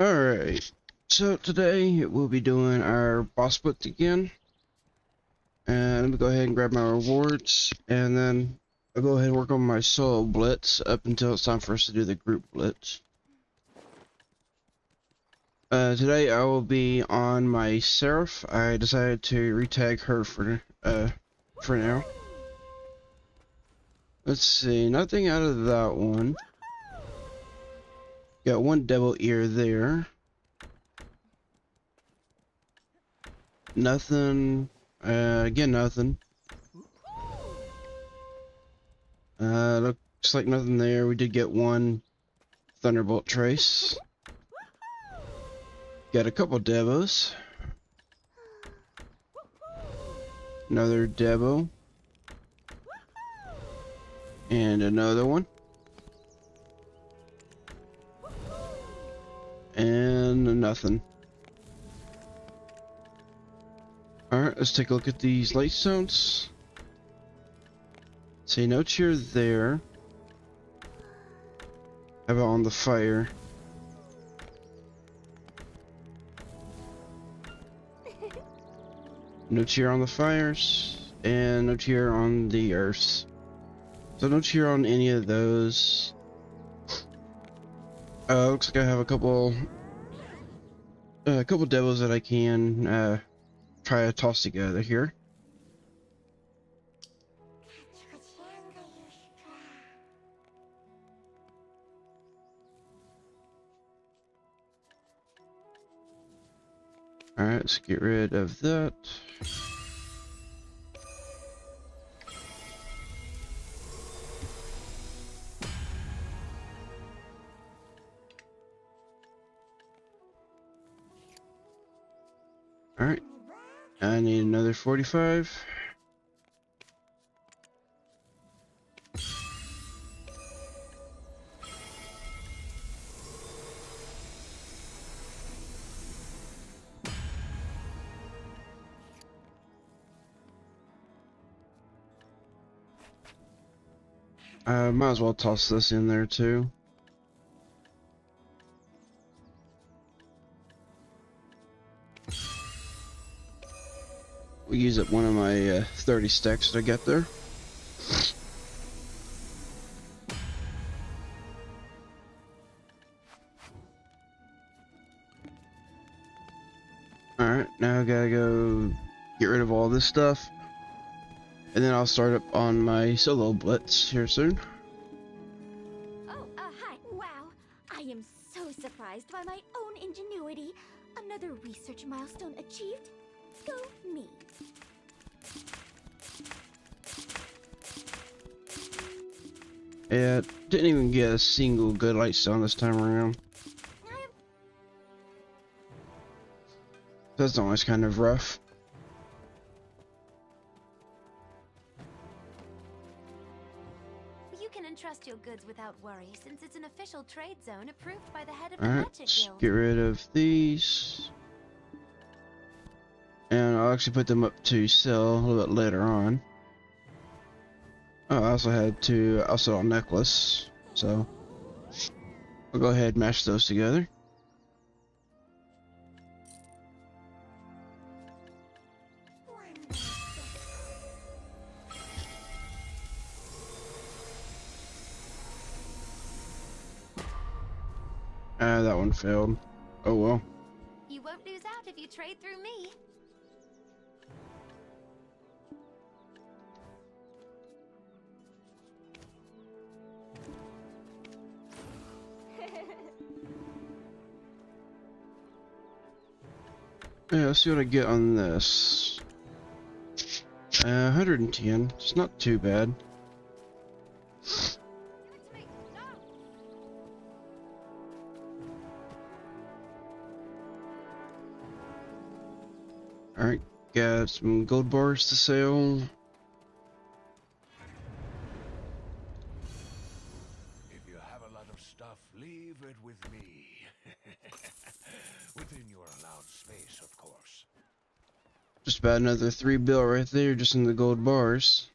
Alright, so today we'll be doing our boss blitz again. And let me go ahead and grab my rewards, and then I'll go ahead and work on my solo blitz up until it's time for us to do the group blitz. Today I will be on my Seraph. I decided to retag her for now. Let's see, nothing out of that one. Got one devil ear there. Nothing. Again, nothing. Looks like nothing there. We did get one Thunderbolt Trace. Got a couple Devos. Another Devo. And another one. And nothing. Alright, let's take a look at these light stones. See, no cheer there. How about on the fire? No cheer on the fires, and no cheer on the earths. So no cheer on any of those. Looks like I have a couple devils that I can try to toss together here. Alright, let's get rid of that. Alright, I need another 45. Might as well toss this in there too. We'll use up one of my 30 stacks that I got there. Alright, now I gotta go get rid of all this stuff. And then I'll start up on my solo blitz here soon. Oh, hi. Wow. I am so surprised by my own ingenuity. Another research milestone achieved. Go me. Yeah, didn't even get a single good light stone this time around. That's always kind of rough. You can entrust your goods without worry, since it's an official trade zone approved by the head of the Alright, Merchant let's Guild. get rid of these. And I'll actually put them up to sell a little bit later on. Oh, I also had to sell a necklace, so I'll go ahead and mash those together. That one failed. Oh well. You won't lose out if you trade through me. Yeah, let's see what I get on this. 110. It's not too bad. Alright, got some gold bars to sell. If you have a lot of stuff, leave it with me. Within your allowed space, of course. Just about another 3 bill right there, just in the gold bars.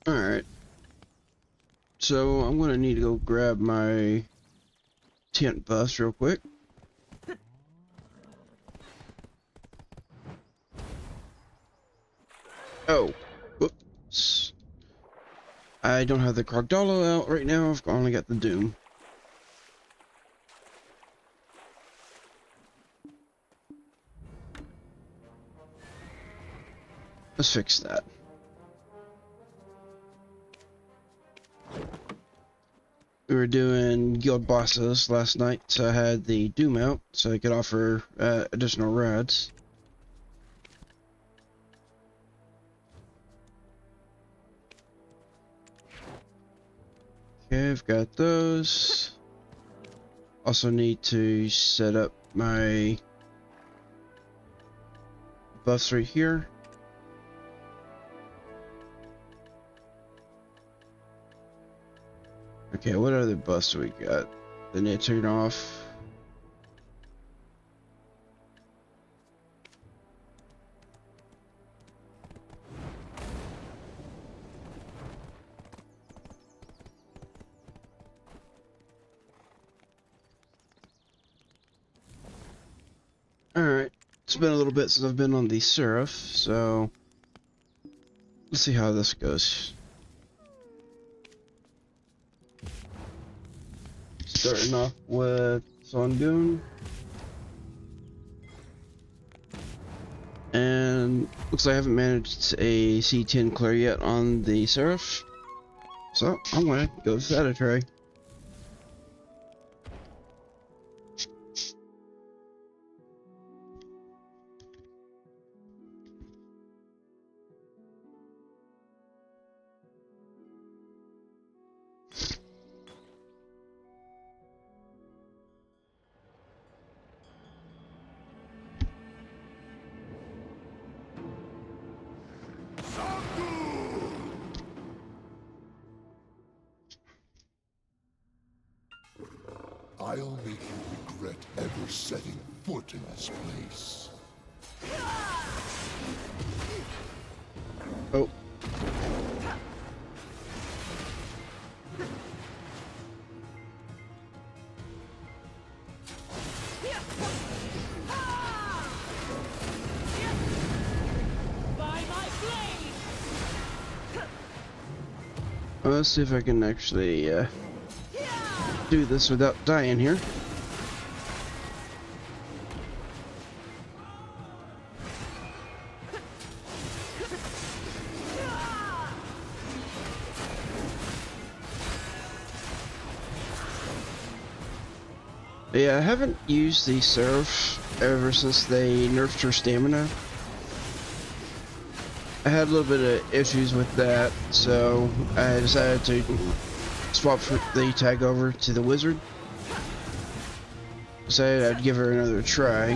Alright. So I'm gonna need to go grab my tent bus real quick. Oh, whoops. I don't have the Crocodile out right now, I've only got the Doom. Let's fix that. We were doing guild bosses last night, so I had the Doom out, so I could offer additional rides. Okay, I've got those. Also need to set up my buffs right here. Okay, what other buffs do we got? They need to turn off. Alright, it's been a little bit since I've been on the Seraph, so let's see how this goes. Starting off with Songoon. And looks like I haven't managed a C10 clear yet on the Seraph. So I'm gonna go for that a try. I'll make you regret ever setting foot in this place. Oh. Let's see if I can actually do this without dying here. Yeah, I haven't used the Seraph ever since they nerfed her stamina. I had a little bit of issues with that, so I decided to swap the tag over to the wizard. Decided I'd give her another try.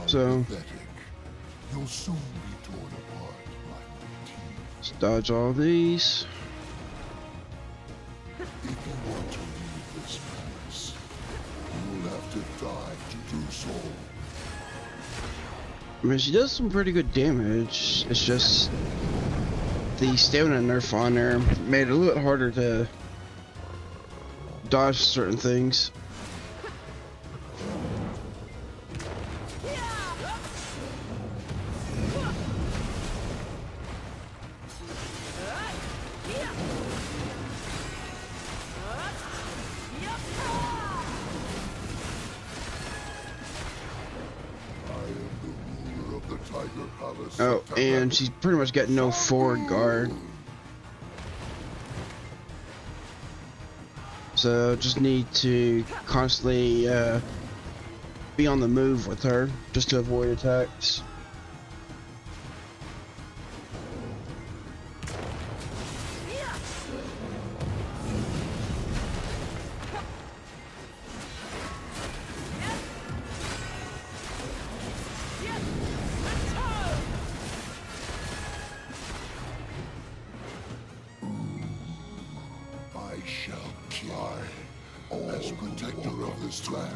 So You'll soon be torn apart like teeth. let's dodge all these. If you want to leave this place, you'll have to die to do so. I mean, she does some pretty good damage. It's just the stamina nerf on her made it a little bit harder to dodge certain things. Oh, and she's pretty much got no forward guard. So just need to constantly be on the move with her just to avoid attacks. shall kill. I, as protector of this land,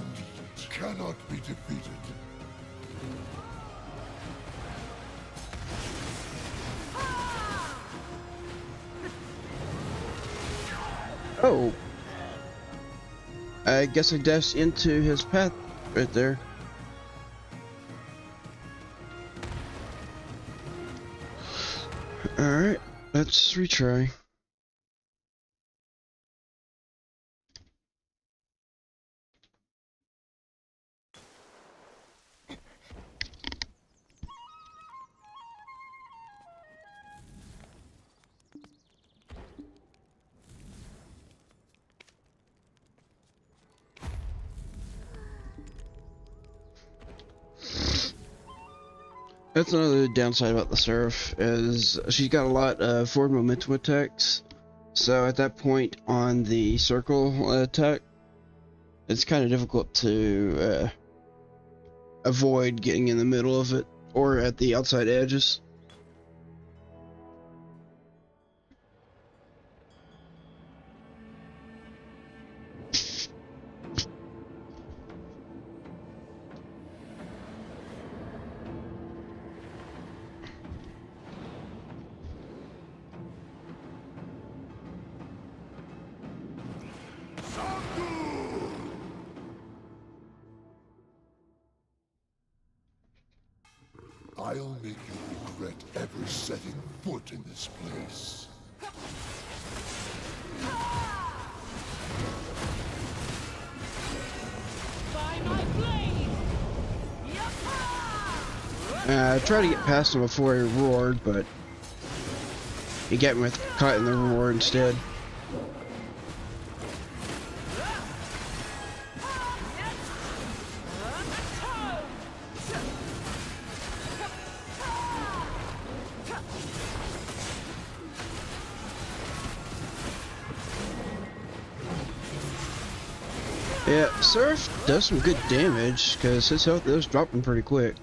cannot be defeated. Oh. I guess I dashed into his path right there. Alright, let's retry. That's another downside about the Seraph, is she's got a lot of forward momentum attacks. So at that point on the circle attack, it's kind of difficult to avoid getting in the middle of it or at the outside edges. I'll make you regret ever setting foot in this place. By my blade! I tried to get past him before he roared, but he got me caught in the roar instead. Yeah, Seraph does some good damage because his health is dropping pretty quick.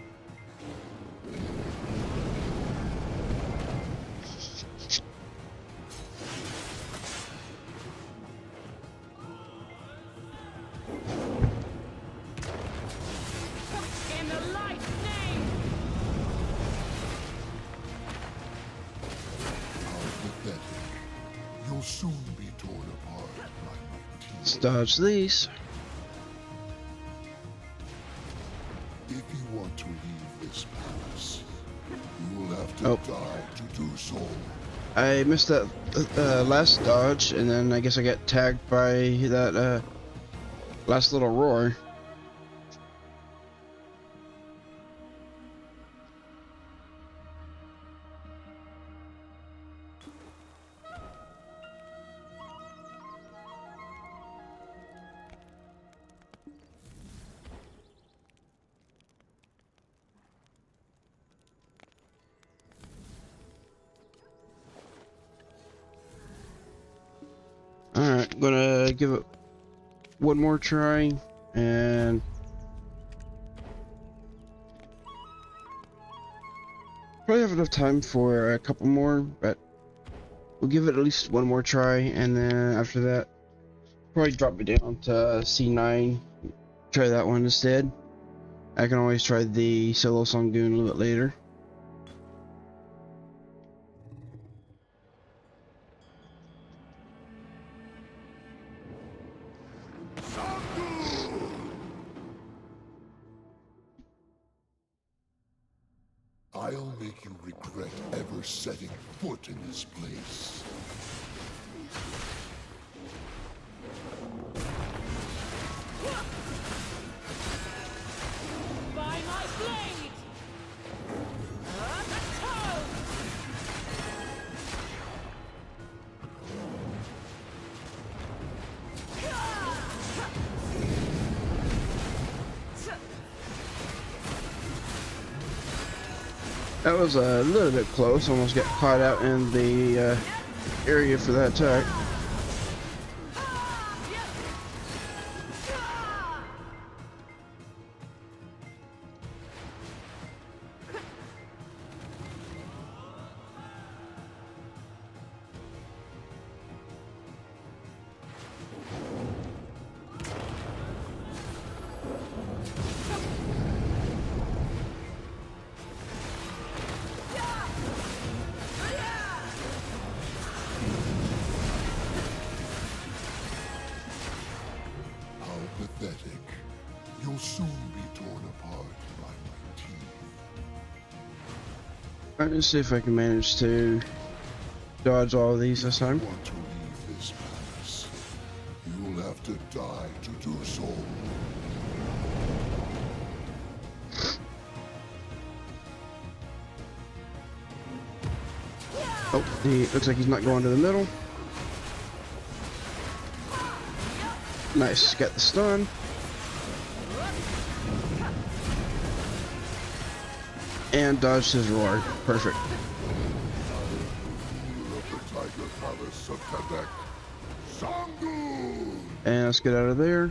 In the light's name! How pathetic. You'll soon be torn apart by my teeth. Let's dodge these. If you want to leave this palace, you will have to die to do so. I missed that last dodge, and then I guess I got tagged by that last little roar. Alright, I'm gonna give it one more try, and probably have enough time for a couple more, but we'll give it at least one more try, and then after that, probably drop me down to C9, try that one instead. I can always try the solo Sangoon a little bit later. I'll make you regret ever setting foot in this place. By my blade! That was a little bit close, almost got caught out in the area for that attack. pathetic. You'll soon be torn apart by my teeth. Alright, let's see if I can manage to dodge all of these this time. If you want to leave this palace, you'll have to die to do so. Oh, he looks like he's not going to the middle. Nice, got the stun. And dodged his roar. Perfect. Of the Tiger Palace of Quebec, Sangu! And let's get out of there.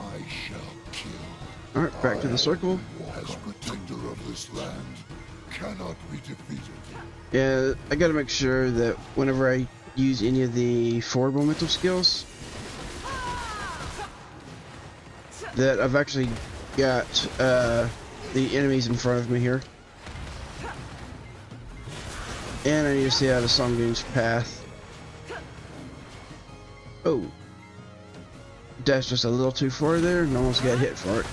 I shall kill. Alright, back to the circle. As protector of this land, cannot be defeated. Yeah, I gotta make sure that whenever I use any of the forward momentum skills, that I've actually got the enemies in front of me here. And I need to see out of Songdoon's path. Oh. Dashed just a little too far there and almost got hit for it.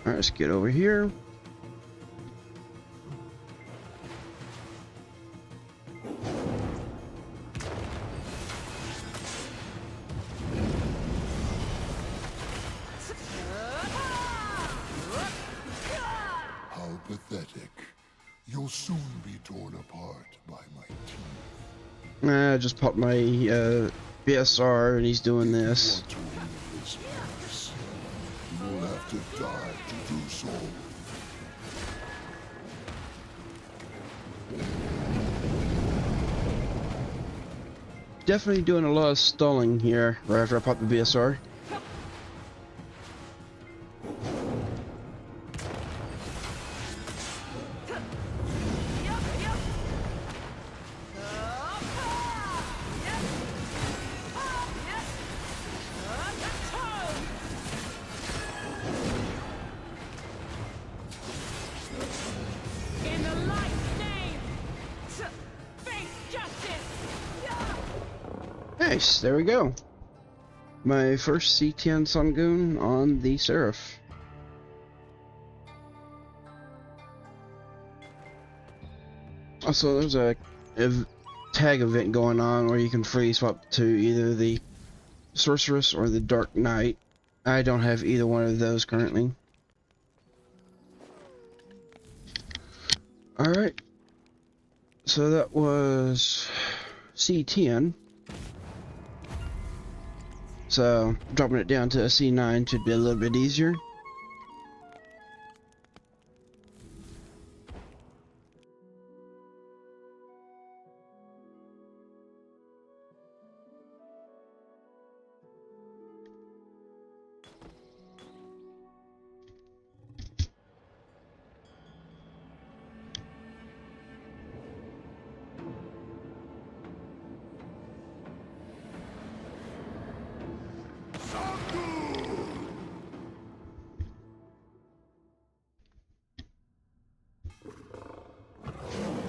Alright, let's get over here. How pathetic. You'll soon be torn apart by my teeth. I just popped my BSR and he's doing this. Want to leave this palace, you'll have to die to do so. Definitely doing a lot of stalling here right after I pop the BSR. In the light's name, face justice. Nice, there we go. My first C10 Sangoon on the Seraph. Also, there's a tag event going on where you can free swap to either the Sorceress or the Dark Knight. I don't have either one of those currently. Alright. So that was C10. So dropping it down to a C9 should be a little bit easier.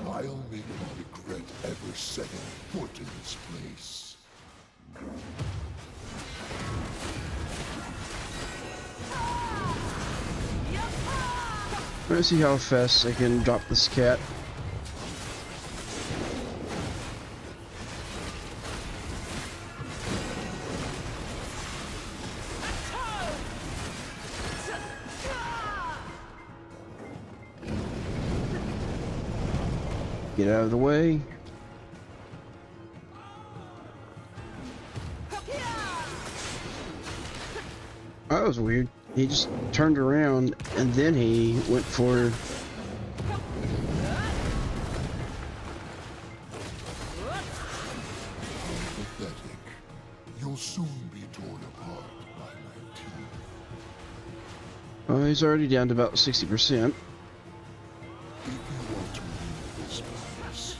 I'll make you regret ever setting foot in this place. Let's see how fast I can drop this cat. Get out of the way. Oh, that was weird. He just turned around and then he went for... Pathetic. You'll soon be torn apart by my teeth. Oh, he's already down to about 60%. If you want to leave this palace,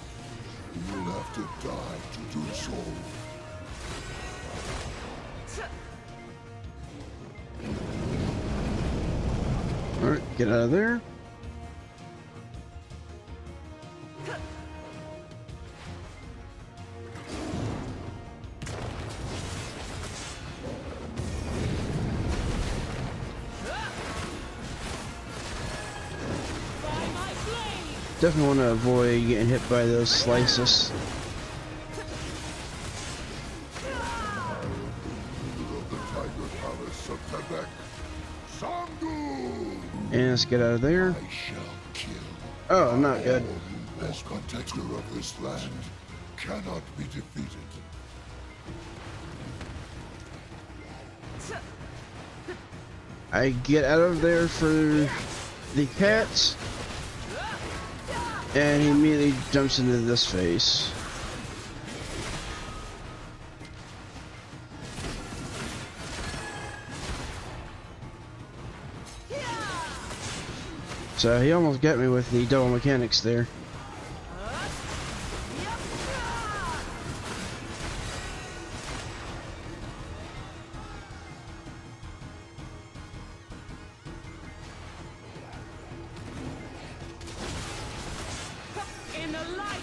you'll have to die to do so. Alright, get out of there. Definitely want to avoid getting hit by those slices. The Tiger Palace of Quebec. Sangu! And let's get out of there. I shall kill. Oh, not good. All as protector of this land cannot be defeated. I get out of there for the cats. And he immediately jumps into this face. So he almost got me with the double mechanics there. In the light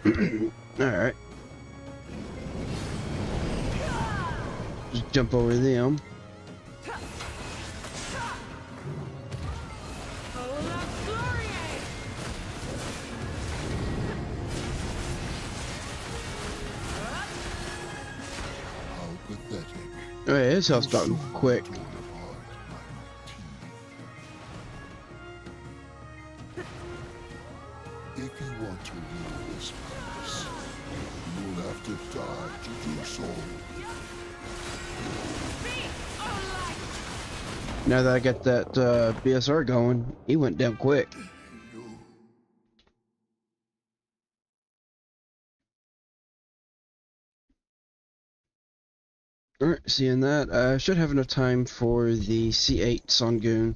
name! Alright. Just jump over them. How pathetic. Oh yeah, his health's gotten quick. Torn apart by my teeth. If you want to leave this palace, you'll have to die to do so. Now that I got that BSR going, he went down quick. Alright, seeing that, I should have enough time for the C8 Songoon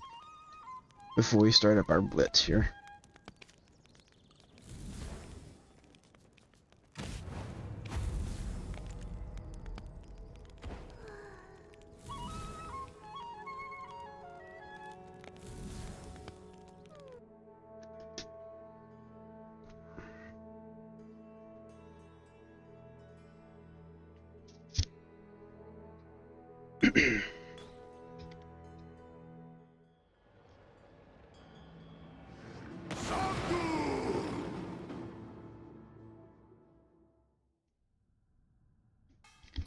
before we start up our blitz here.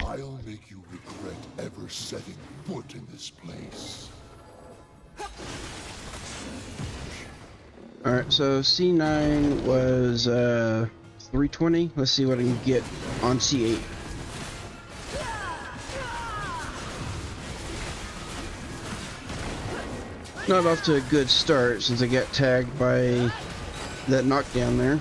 I'll make you regret ever setting foot in this place. Alright, so C9 was 320. Let's see what I can get on C8. Not off to a good start since I got tagged by that knockdown there.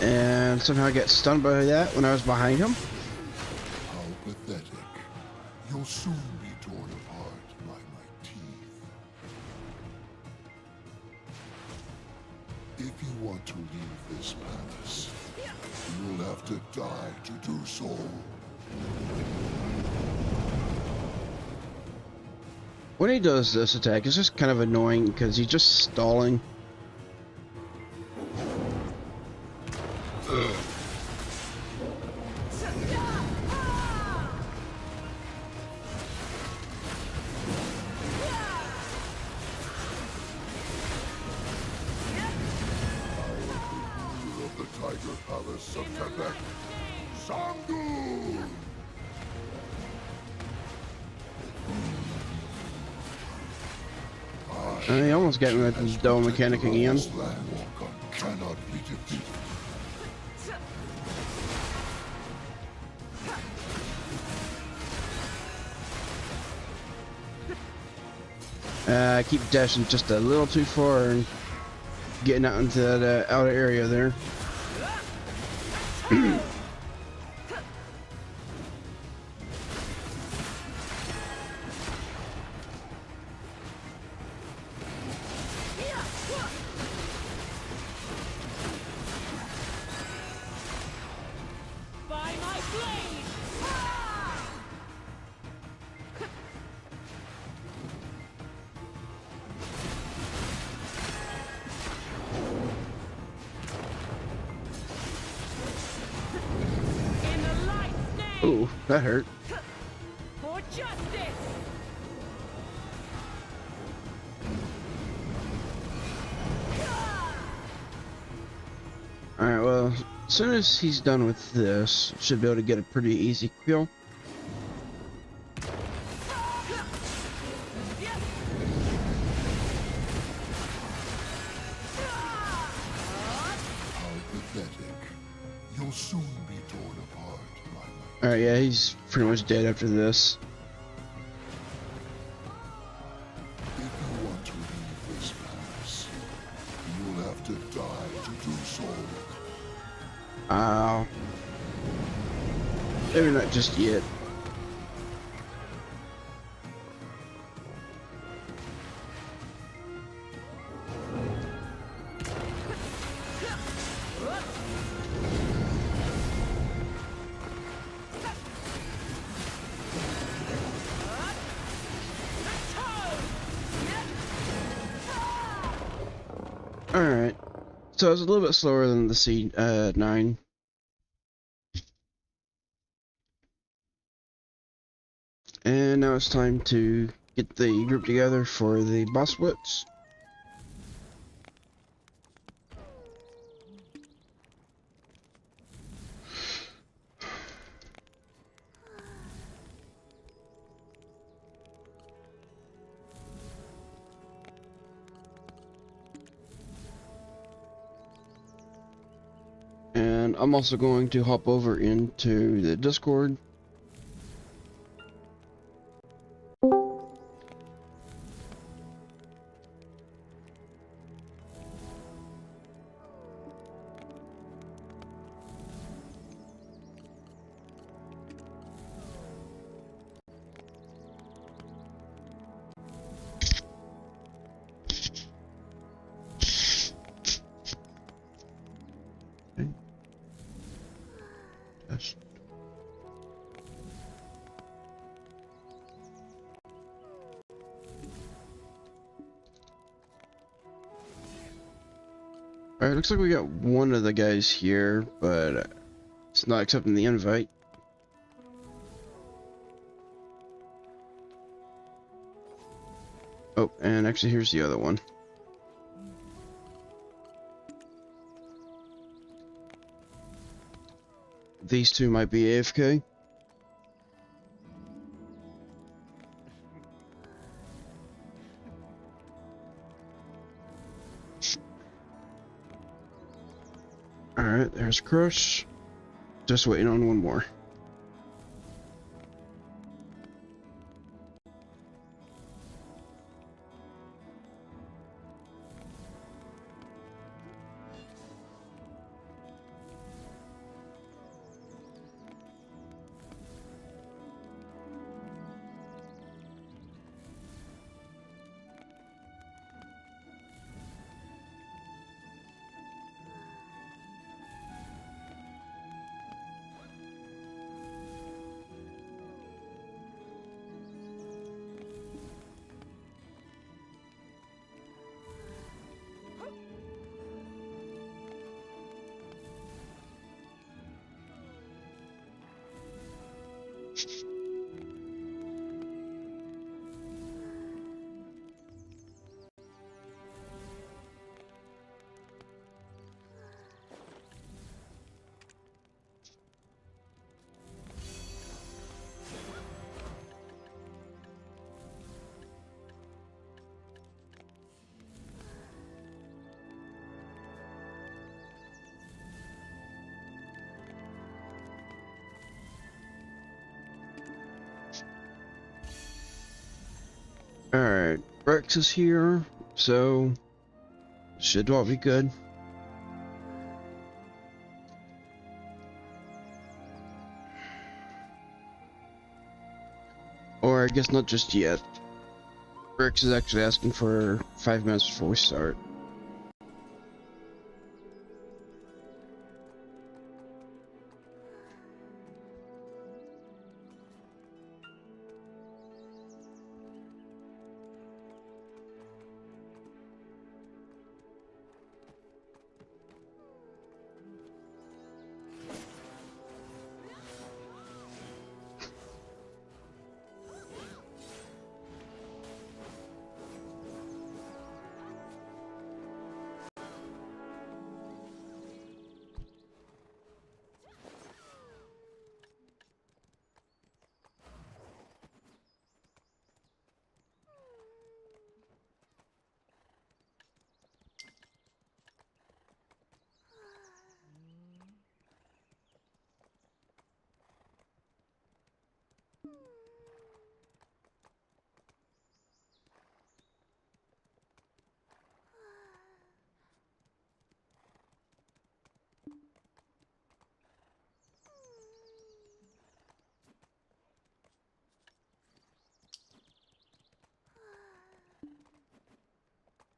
And somehow I got stunned by that when I was behind him. How pathetic. You'll soon be torn apart by my teeth. If you want to leave this palace, you'll have to die to do so. When he does this attack, it's just kind of annoying because he's just stalling. Of the Tiger Palace Princess of Quebec, Sangu! He almost got me with the dull mechanic again. Landwalker cannot be defeated. I keep dashing just a little too far and getting out into that outer area there. By my blade! In the light's name! Ooh, that hurt. For justice! Alright, well, as soon as he's done with this, should be able to get a pretty easy kill. How pathetic. You'll soon be torn apart, my knight. Alright, yeah, he's pretty much dead after this. If you want to leave this palace, you'll have to die to do so. Ow. Maybe not just yet. Alright. So it's a little bit slower than the C9. And now it's time to get the group together for the boss blitz. And I'm also going to hop over into the Discord. Yes. Alright, looks like we got one of the guys here, but it's not accepting the invite. Oh, and actually here's the other one. These two might be AFK. Alright, there's Crush. Just waiting on one more. Alright, Rex is here, so should all be good. Or I guess not just yet. Rex is actually asking for 5 minutes before we start.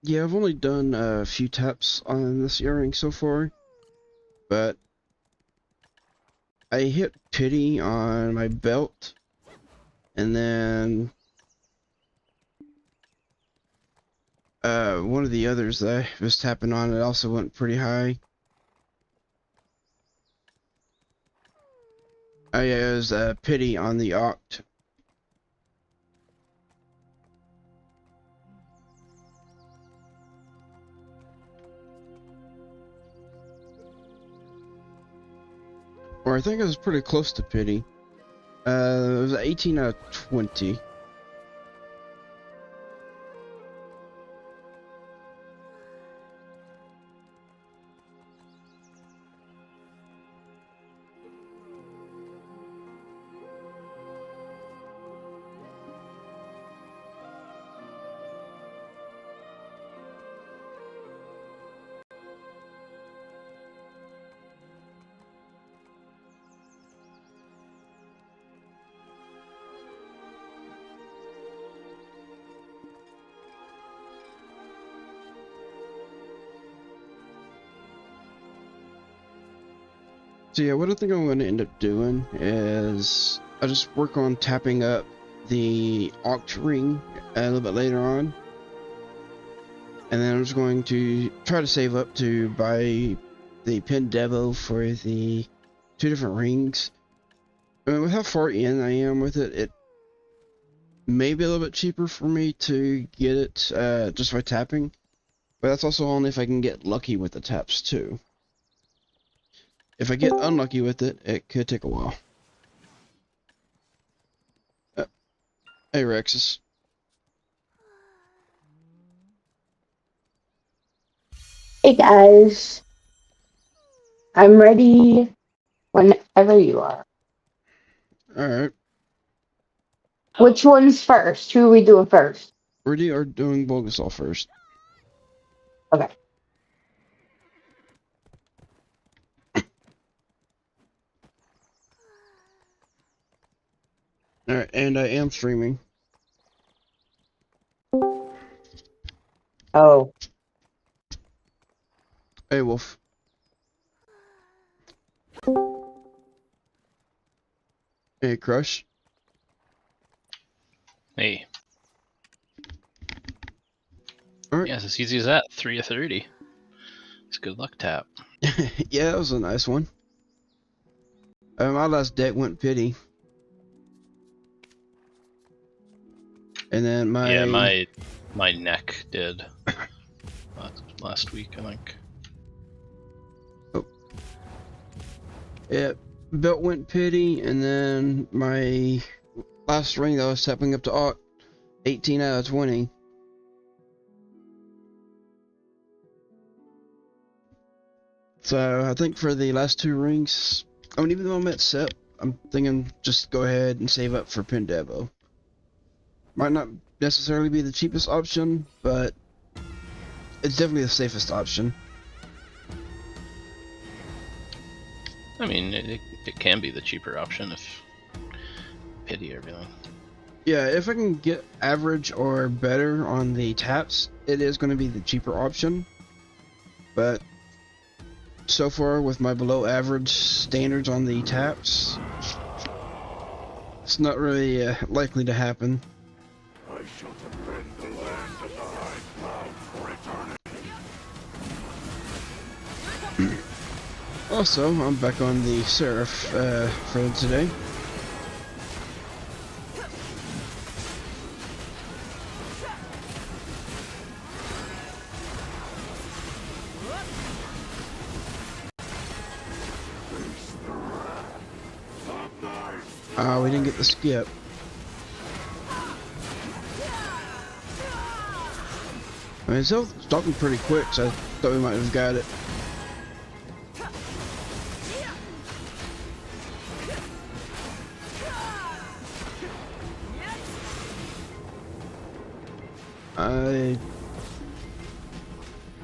Yeah, I've only done a few taps on this earring so far, but I hit pity on my belt, and then one of the others that I was tapping on, it also went pretty high. I used pity on the oct. Or I think it was pretty close to pity. It was 18 out of 20. So yeah, what I think I'm going to end up doing is I'll just work on tapping up the oct ring a little bit later on, and then I'm just going to try to save up to buy the pin devo for the 2 different rings. I mean, with how far in I am with it, it may be a little bit cheaper for me to get it just by tapping, but that's also only if I can get lucky with the taps too. If I get unlucky with it, it could take a while. Hey, Rexus. Hey guys, I'm ready whenever you are. Alright. Which one's first? Who are we doing first? We are doing Bulgasol first. Okay. Alright, and I am streaming. Oh. Hey, Wolf. Hey, Crush. Hey. Alright. Yeah, it's as easy as that. 3 of 30. It's a good luck tap. Yeah, that was a nice one. My last deck went pity. And then Yeah, my neck did last week, I think. Oh. Yeah, belt went pity, and then my last ring that I was tapping up to Oct, 18 out of 20. So I think for the last 2 rings, I mean, even though I'm at Sep, I'm thinking just go ahead and save up for Pendevo. Might not necessarily be the cheapest option, but it's definitely the safest option. I mean, it can be the cheaper option if pity everything. Yeah, if I can get average or better on the taps, it is going to be the cheaper option. But so far, with my below average standards on the taps, it's not really likely to happen. I shall defend the land of the High Cloud for eternity. Also, I'm back on the Seraph for today. We didn't get the skip. I mean, it's stopping pretty quick, so I thought we might have got it.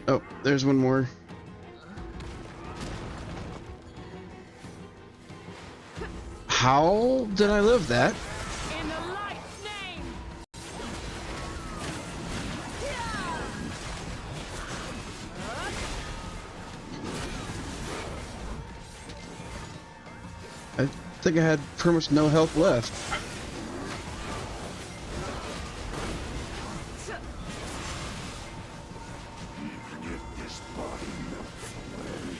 Oh, there's one more. How did I live that? In the light's name. I think I had pretty much no health left. Even if this body melts away,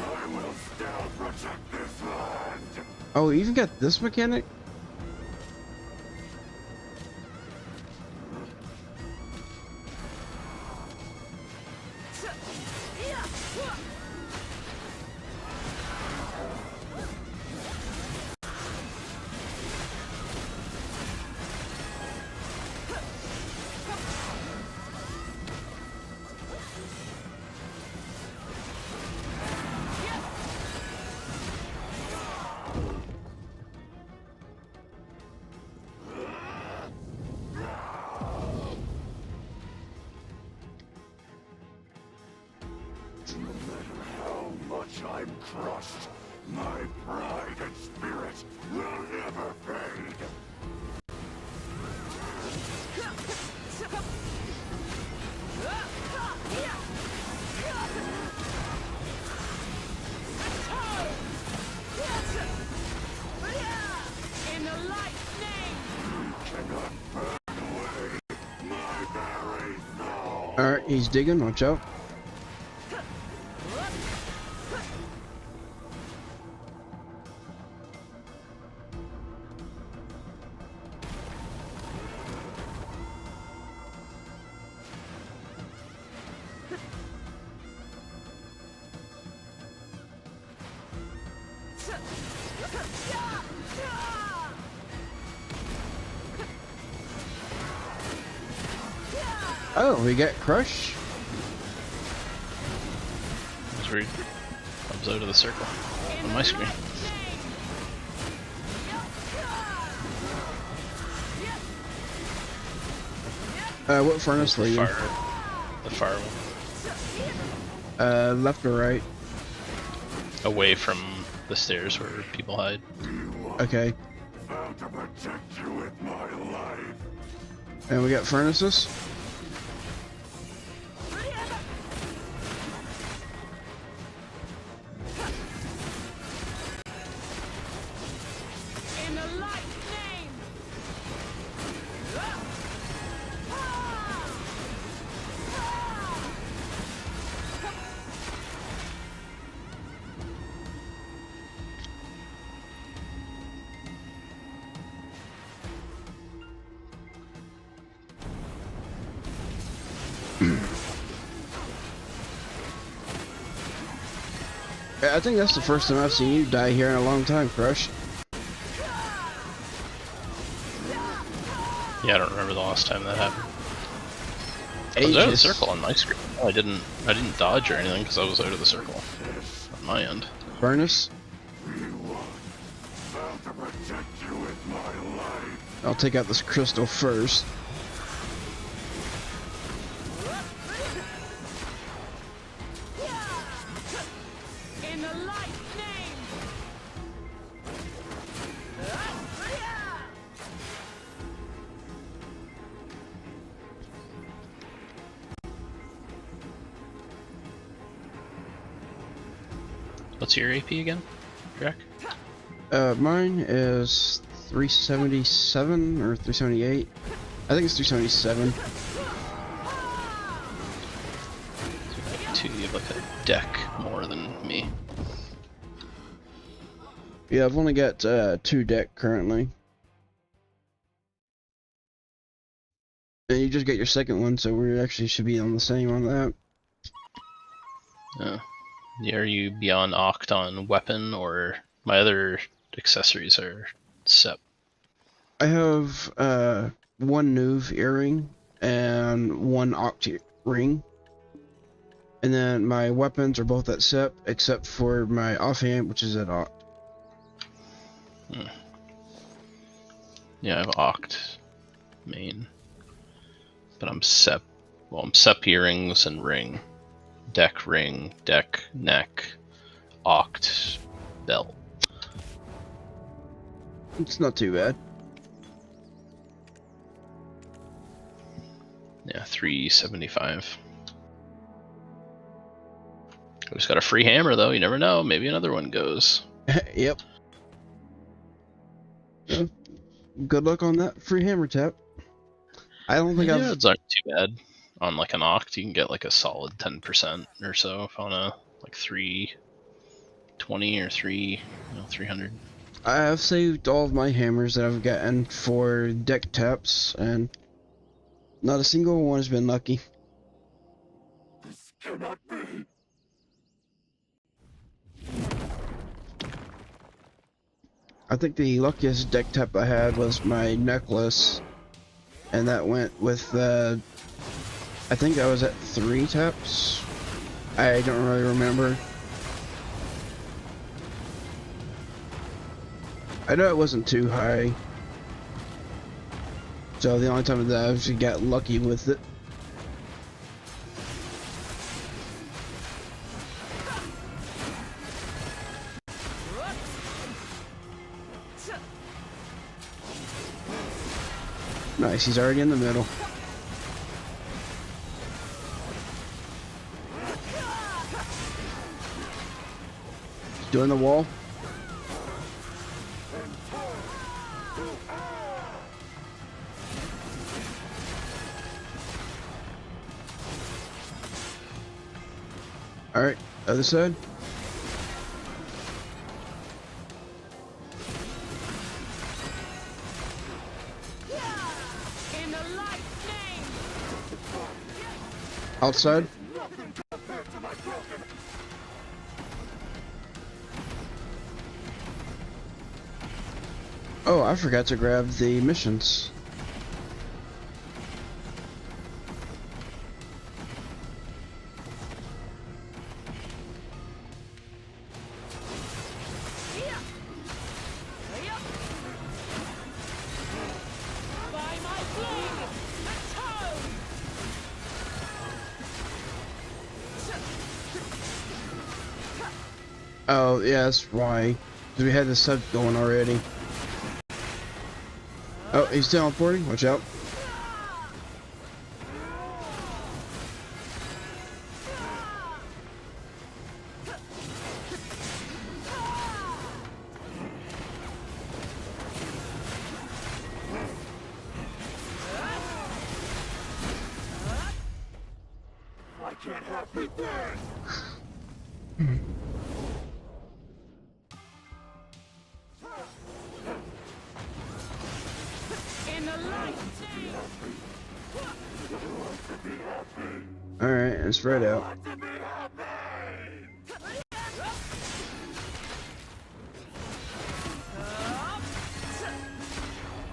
I will still protect this land. Oh, we even got this mechanic? No matter how much I'm crushed, my pride and spirit will never fade. In the light's name. Cannot burn away my very soul. Alright, he's digging, watch out. Oh, we got crushed. It's weird. Comes out of the circle on my screen. What furnace were you? The far one. Left or right? Away from the stairs where people hide. Okay. Vow to protect you with my life. And we got furnaces. In the light's name. I think that's the first time I've seen you die here in a long time, Crush. Yeah, I don't remember the last time that happened. I was out of the circle on my screen. I didn't dodge or anything because I was out of the circle on my end. Furnace. Vow to protect you with my life. I'll take out this crystal first. What's your AP again, Jack? Mine is 377 or 378. I think it's 377. You have like a deck more than me. Yeah, I've only got 2 deck currently. And you just get your second one, so we actually should be on the same on that. Yeah, are you beyond Oct on weapon, or my other accessories are SEP? I have 1 Nuve earring and 1 Oct ring. And then my weapons are both at SEP, except for my offhand, which is at Oct. Yeah, I have Oct main. But I'm SEP. Well, I'm SEP earrings and ring. Deck ring, deck, neck, Oct, belt. It's not too bad. Yeah, 375. I just got a free hammer though, you never know, maybe another one goes. Yep. Yeah. Good luck on that free hammer tap. I don't think The I've... odds aren't too bad. On like an Oct, you can get like a solid 10% or so if on a like 320 or 300. I have saved all of my hammers that I've gotten for deck taps, and not a single one has been lucky. This cannot be. I think the luckiest deck tap I had was my necklace, and that went with I think I was at 3 taps. I don't really remember. I know it wasn't too high, so the only time that I actually got lucky with it. Nice, he's already in the middle. Doing the wall. Alright, other side. In the light's name! Outside. Oh, I forgot to grab the missions. By my blade! Atone! Oh, yeah, that's why. Because we had the sub going already. Oh, he's teleporting. Watch out. I can't have me dead. In the light's name! Alright, and spread out.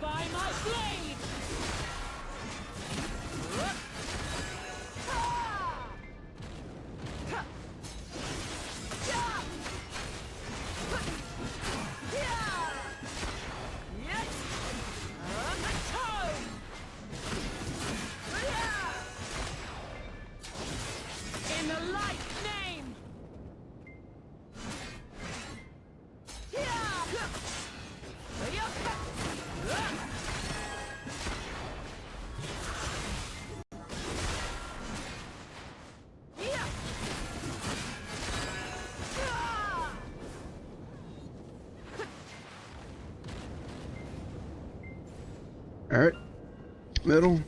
By my blade! In the Middle.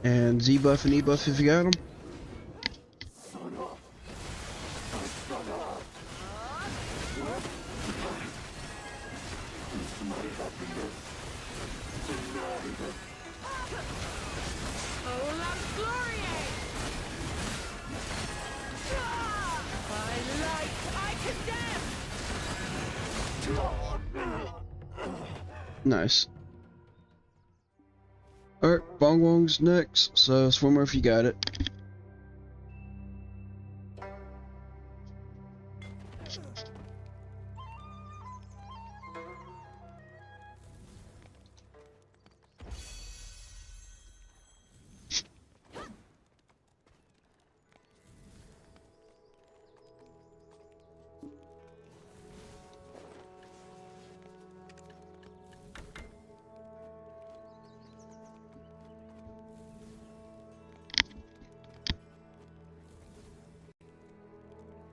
And Z buff and E buff if you got them. Olam Glorie! By light I condemn! Nice. Alright, Bong Wong's next, so swimmer if you got it.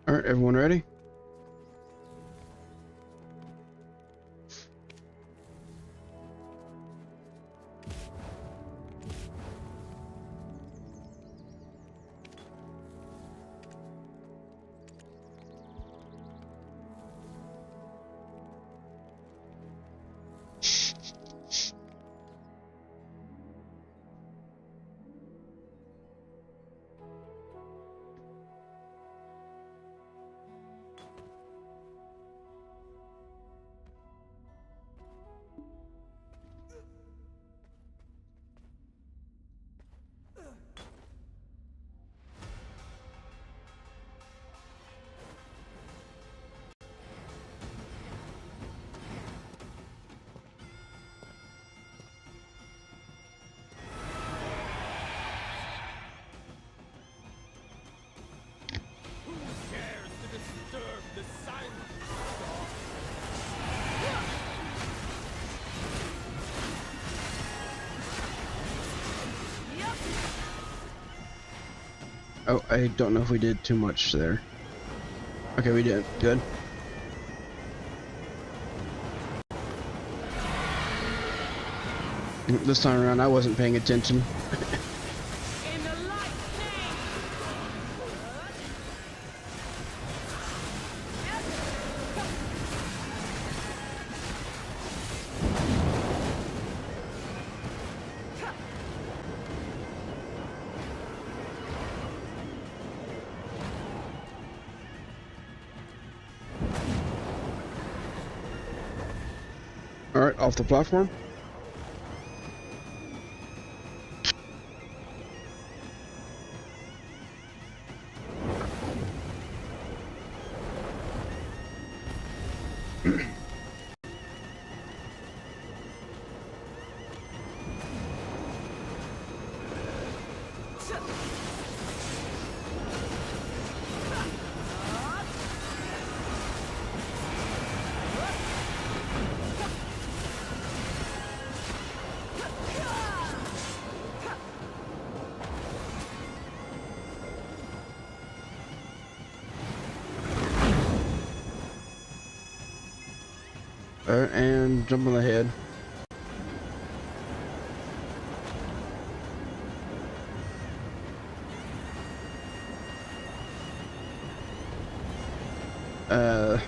Alright, everyone ready? Dares to disturb the silence! Oh, I don't know if we did too much there. Okay, we did. Good. This time around, I wasn't paying attention. In the light's name! Alright, off the platform. Alright, and jump on the head.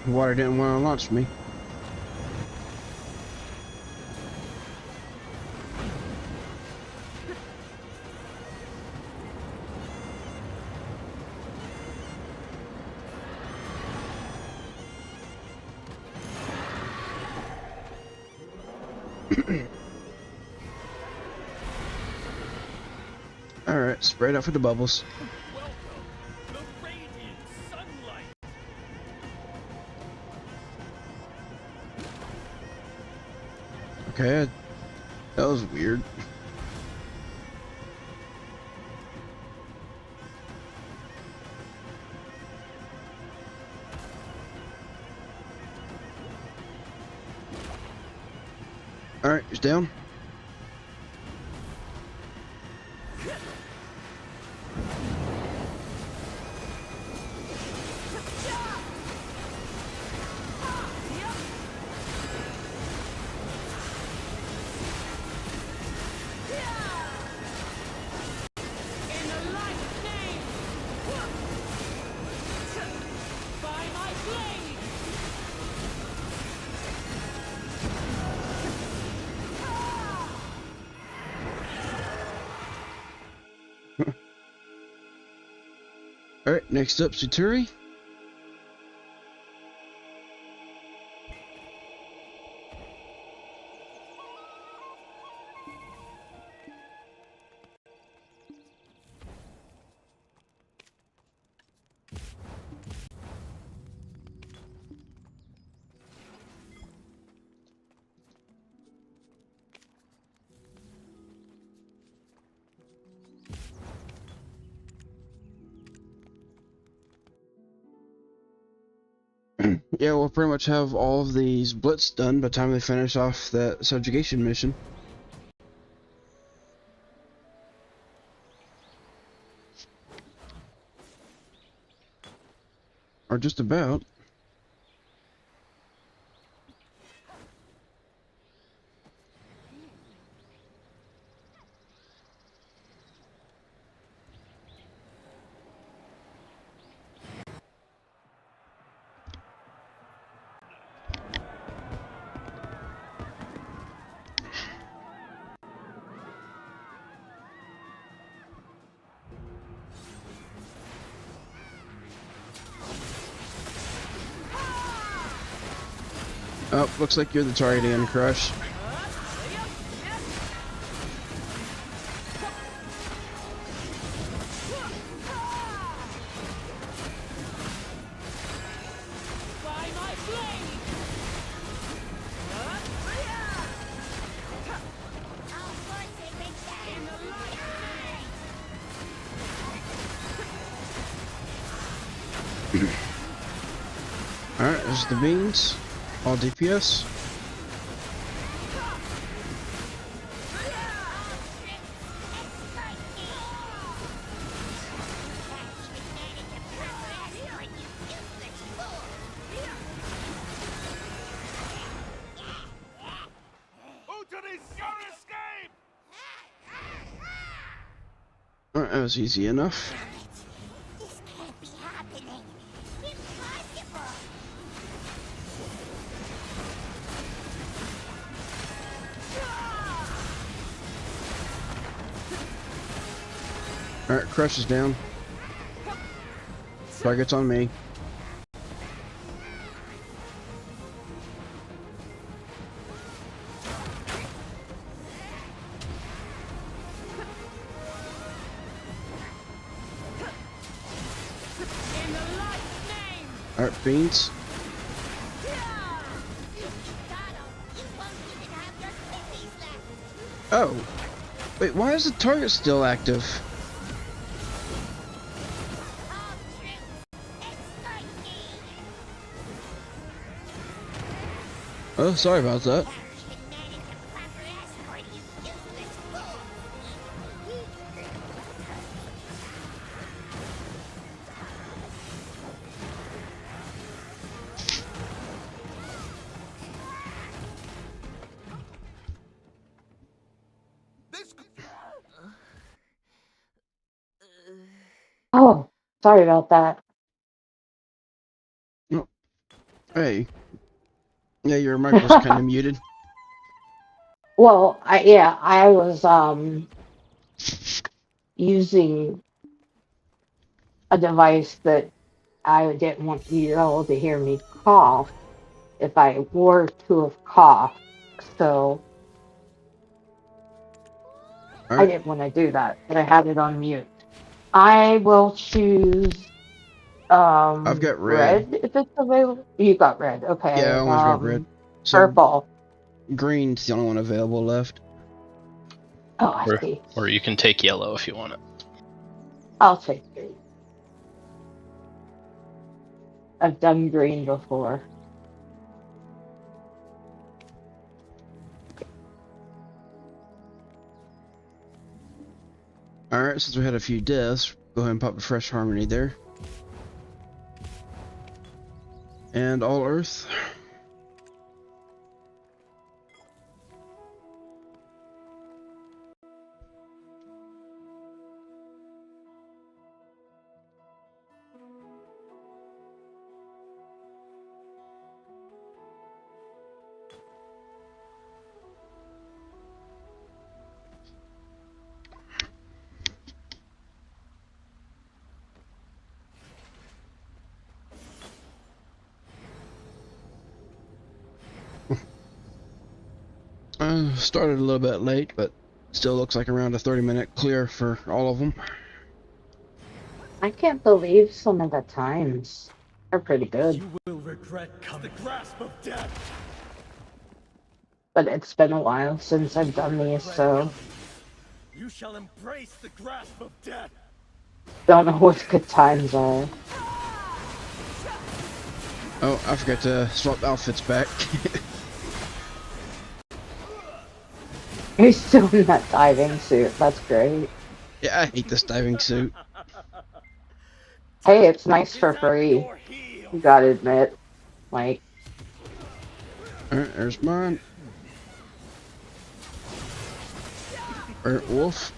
Water didn't want to launch me. Alright, sprayed out for the bubbles. Welcome, the radiant sunlight! Okay, that was weird. Alright, he's down. Alright, next up, Suturi. Yeah, we'll pretty much have all of these blitz done by the time they finish off that subjugation mission. Or just about. Oh, looks like you're the target again, Crush. Alright, there's the beans. All DPS. Alright, that was easy enough. This can't be happening. Impossible. Alright, Crush is down. Target's on me. Alright, beans. Oh. Wait, why is the target still active? Oh, sorry about that. Oh, sorry about that. Oh, hey. Yeah, your mic was kind of muted. Well, I was using a device that I didn't want you all to hear me cough if I were to have coughed. So I Alright, didn't want to do that, but I had it on mute. I will choose I've got red. red if it's available. You got red, Yeah, I okay. almost got red. So, Purple. green's the only one available left. Oh, I see. Or you can take yellow if you want it. I'll take green. I've done green before. Alright, since we had a few deaths, go ahead and pop a fresh harmony there. And all earth. Started a little bit late, but still looks like around a 30-minute clear for all of them. I can't believe some of the times are pretty good, You will regret the grasp of death. but it's been a while since I've done these, so You shall embrace the grasp of death. don't know what good times are. Oh, I forgot to swap outfits back. He's still in that diving suit. That's great. Yeah, I hate this diving suit. Hey, it's nice for free. You gotta admit. Like, Alright, there's mine. Alright, wolf.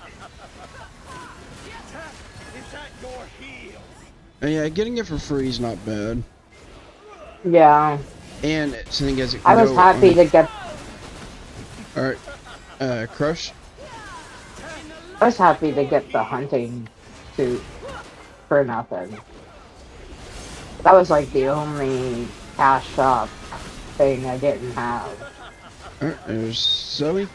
And yeah, getting it for free is not bad. yeah. And seeing as it I can was go happy on... to get Alright, Crush. I was happy to get the hunting suit for nothing. That was like the only cash shop thing I didn't have. Alright, there's Zoe.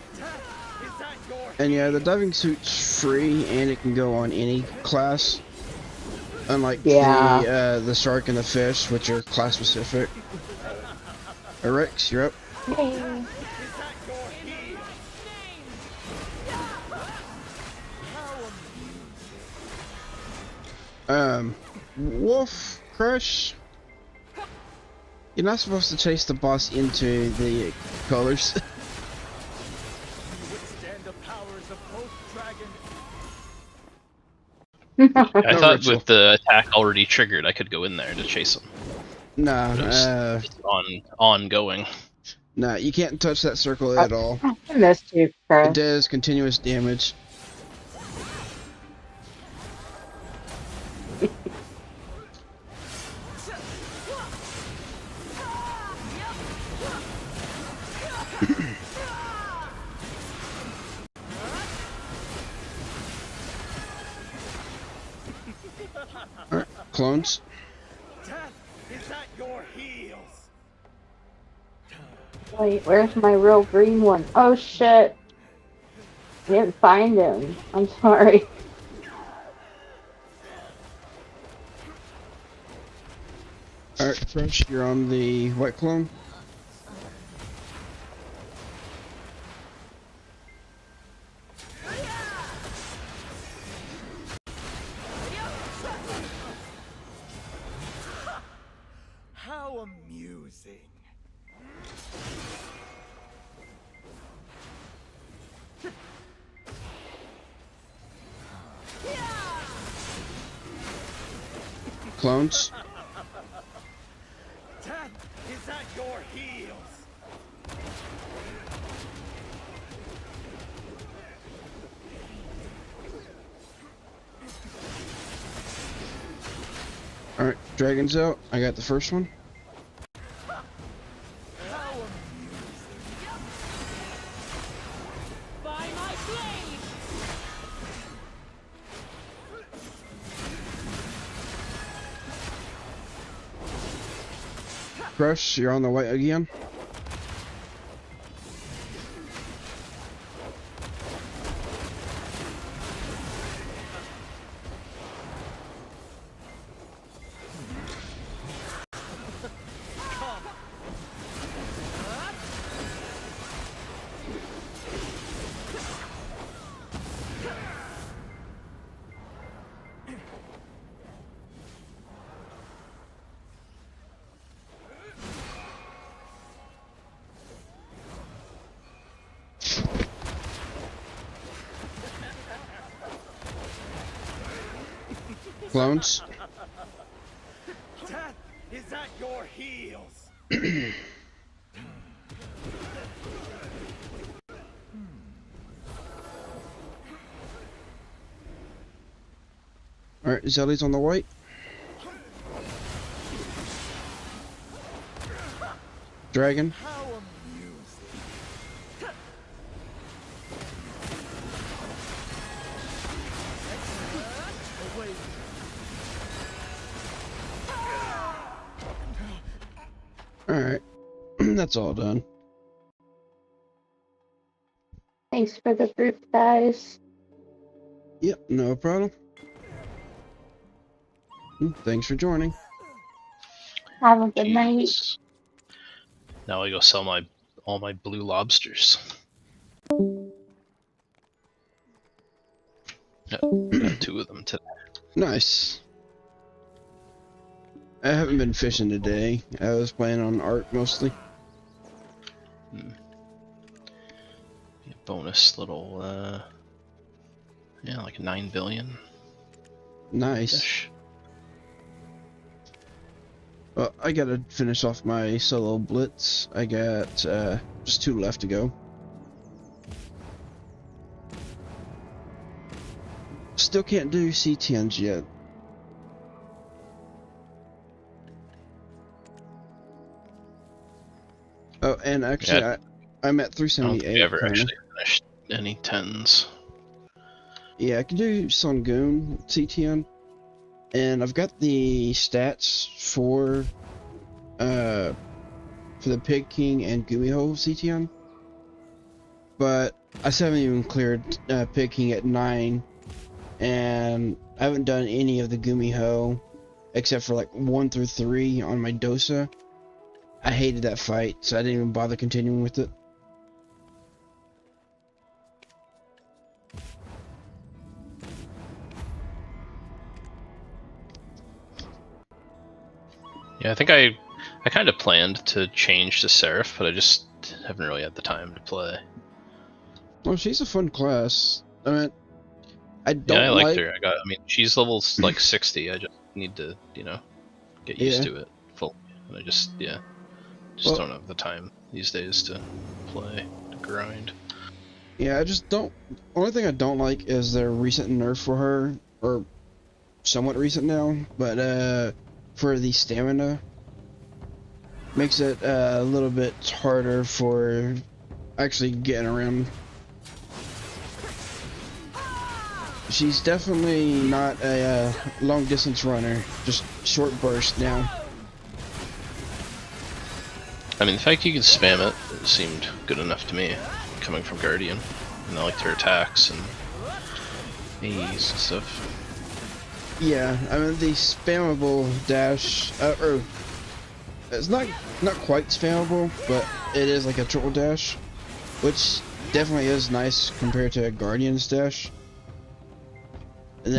And yeah, the diving suit's free and it can go on any class. Unlike Yeah. the shark and the fish, which are class specific. Rex, you're up. Yay. Wolf, Crush. You're not supposed to chase the boss into the colors. I No thought ritual. with the attack already triggered, I could go in there to chase him. Nah, But it was just ongoing. nah, you can't touch that circle at all. I missed you, It Chris. does continuous damage. Alright, clones. Is at your heels. Wait, where's my real green one? Oh shit. I didn't find him. I'm sorry. Alright, Crush, you're on the white clone. How amusing. Clones. Death is at your heels. Alright, Dragon's out. I got the first one. By my blade! Crush, you're on the white again. Clones. Death is at your heels. Alright, Zelly's on the white. Dragon. How amusing. Alright, that's all done. Thanks for the group, guys. Yep, no problem. Thanks for joining. Have a good night. Jeez. Now I go sell all my blue lobsters. Yeah, got 2 of them today. Nice. I haven't been fishing today. I was playing on Ark mostly. Bonus little, yeah, like 9 billion. Nice. Fish. Well, I gotta finish off my solo blitz. I got just 2 left to go. Still can't do C10s yet. Oh, and actually, Yeah. I'm at I don't think 378. we ever kinda. actually finished any 10s. Yeah, I can do Songoon CTN, and I've got the stats for the Pig King and Gumiho CTN, but I still haven't even cleared Pig King at 9, and I haven't done any of the Gumiho except for like 1 through 3 on my Dosa. I hated that fight, so I didn't even bother continuing with it. Yeah, I think I kind of planned to change to Seraph, but I just haven't really had the time to play. Well, she's a fun class. I mean, I don't Yeah, I liked like her. I mean, she's level like 60. I just need to, get used Yeah. to it fully. And I just, Well- don't have the time these days to play, to grind. Yeah, I just don't. Only thing I don't like is their recent nerf for her, or somewhat recent now. But for the stamina, makes it a little bit harder for actually getting around. She's definitely not a long distance runner, just short burst now. I mean, the fact you can spam it seemed good enough to me, coming from Guardian. And I liked her attacks and A's and stuff. Yeah, I mean the spammable dash, or it's not quite spammable, but it is like a triple dash, which definitely is nice compared to a Guardian's dash. And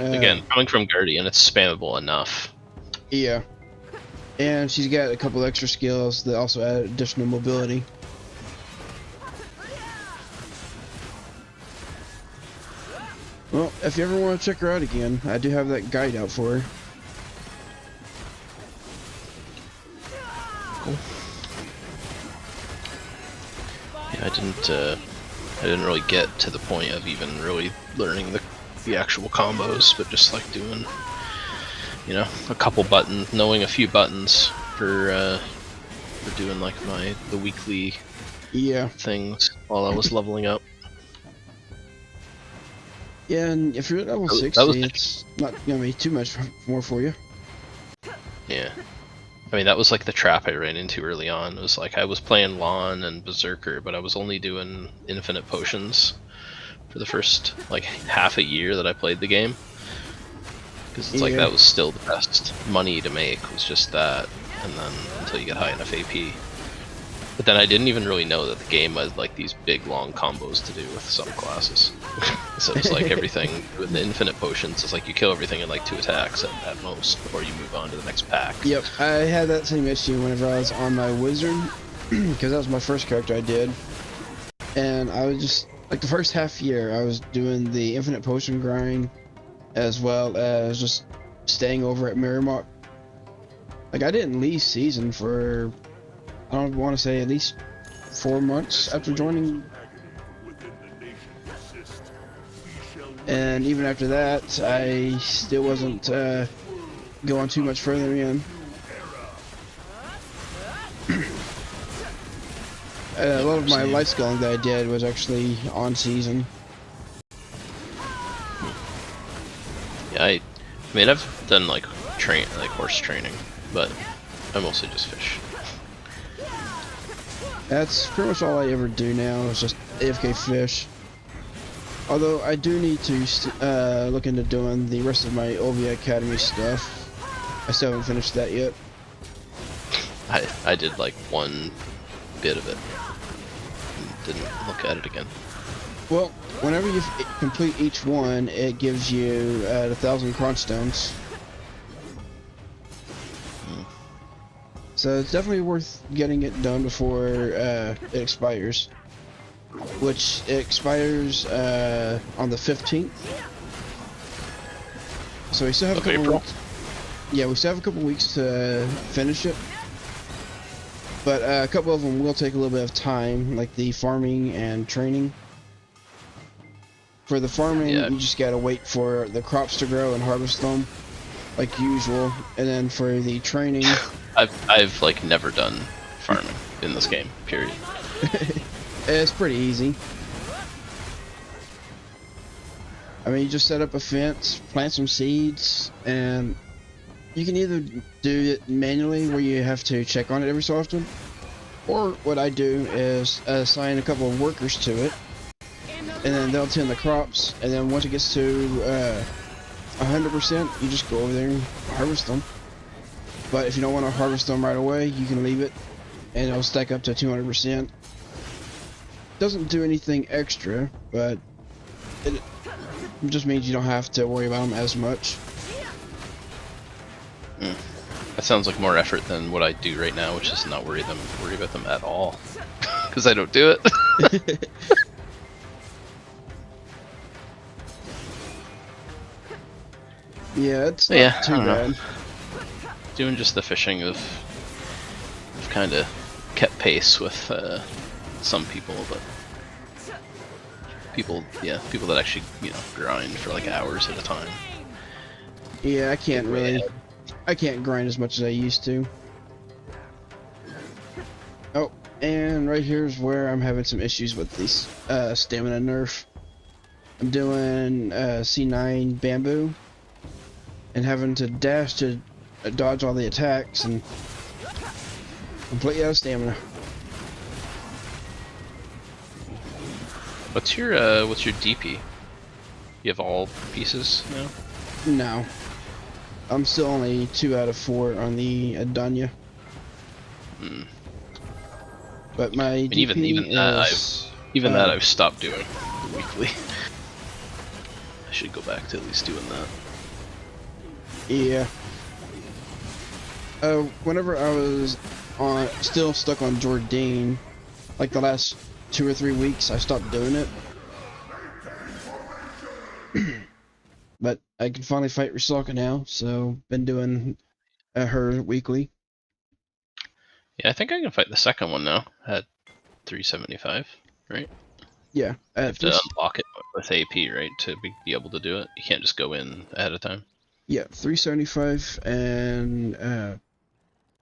then, Again, coming from Guardian, it's spammable enough. yeah, and she's got a couple extra skills that also add additional mobility. Well, if you ever want to check her out again, I do have that guide out for her. Yeah, I didn't really get to the point of even really learning the actual combos, but just like doing, a couple buttons, knowing a few buttons for doing like the weekly Yeah. things while I was leveling up. Yeah, and if you're at level That 60, was- it's not gonna be too much more for you. Yeah. I mean, that was like the trap I ran into early on. It was like I was playing Lon and Berserker, but I was only doing infinite potions for the first like half a year that I played the game. Because it's like Yeah. that was still the best money to make, was just that, and then until you get high enough AP. But then I didn't even really know that the game had like these big long combos to do with some classes. So it's like everything with the infinite potions, it's like you kill everything in like 2 attacks at most before you move on to the next pack. Yep, I had that same issue whenever I was on my wizard, because that was my first character I did, and I was just like the first half year I was doing the infinite potion grind, as well as just staying over at Miramar. Like I didn't leave season for, I don't want to say, at least 4 months after joining. And even after that, I still wasn't going too much further in. A lot of my life scaling that I did was actually on season. Yeah, I mean I've done like horse training, but I mostly just fish. That's pretty much all I ever do now is just AFK fish. Although I do need to look into doing the rest of my OVA Academy stuff. I still haven't finished that yet. I did like one bit of it. And didn't look at it again. Well, whenever you complete each one, it gives you 1,000 crunch stones. So it's definitely worth getting it done before it expires. Which it expires on the 15th. So we still have a couple April. weeks. Yeah, we still have a couple weeks to finish it. But a couple of them will take a little bit of time, like the farming and training. For the farming, Yeah. you just gotta wait for the crops to grow and harvest them, like usual. And then for the training, I've like never done farming in this game. Period. it's pretty easy. I mean, you just set up a fence, plant some seeds, and you can either do it manually, where you have to check on it every so often, or what I do is assign a couple of workers to it, and then they'll tend the crops, and then once it gets to 100%, you just go over there and harvest them. But if you don't want to harvest them right away, you can leave it, and it'll stack up to 200%. Doesn't do anything extra, but it just means you don't have to worry about them as much. That sounds like more effort than what I do right now, which is not worry about them at all, because I don't do it. Yeah, it's Yeah, not too I don't know. bad. Doing just the fishing of kind of kept pace with some people, but people that actually grind for like hours at a time. Yeah, I can't grind as much as I used to. Oh, and right here's where I'm having some issues with this stamina nerf. I'm doing C9 bamboo and having to dash to dodge all the attacks and completely out of stamina. What's your DP? You have all pieces now? No. I'm still only 2 out of 4 on the Adanya. Hmm. But my And DP even that is... that I've stopped doing weekly. I should go back to at least doing that. Yeah. Whenever I was still stuck on Jordan, like the last 2 or 3 weeks, I stopped doing it. But I can finally fight Rusalka now, so been doing her weekly. Yeah, I think I can fight the second one now at 375, right? Yeah. You have to unlock it with AP, right, to be able to do it. You can't just go in ahead of time. Yeah, 375 and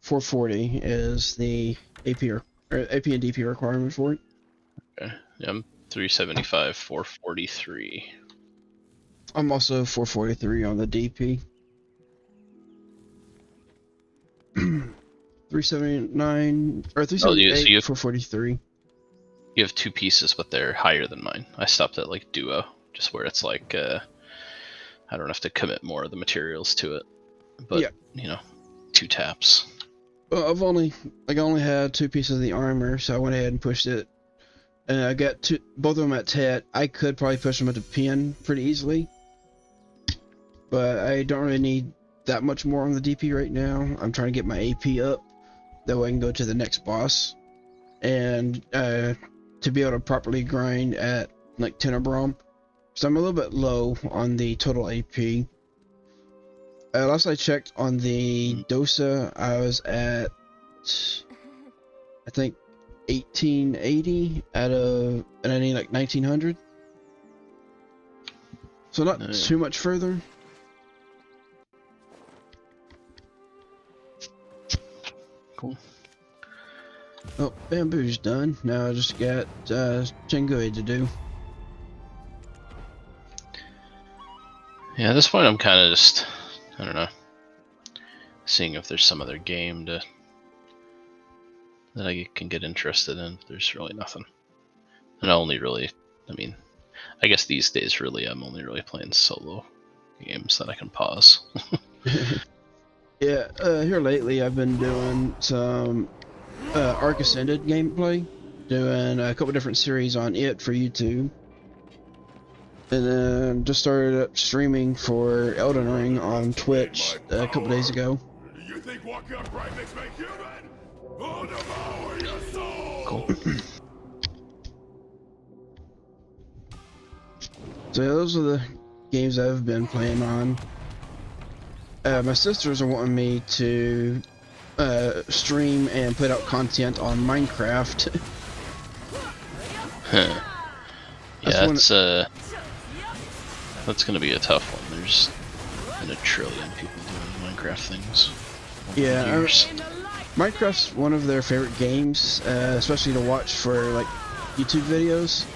440 is the AP or AP and DP requirement for it. Okay. Yeah, I'm 375, 443. I'm also 443 on the DP. 379 or 378, 443. You have 2 pieces, but they're higher than mine. I stopped at like duo, just where it's like I don't have to commit more of the materials to it. But yeah. 2 taps. Well, I only had 2 pieces of the armor, so I went ahead and pushed it. And I got both of them at Tet. I could probably push them at the pin pretty easily, but I don't really need that much more on the DP right now. I'm trying to get my AP up, that way I can go to the next boss, and to be able to properly grind at like Tenebrom. So I'm a little bit low on the total AP. Last I checked on the Dosa, I was at, I think, 1880 out of, and I need like 1900. So not too much further. Cool. Oh, bamboo's done. Now I just got Chengui to do. Yeah, at this point I'm kind of just, I don't know, seeing if there's some other game to that I can get interested in. There's really nothing. And I only really, I mean, I guess these days really I'm only really playing solo games that I can pause. Yeah, here lately I've been doing some Arc Ascended gameplay, doing a couple different series on it for YouTube. And then just started up streaming for Elden Ring on Twitch a couple days ago. You think walking upright makes me human? I'll devour your soul! Cool. So yeah, those are the games I've been playing on. My sisters are wanting me to stream and put out content on Minecraft. Huh. Yeah, that's gonna be a tough one. There's been a trillion people doing Minecraft things. Yeah, Years. Minecraft's one of their favorite games, especially to watch for like YouTube videos.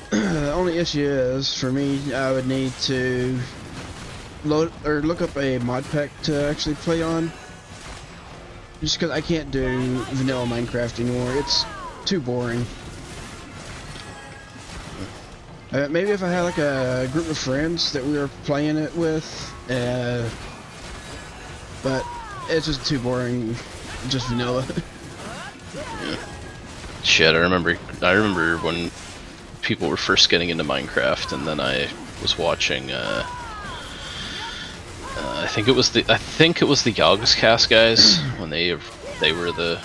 The only issue is, for me, I would need to look up a mod pack to actually play on. Just because I can't do vanilla Minecraft anymore, it's too boring. Maybe if I had like a group of friends that we were playing it with, but it's just too boring, just vanilla. Yeah. Shit, I remember when people were first getting into Minecraft, and then I was watching. I think it was the Yogscast guys when they were the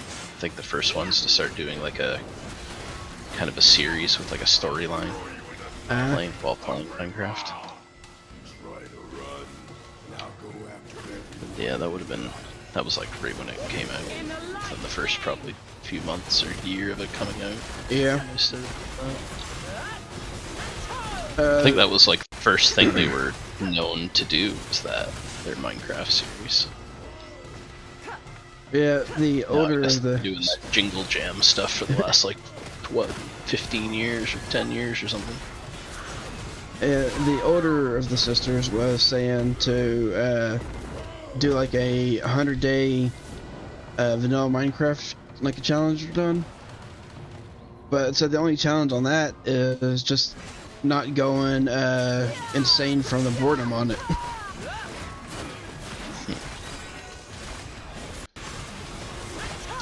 first ones to start doing like a kind of a series with like a storyline while playing Minecraft. Yeah, that was like right when it came out, within the first probably few months or year of it coming out. Yeah. I think that was like the first thing they were known to do, was that their Minecraft series. Yeah, the older of the doing that Jingle Jam stuff for the last like what, 15 years or 10 years or something. The older of the sisters was saying to do like a 100-day vanilla Minecraft, like a challenge done. But it said the only challenge on that is just not going insane from the boredom on it.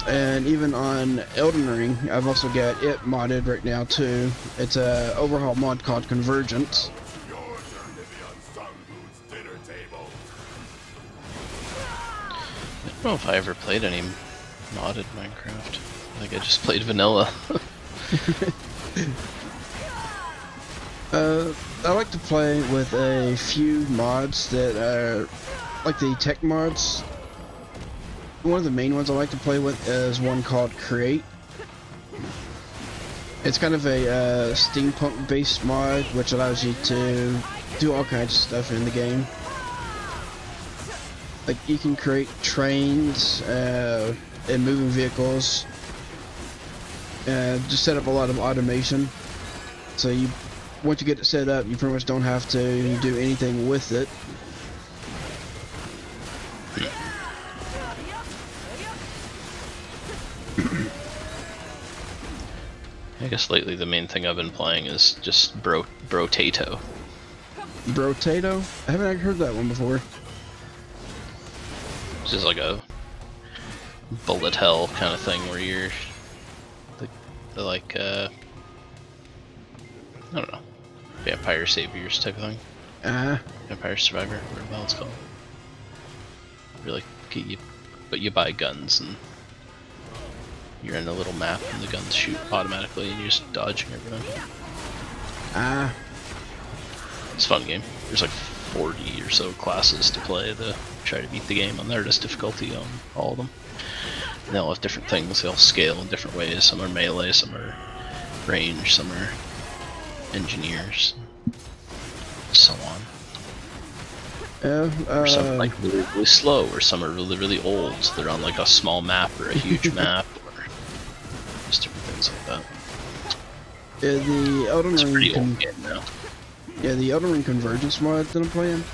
And even on Elden Ring, I've also got it modded right now too. It's a overhaul mod called Convergence. Your turn to the unsung food's dinner table. I don't know if I ever played any modded Minecraft. I think I just played vanilla. I like to play with a few mods that are like the tech mods. One of the main ones I like to play with is one called Create. It's kind of a steampunk based mod which allows you to do all kinds of stuff in the game. Like you can create trains and moving vehicles, and just set up a lot of automation. So once you get it set up, you pretty much don't have to do anything with it. I guess lately the main thing I've been playing is just Brotato. Brotato? I haven't actually heard that one before. It's just like a bullet hell kind of thing where you're the like I don't know, vampire saviors type of thing. Vampire survivor, whatever the hell it's called. Really, but you buy guns and you're in a little map and the guns shoot automatically and you're just dodging everything. It's a fun game. There's like 40 or so classes to play to try to beat the game on the hardest difficulty on all of them. And they all have different things, they all scale in different ways. Some are melee, some are range, some are engineers, so on. Or some are like really, really slow, or some are really, really old. So they're on like a small map or a huge map, or just different things like that. Yeah, the Elden It's a Ring pretty old game now. Yeah, the Elden Ring Convergence mod that I'm playing.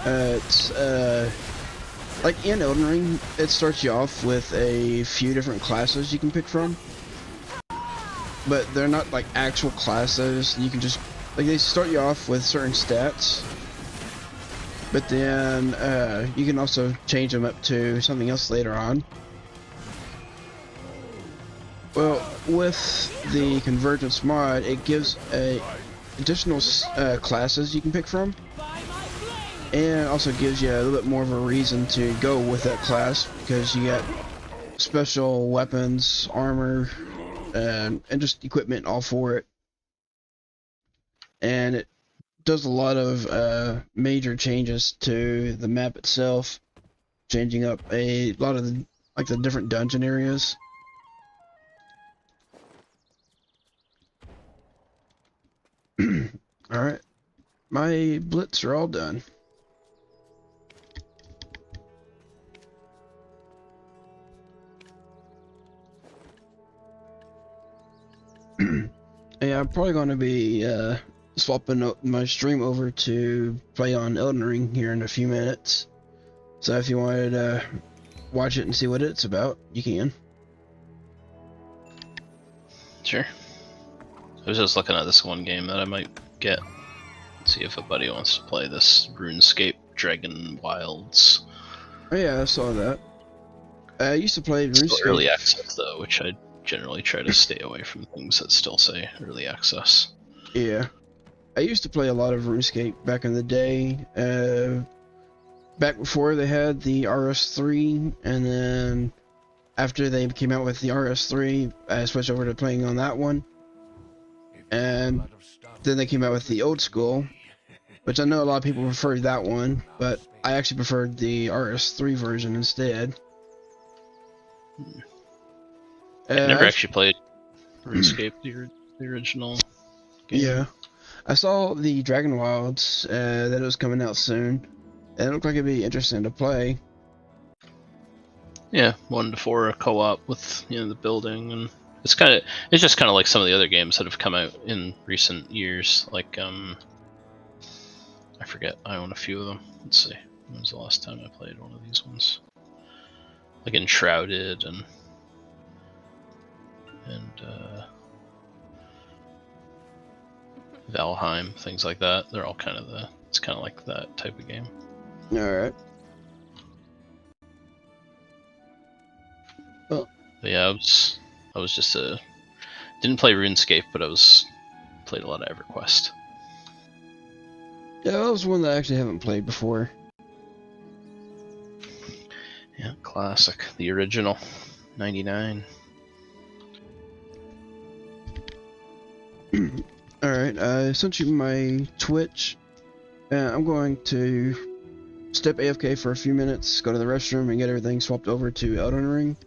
It's like in Elden Ring, it starts you off with a few different classes you can pick from, but they're not like actual classes. You can just like they start you off with certain stats, but then you can also change them up to something else later on. Well, with the Convergence mod, it gives additional classes you can pick from, and also gives you a little bit more of a reason to go with that class because you get special weapons, armor, and just equipment all for it. And it does a lot of major changes to the map itself, changing up a lot of the different dungeon areas. Alright, my blitz are all done. Yeah, I'm probably going to be swapping my stream over to play on Elden Ring here in a few minutes. So if you wanted to watch it and see what it's about, you can. Sure. I was just looking at this one game that I might get. See if a buddy wants to play this RuneScape Dragon Wilds. Oh yeah, I saw that. I used to play Still RuneScape. early access though, which I generally try to stay away from things that still say early access. Yeah. I used to play a lot of RuneScape back in the day. Back before they had the RS3, and then after they came out with the RS3, I switched over to playing on that one. And then they came out with the old school, which I know a lot of people preferred that one, but I actually preferred the RS3 version instead. I never actually played RuneScape, the original game. Yeah. I saw the Dragon Wilds, that it was coming out soon, and it looked like it'd be interesting to play. Yeah, 1 to 4 co-op with the building, and it's just kind of like some of the other games that have come out in recent years. Like I forget, I own a few of them. Let's see, when was the last time I played one of these ones? Like Enshrouded and Valheim, things like that. They're all it's kind of like that type of game. All right. Well, but yeah, I was just didn't play RuneScape, but played a lot of EverQuest. Yeah, that was one that I actually haven't played before. Yeah, classic, the original, 99. Alright, I sent you my Twitch. I'm going to step AFK for a few minutes, go to the restroom, and get everything swapped over to Elden Ring.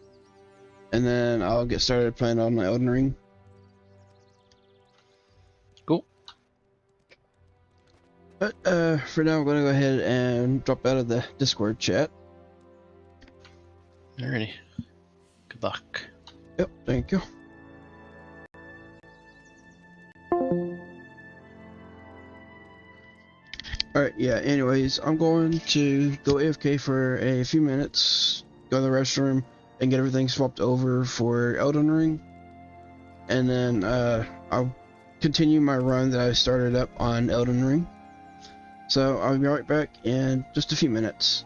And then I'll get started playing on my Elden Ring. Cool. But for now, I'm going to go ahead and drop out of the Discord chat. Alrighty. Good luck. Yep, thank you. Alright, yeah, anyways, I'm going to go AFK for a few minutes, go to the restroom, and get everything swapped over for Elden Ring. And then I'll continue my run that I started up on Elden Ring. So I'll be right back in just a few minutes.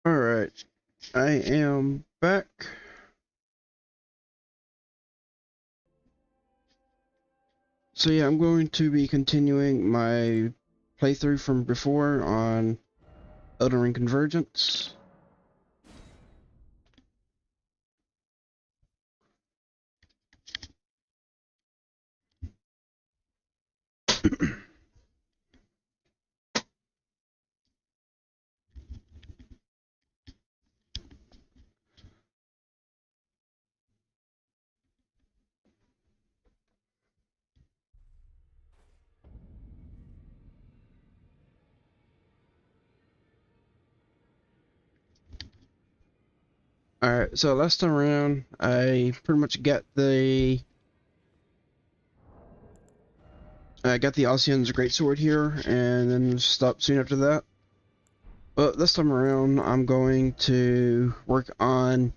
Alright, I am back. So yeah, I'm going to be continuing my playthrough from before on Elden Ring Convergence. Alright, so last time around, I pretty much got the Alcyon's Greatsword here, and then stopped soon after that. But this time around, I'm going to work on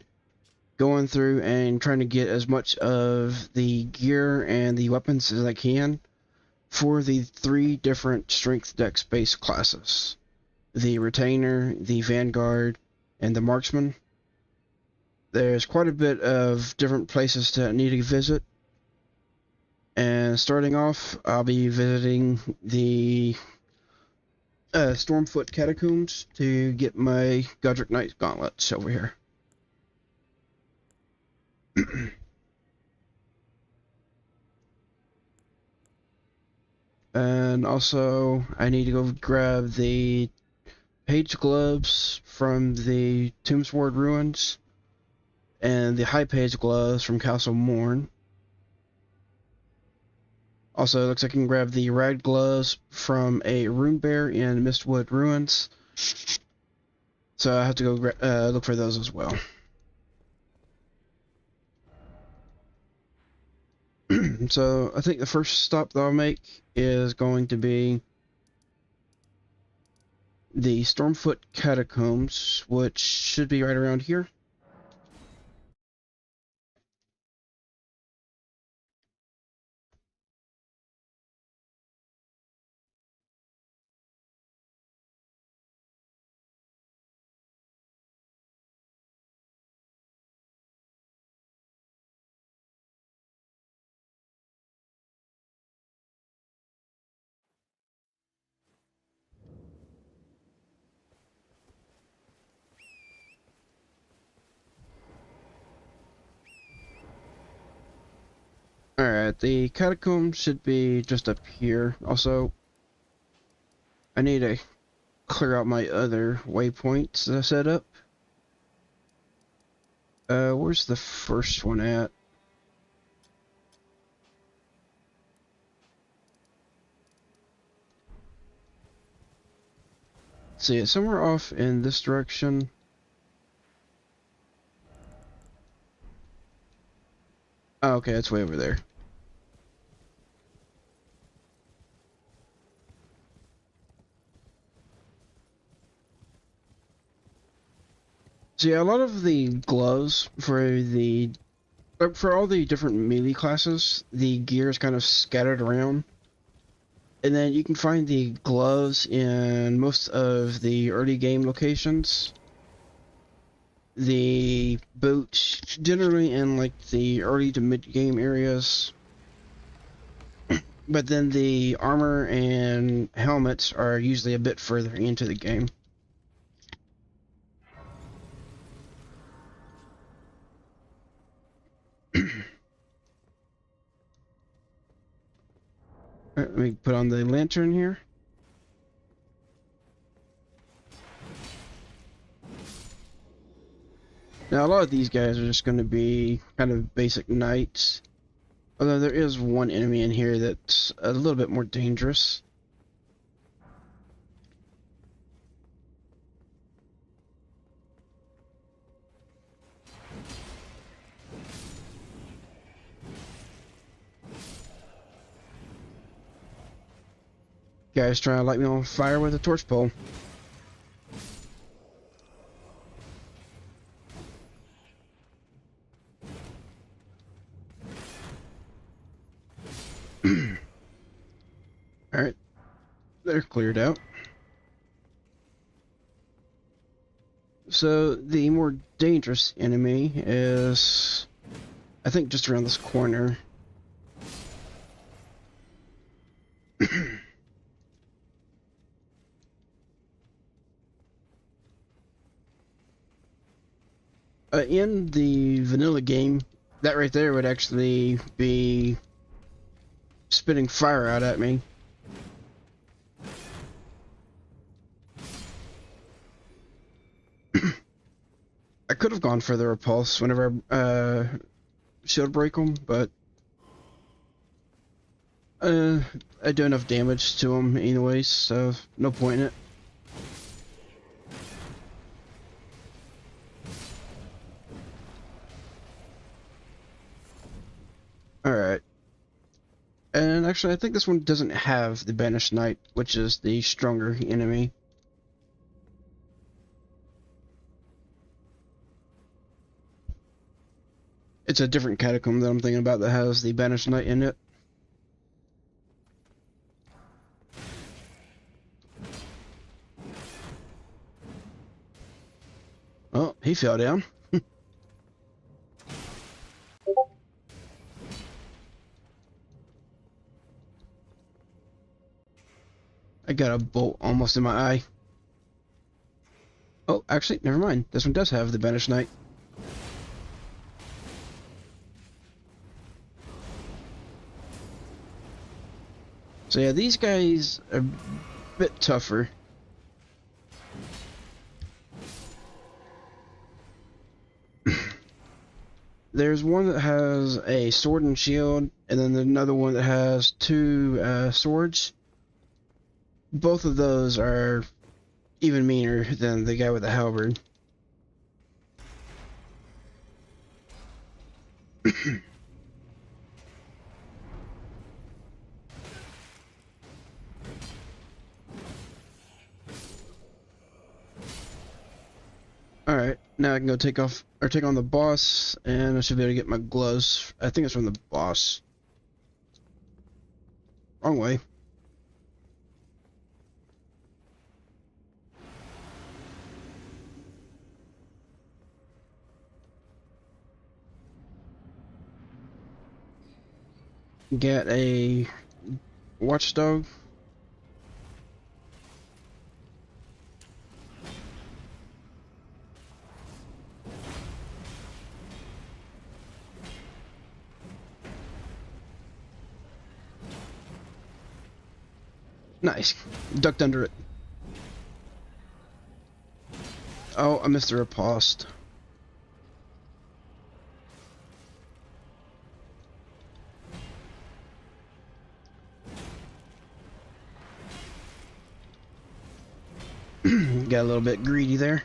going through and trying to get as much of the gear and the weapons as I can for the 3 different strength dex based classes: the Retainer, the Vanguard, and the Marksman. There's quite a bit of different places that I need to visit, and starting off, I'll be visiting the Stormfoot Catacombs to get my Godric Knight gauntlets over here. And also, I need to go grab the Page Gloves from the Tombsword Ruins and the High Page Gloves from Castle Morn. Also, it looks like I can grab the Rag Gloves from a Rune Bear in Mistwood Ruins. So I have to go look for those as well. So I think the first stop that I'll make is going to be the Stormfoot Catacombs, which should be right around here. Alright, the catacombs should be just up here. Also, I need to clear out my other waypoints that I set up. Where's the first one at? Let's see, it's somewhere off in this direction. Oh, okay, it's way over there. So yeah, a lot of the gloves for all the different melee classes, the gear is kind of scattered around. And then you can find the gloves in most of the early game locations. The boots generally in like the early to mid game areas. But then the armor and helmets are usually a bit further into the game. Let me put on the lantern here. Now a lot of these guys are just going to be kind of basic knights. Although there is one enemy in here that's a little bit more dangerous. Guy's trying to light me on fire with a torch pole. Alright, they're cleared out. So the more dangerous enemy is, I think, just around this corner. In the vanilla game, that right there would actually be spitting fire out at me. I could have gone for the repulse whenever I shield break them, but I do enough damage to them anyways, so no point in it. Alright. And actually, I think this one doesn't have the Banished Knight, which is the stronger enemy. It's a different catacomb that I'm thinking about that has the Banished Knight in it. Oh, he fell down. I got a bolt almost in my eye. Oh, actually, never mind. This one does have the Banished Knight. So yeah, these guys are a bit tougher. There's one that has a sword and shield, and then another one that has two swords. Both of those are even meaner than the guy with the halberd. Alright, now I can go take on the boss, and I should be able to get my gloves. I think it's from the boss. Wrong way. Get a watchdog. Nice. Ducked under it. Oh, I missed the riposte. Got a little bit greedy there.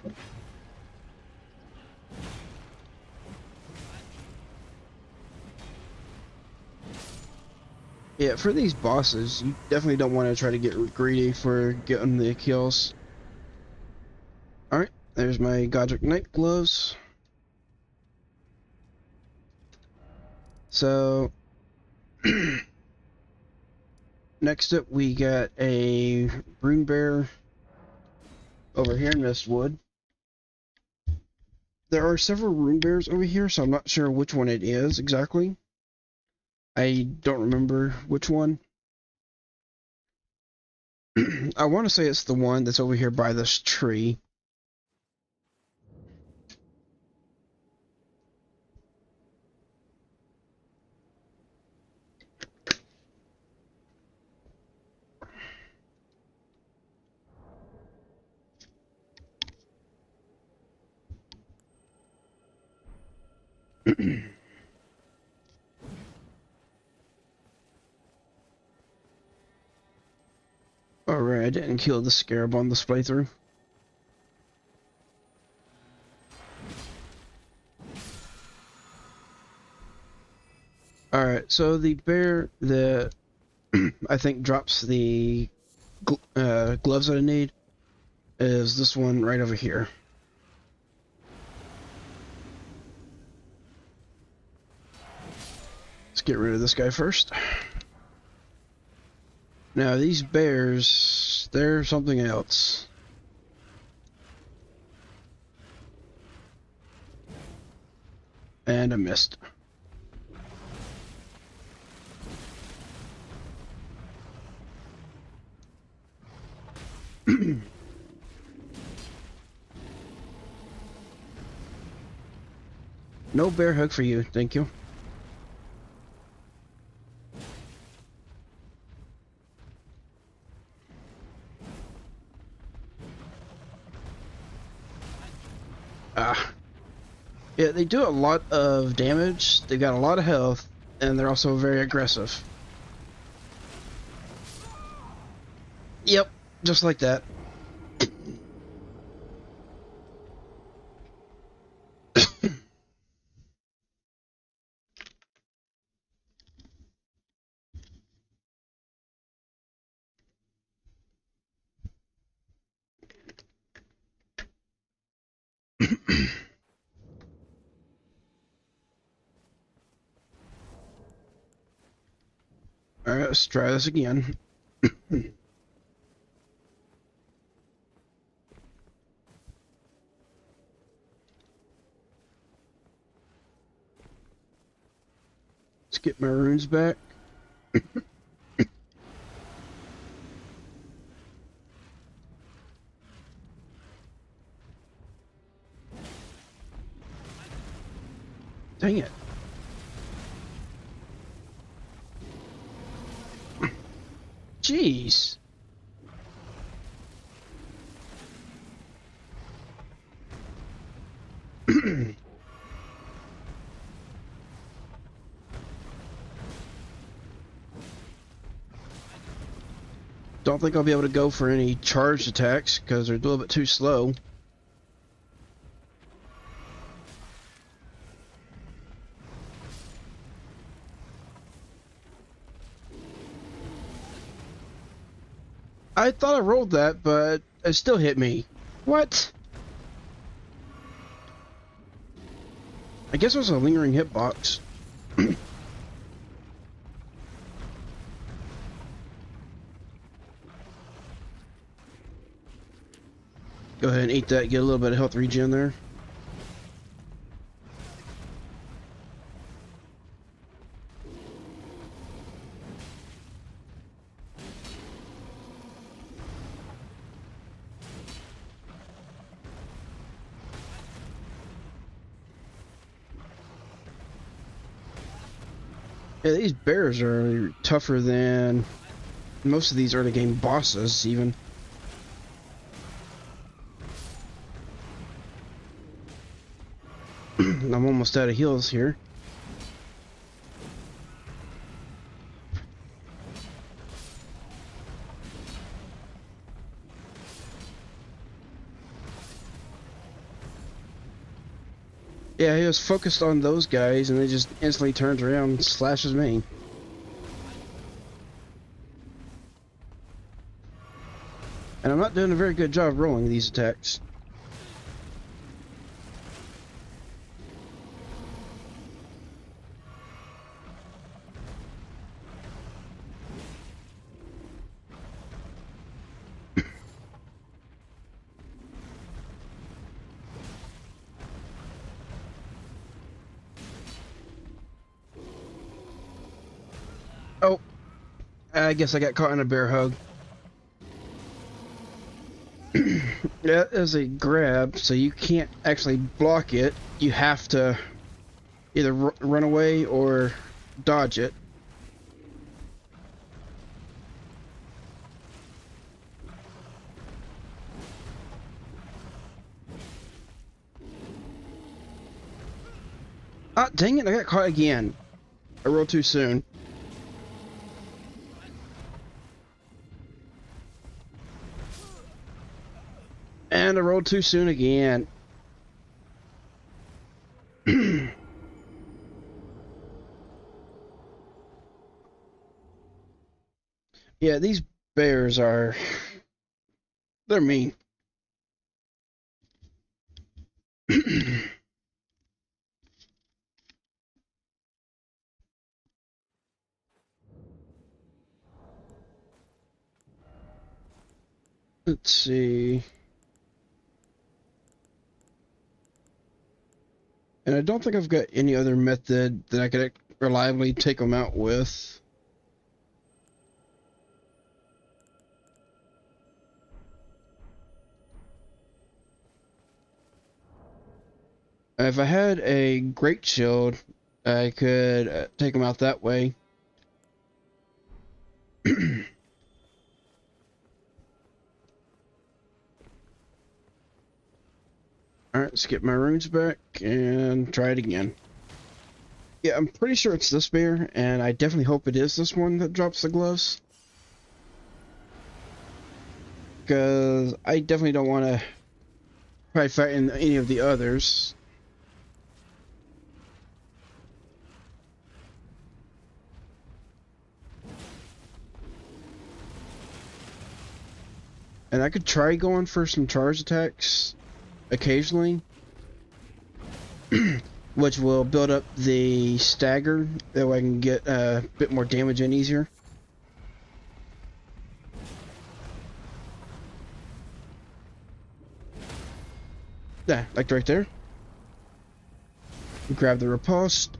Yeah, for these bosses, you definitely don't want to try to get greedy for getting the kills. Alright, there's my Godric Knight gloves. So, next up we got a Rune Bear over here in Mistwood. There are several Rune Bears over here, so I'm not sure which one it is exactly. I don't remember which one. I want to say it's the one that's over here by this tree. Alright, I didn't kill the scarab on this playthrough. Alright, so the bear that I think drops the gloves that I need is this one right over here. Let's get rid of this guy first. Now these bears, they're something else. And I missed. No bear hug for you, thank you. Ah. Yeah, they do a lot of damage, they've got a lot of health, and they're also very aggressive. Yep, just like that. Alright, let's try this again. Let's get my runes back. Dang it. Jeez. Don't think I'll be able to go for any charged attacks because they're a little bit too slow. I thought I rolled that, but it still hit me. What? I guess it was a lingering hitbox. Go ahead and eat that, get a little bit of health regen there. Yeah, these bears are tougher than most of these early game bosses, even. I'm almost out of heals here. Yeah, he was focused on those guys, and they just instantly turns around and slashes me. And I'm not doing a very good job rolling these attacks. Oh, I guess I got caught in a bear hug. That is a grab, so you can't actually block it. You have to either run away or dodge it. Ah, dang it, I got caught again. I rolled too soon. And I rolled too soon again. Yeah, these bears are... they're mean. Let's see... And I don't think I've got any other method that I could reliably take them out with. If I had a great shield, I could take them out that way. Alright, let's get my runes back and try it again. Yeah, I'm pretty sure it's this bear, and I definitely hope it is this one that drops the gloves. Because I definitely don't want to try fighting any of the others. And I could try going for some charge attacks occasionally, which will build up the stagger, that way I can get a bit more damage in easier. Yeah, like right there. Grab the riposte.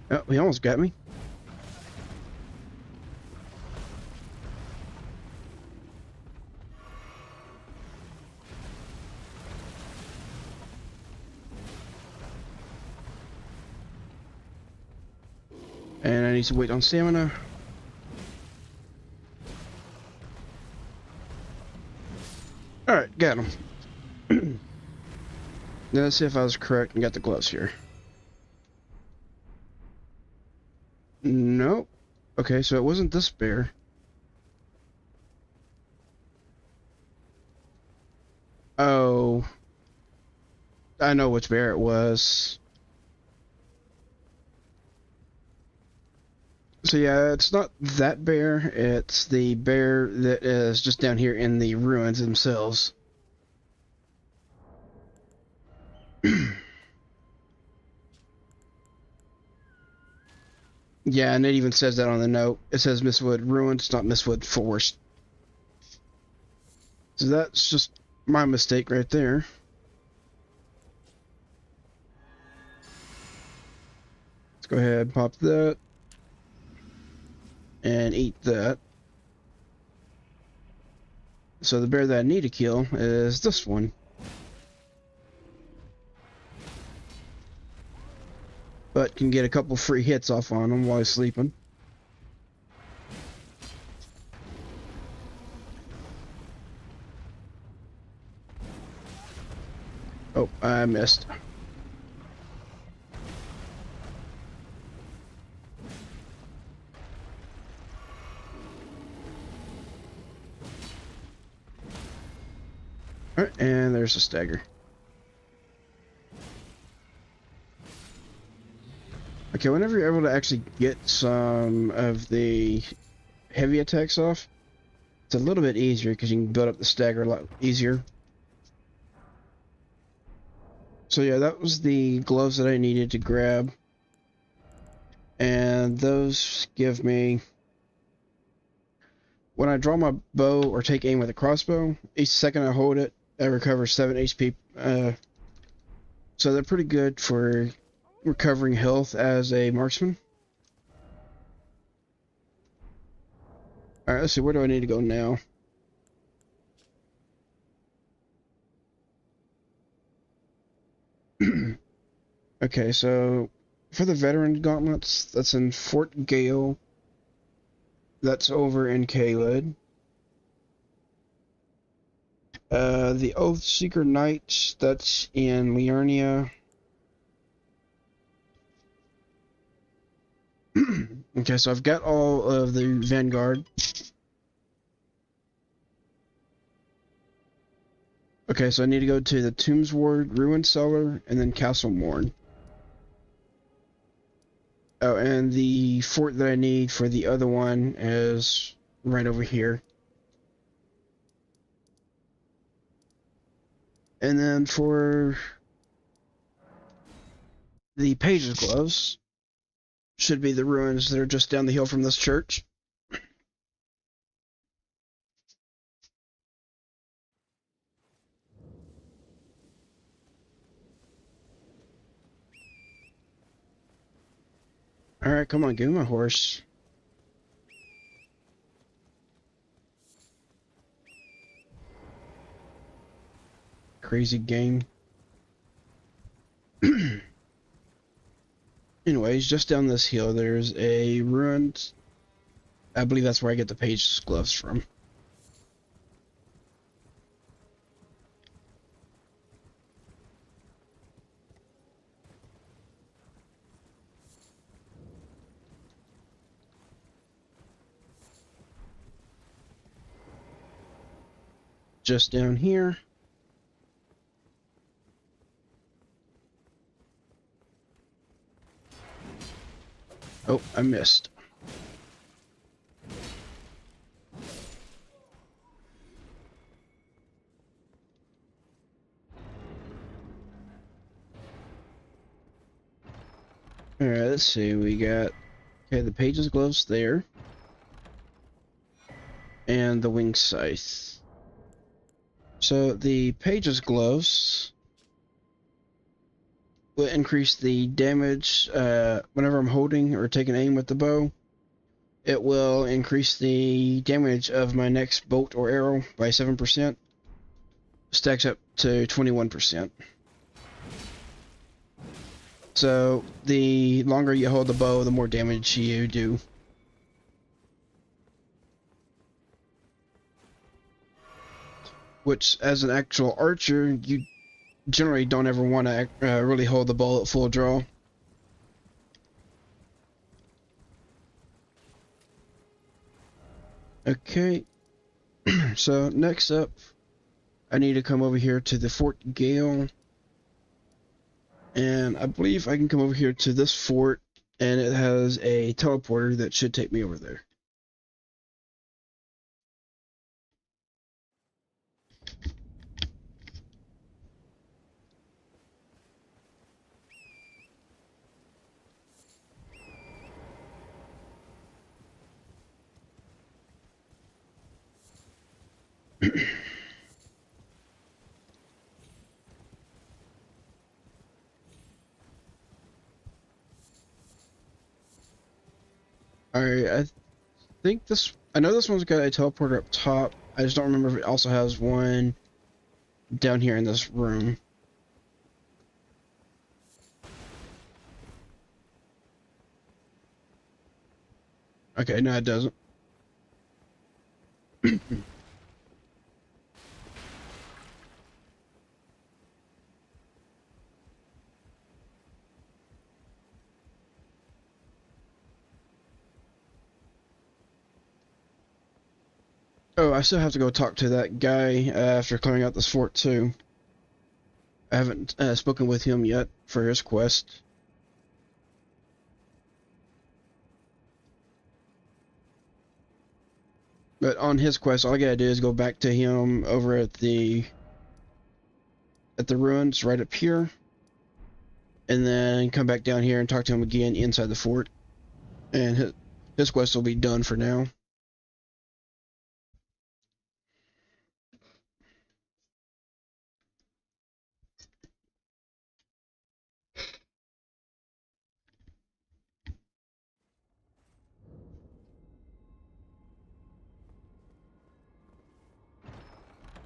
Oh, he almost got me. And I need to wait on stamina. Alright, got him. Now let's see if I was correct and got the gloves here. Nope. Okay, so it wasn't this bear. Oh. I know which bear it was. So yeah, it's not that bear, it's the bear that is just down here in the ruins themselves. Yeah, and it even says that on the note. It says Mistwood Ruins, not Mistwood Forest. So that's just my mistake right there. Let's go ahead and pop that. And eat that. So the bear that I need to kill is this one. But can get a couple free hits off on him while he's sleeping. Oh, I missed. Alright, and there's a stagger. Okay, whenever you're able to actually get some of the heavy attacks off, it's a little bit easier because you can build up the stagger a lot easier. So yeah, that was the gloves that I needed to grab. And those give me... When I draw my bow or take aim with a crossbow, each second I hold it, I recover 7 HP. So they're pretty good for recovering health as a marksman. Alright, let's see, where do I need to go now? Okay, so for the veteran gauntlets, that's in Fort Gale. That's over in Caelid. The Oathseeker Knights, that's in Liurnia. Okay, so I've got all of the Vanguard. Okay, so I need to go to the Tombsward Ruin Cellar and then Castle Morn. Oh, and the fort that I need for the other one is right over here. And then for the Page's Gloves, should be the ruins that are just down the hill from this church. Alright, come on, give me my horse. Crazy game. Anyways, just down this hill, there's a ruined. I believe that's where I get the page's gloves from. Just down here. Oh, I missed. Alright, let's see. We got the page's gloves there. And the wing scythe. So the page's gloves will increase the damage whenever I'm holding or taking aim with the bow. It will increase the damage of my next bolt or arrow by 7%. Stacks up to 21%. So the longer you hold the bow, the more damage you do. Which, as an actual archer, you generally don't ever want to really hold the bow at full draw. Okay, so next up, I need to come over here to the Fort Gale. And I believe I can come over here to this fort, and it has a teleporter that should take me over there. Alright, I know this one's got a teleporter up top. I just don't remember if it also has one down here in this room. Okay, no, it doesn't. Oh, I still have to go talk to that guy after clearing out this fort too. I haven't spoken with him yet for his quest. But on his quest, all I gotta do is go back to him over at the ruins right up here, and then come back down here and talk to him again inside the fort, and his quest will be done for now.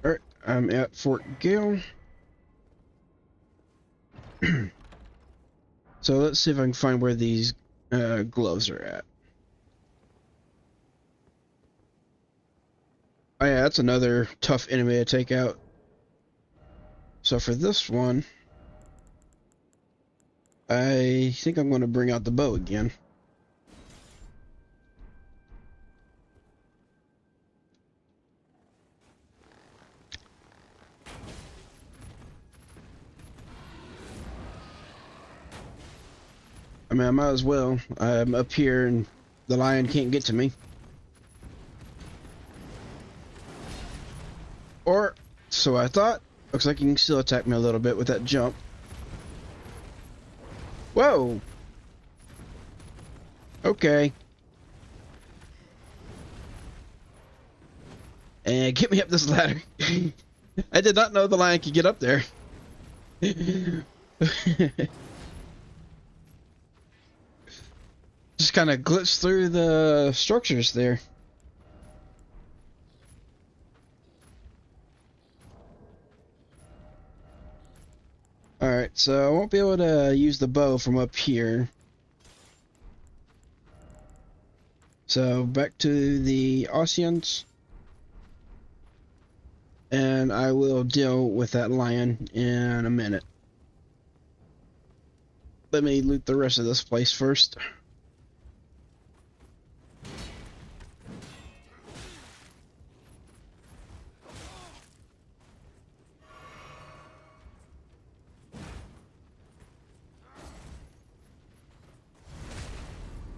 Alright, I'm at Fort Gale. So let's see if I can find where these gloves are at. Oh yeah, that's another tough enemy to take out. So for this one, I think I'm going to bring out the bow again. I mean, I might as well. I'm up here and the lion can't get to me. Or, so I thought. Looks like he can still attack me a little bit with that jump. Whoa! Okay. And get me up this ladder. I did not know the lion could get up there. Just kind of glitched through the structures there. Alright, so I won't be able to use the bow from up here. So back to the Ossians. And I will deal with that lion in a minute. Let me loot the rest of this place first.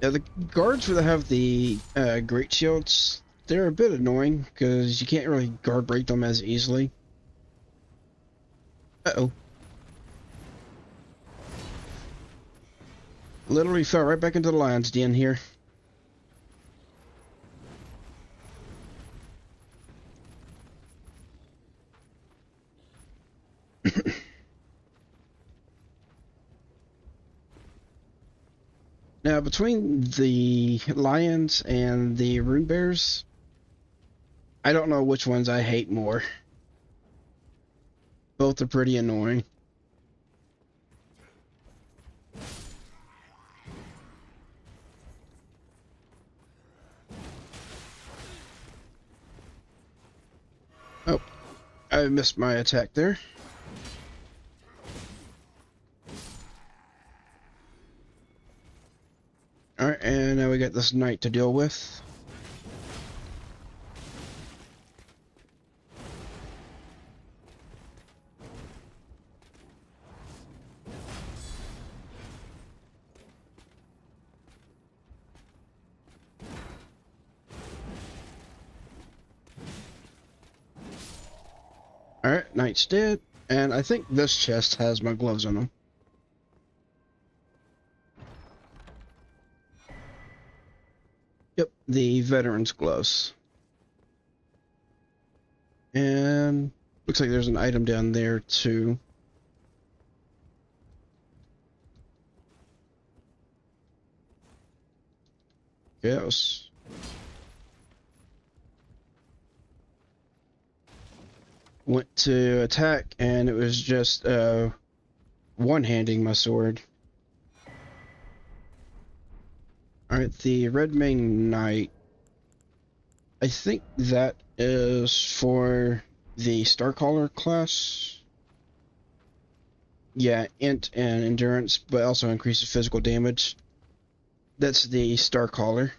Yeah, the guards that have the great shields, they're a bit annoying because you can't really guard break them as easily. Uh-oh. Literally fell right back into the lion's den here. Now, between the lions and the rune bears, I don't know which ones I hate more. Both are pretty annoying. Oh, I missed my attack there. Alright, and now we got this knight to deal with. Alright, knight's dead, and I think this chest has my gloves on them. Yep, the veteran's gloves. And looks like there's an item down there too. Yes. Went to attack and it was just one-handing my sword. Alright, the Red Mane Knight. I think that is for the Starcaller class. Yeah, int and endurance, but also increases physical damage. That's the Starcaller.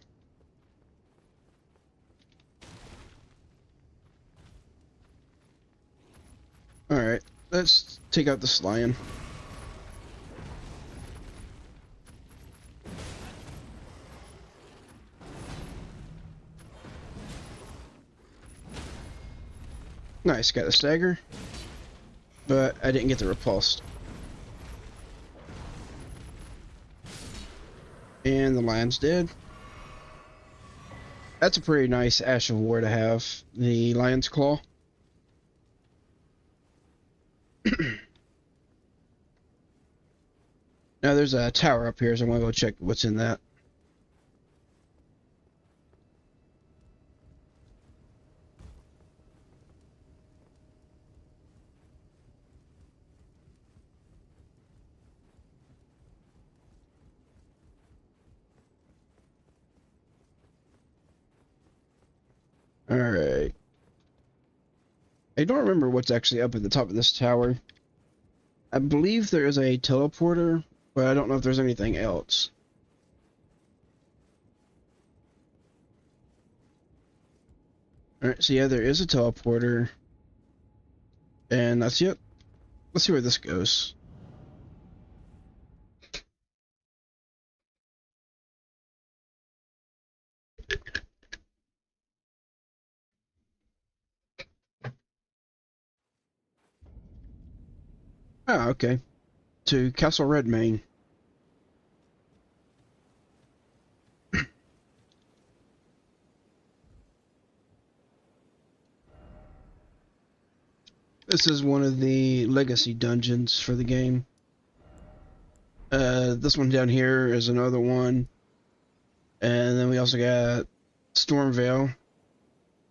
Alright, let's take out this lion. Nice, got the stagger, but I didn't get the repulsed. And the lion's dead. That's a pretty nice Ash of War to have, the Lion's Claw. Now there's a tower up here, so I'm gonna go check what's in that. Alright. I don't remember what's actually up at the top of this tower. I believe there is a teleporter, but I don't know if there's anything else. Alright, so yeah, there is a teleporter. And that's it. Let's see where this goes. Ah, okay. To Castle Redmane. This is one of the legacy dungeons for the game. This one down here is another one. And then we also got Stormvale.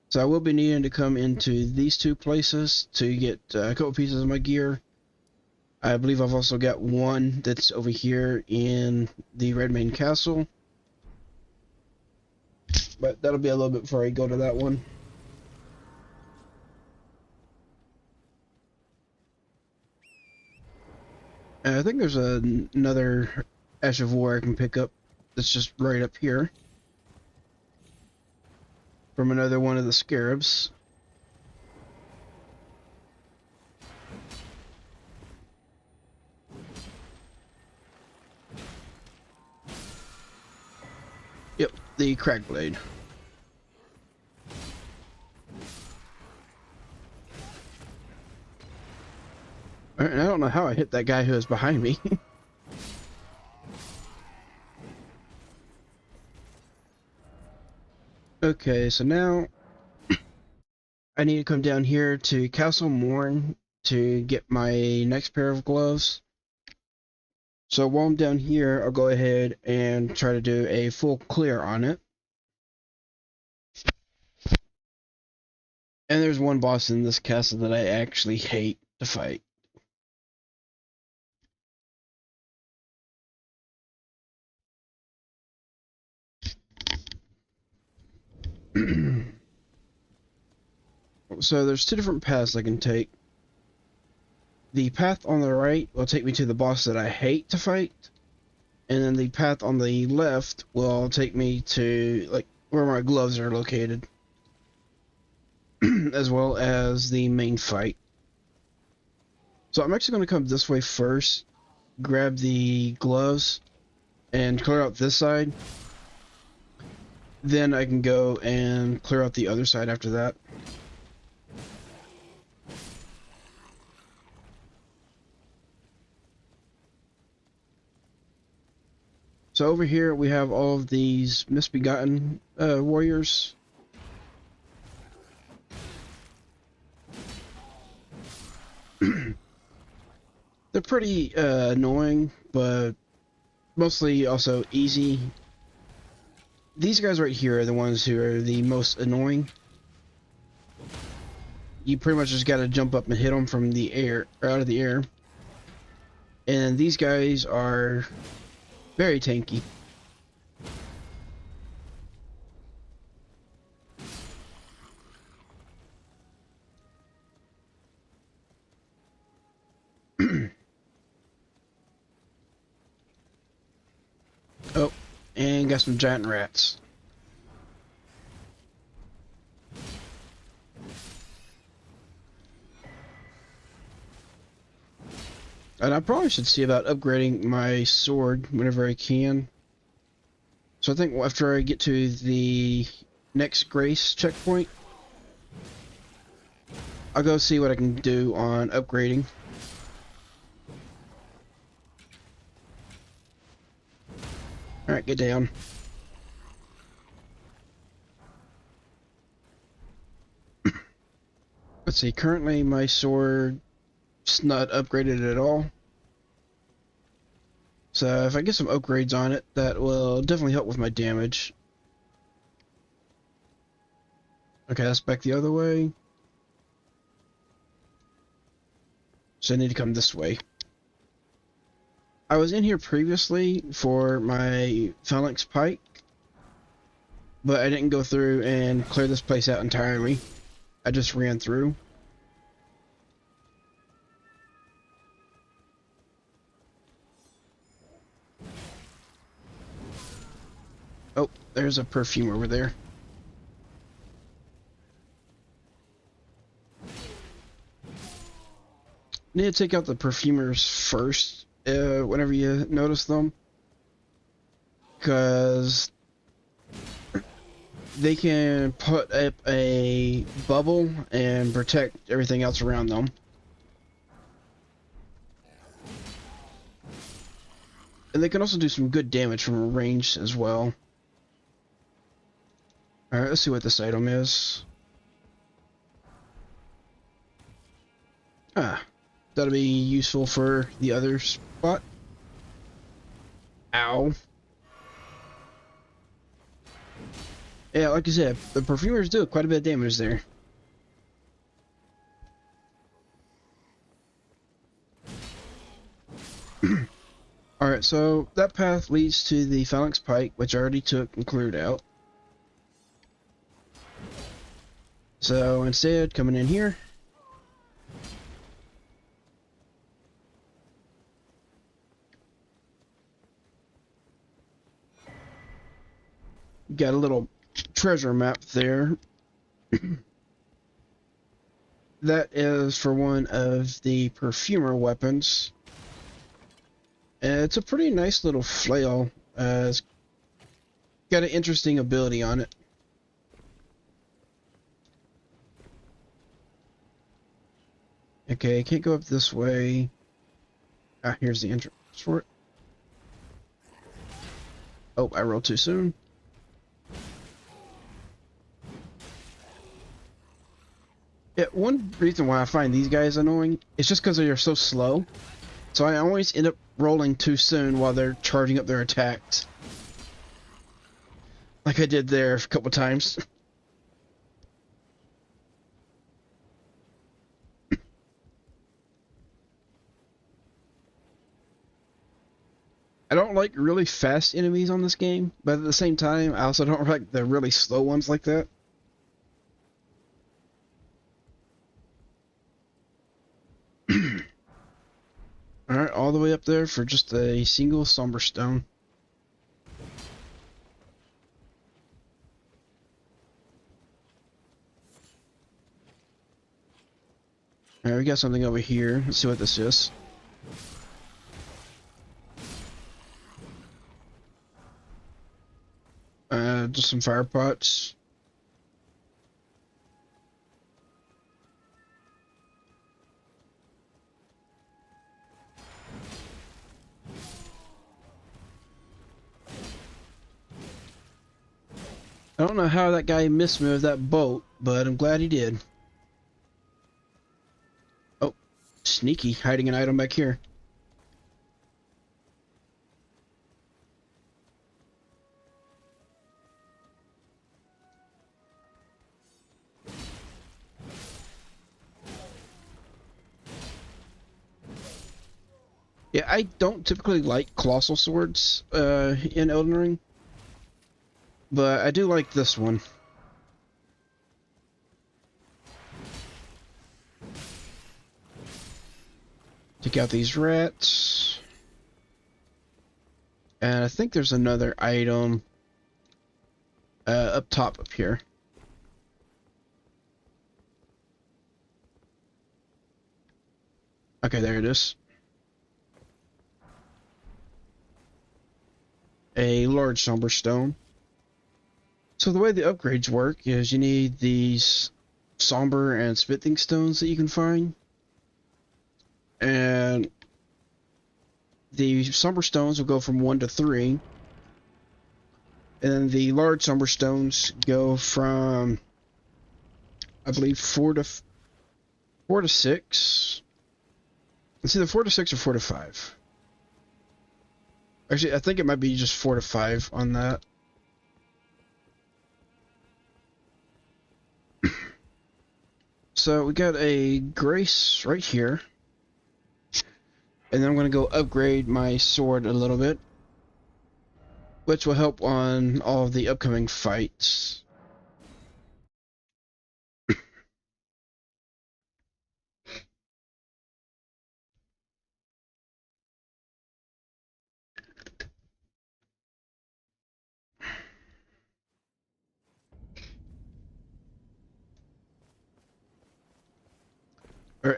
So I will be needing to come into these two places to get a couple pieces of my gear. I believe I've also got one that's over here in the Redmane Castle. But that'll be a little bit before I go to that one. And I think there's another Ash of War I can pick up that's just right up here. From another one of the scarabs. Yep, the crack blade. And I don't know how I hit that guy who was behind me. Okay, so now I need to come down here to Castle Morn to get my next pair of gloves. So while I'm down here, I'll go ahead and try to do a full clear on it. And there's one boss in this castle that I actually hate to fight. So there's two different paths I can take. The path on the right will take me to the boss that I hate to fight, and then the path on the left will take me to like where my gloves are located, as well as the main fight. So I'm actually going to come this way first, grab the gloves, and clear out this side. Then I can go and clear out the other side after that. So over here we have all of these misbegotten warriors. They're pretty annoying, but mostly also easy. These guys right here are the ones who are the most annoying. You pretty much just gotta jump up and hit them from the air, or out of the air. And these guys are very tanky. Oh, and got some giant rats. And I probably should see about upgrading my sword whenever I can. So I think after I get to the next Grace checkpoint, I'll go see what I can do on upgrading. Alright, get down. Let's see, currently my sword is not upgraded at all. So if I get some upgrades on it, that will definitely help with my damage. Okay, that's back the other way. So I need to come this way. I was in here previously for my phalanx pike, but I didn't go through and clear this place out entirely. I just ran through. Oh, there's a perfume over there. Need to take out the perfumers first, whenever you notice them. Because they can put up a bubble and protect everything else around them. And they can also do some good damage from range as well. Alright, let's see what this item is. Ah, that'll be useful for the other spot. Ow. Yeah, like I said, the perfumers do quite a bit of damage there. Alright, so that path leads to the Phalanx Pike, which I already took and cleared out. So instead, coming in here. Got a little treasure map there. That is for one of the perfumer weapons. It's a pretty nice little flail. It's got an interesting ability on it. Okay, can't go up this way. Ah, here's the entrance for it. Oh, I rolled too soon. Yeah, one reason why I find these guys annoying is just because they are so slow. So I always end up rolling too soon while they're charging up their attacks. Like I did there a couple times. I don't like really fast enemies on this game, but at the same time, I also don't like the really slow ones like that. Alright, all the way up there for just a single somber stone. Alright, we got something over here. Let's see what this is. Just some fire pots. I don't know how that guy missed me with that bolt, but I'm glad he did. Oh, sneaky, hiding an item back here. Yeah, I don't typically like colossal swords in Elden Ring, but I do like this one. Take out these rats. And I think there's another item up top up here. Okay, there it is. A large somber stone. So the way the upgrades work is you need these somber and smithing stones that you can find. And the somber stones will go from 1 to 3. And the large somber stones go from, I believe, 4 to 6. It's either 4 to 6 or 4 to 5. Actually, I think it might be just 4 to 5 on that. So we got a grace right here. And then I'm going to go upgrade my sword a little bit, which will help on all of the upcoming fights.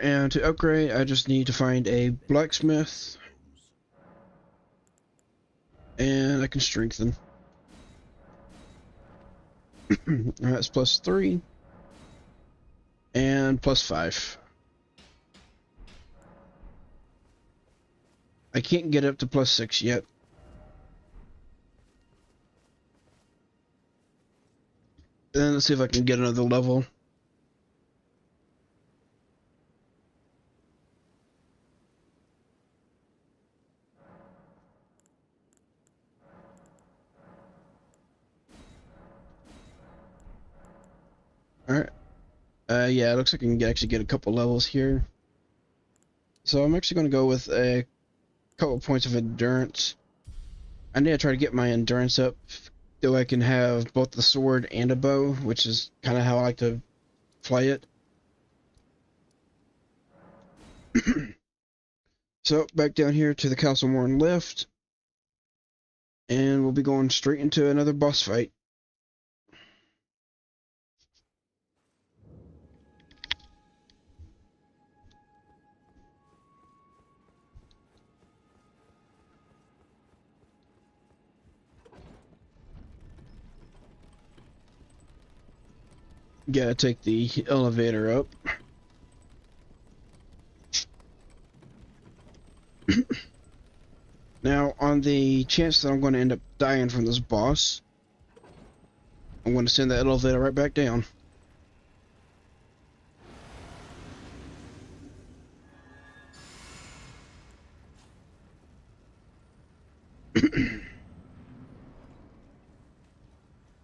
And to upgrade, I just need to find a blacksmith. And I can strengthen. That's plus 3. And plus 5. I can't get up to plus 6 yet. And let's see if I can get another level. Yeah, it looks like I can actually get a couple levels here. So I'm actually going to go with a couple points of endurance. I need to try to get my endurance up, though I can have both the sword and a bow, which is kind of how I like to play it. So, back down here to the Castle Morn lift, and we'll be going straight into another boss fight. Gotta take the elevator up. Now, on the chance that I'm going to end up dying from this boss, I'm going to send that elevator right back down.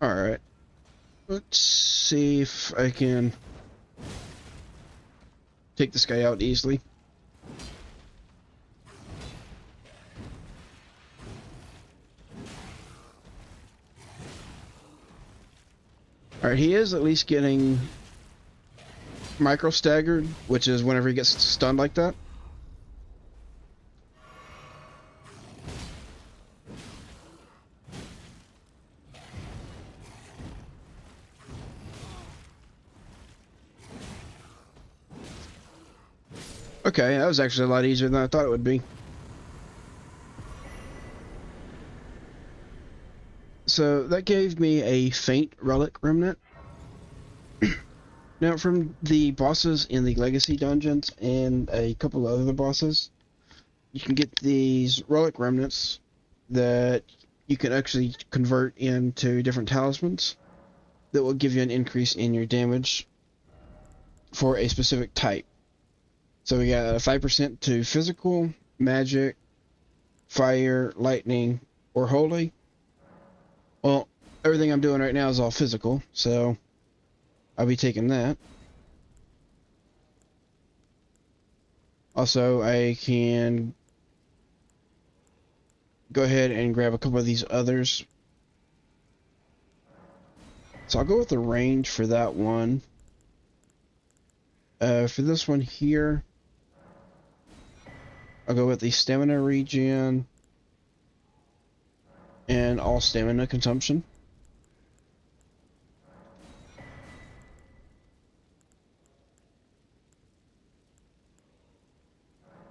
Alright. Let's see if I can take this guy out easily. Alright, he is at least getting micro staggered, which is whenever he gets stunned like that. Okay, that was actually a lot easier than I thought it would be. So that gave me a faint relic remnant. Now, from the bosses in the legacy dungeons and a couple of other bosses, you can get these relic remnants that you can actually convert into different talismans that will give you an increase in your damage for a specific type. So we got a 5% to physical, magic, fire, lightning, or holy. Well, everything I'm doing right now is all physical, so I'll be taking that. Also, I can go ahead and grab a couple of these others. So I'll go with the range for that one. For this one here, I'll go with the stamina regen and all stamina consumption.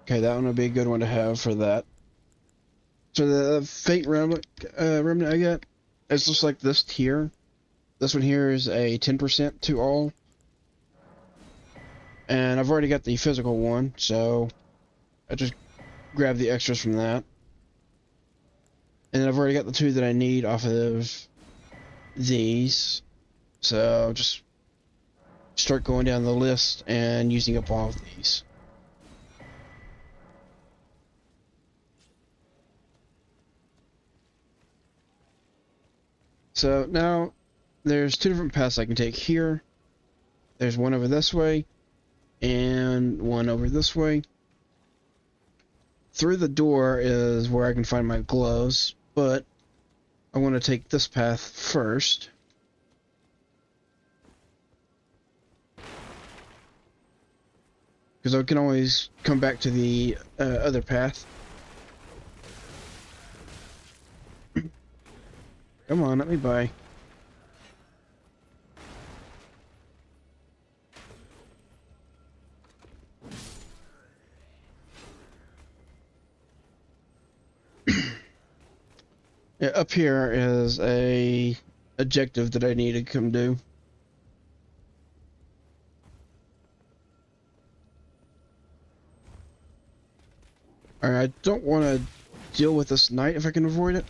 Okay, that one would be a good one to have for that. So the fate remnant I got, it's just like this tier. This one here is a 10% to all. And I've already got the physical one, so I just grab the extras from that. And then I've already got the two that I need off of these. So I'll just start going down the list and using up all of these. So now there's two different paths I can take here. There's one over this way and one over this way. Through the door is where I can find my gloves, but I want to take this path first. Because I can always come back to the other path. Come on, let me by. Yeah, up here is a objective that I need to come do. Alright, I don't want to deal with this knight if I can avoid it.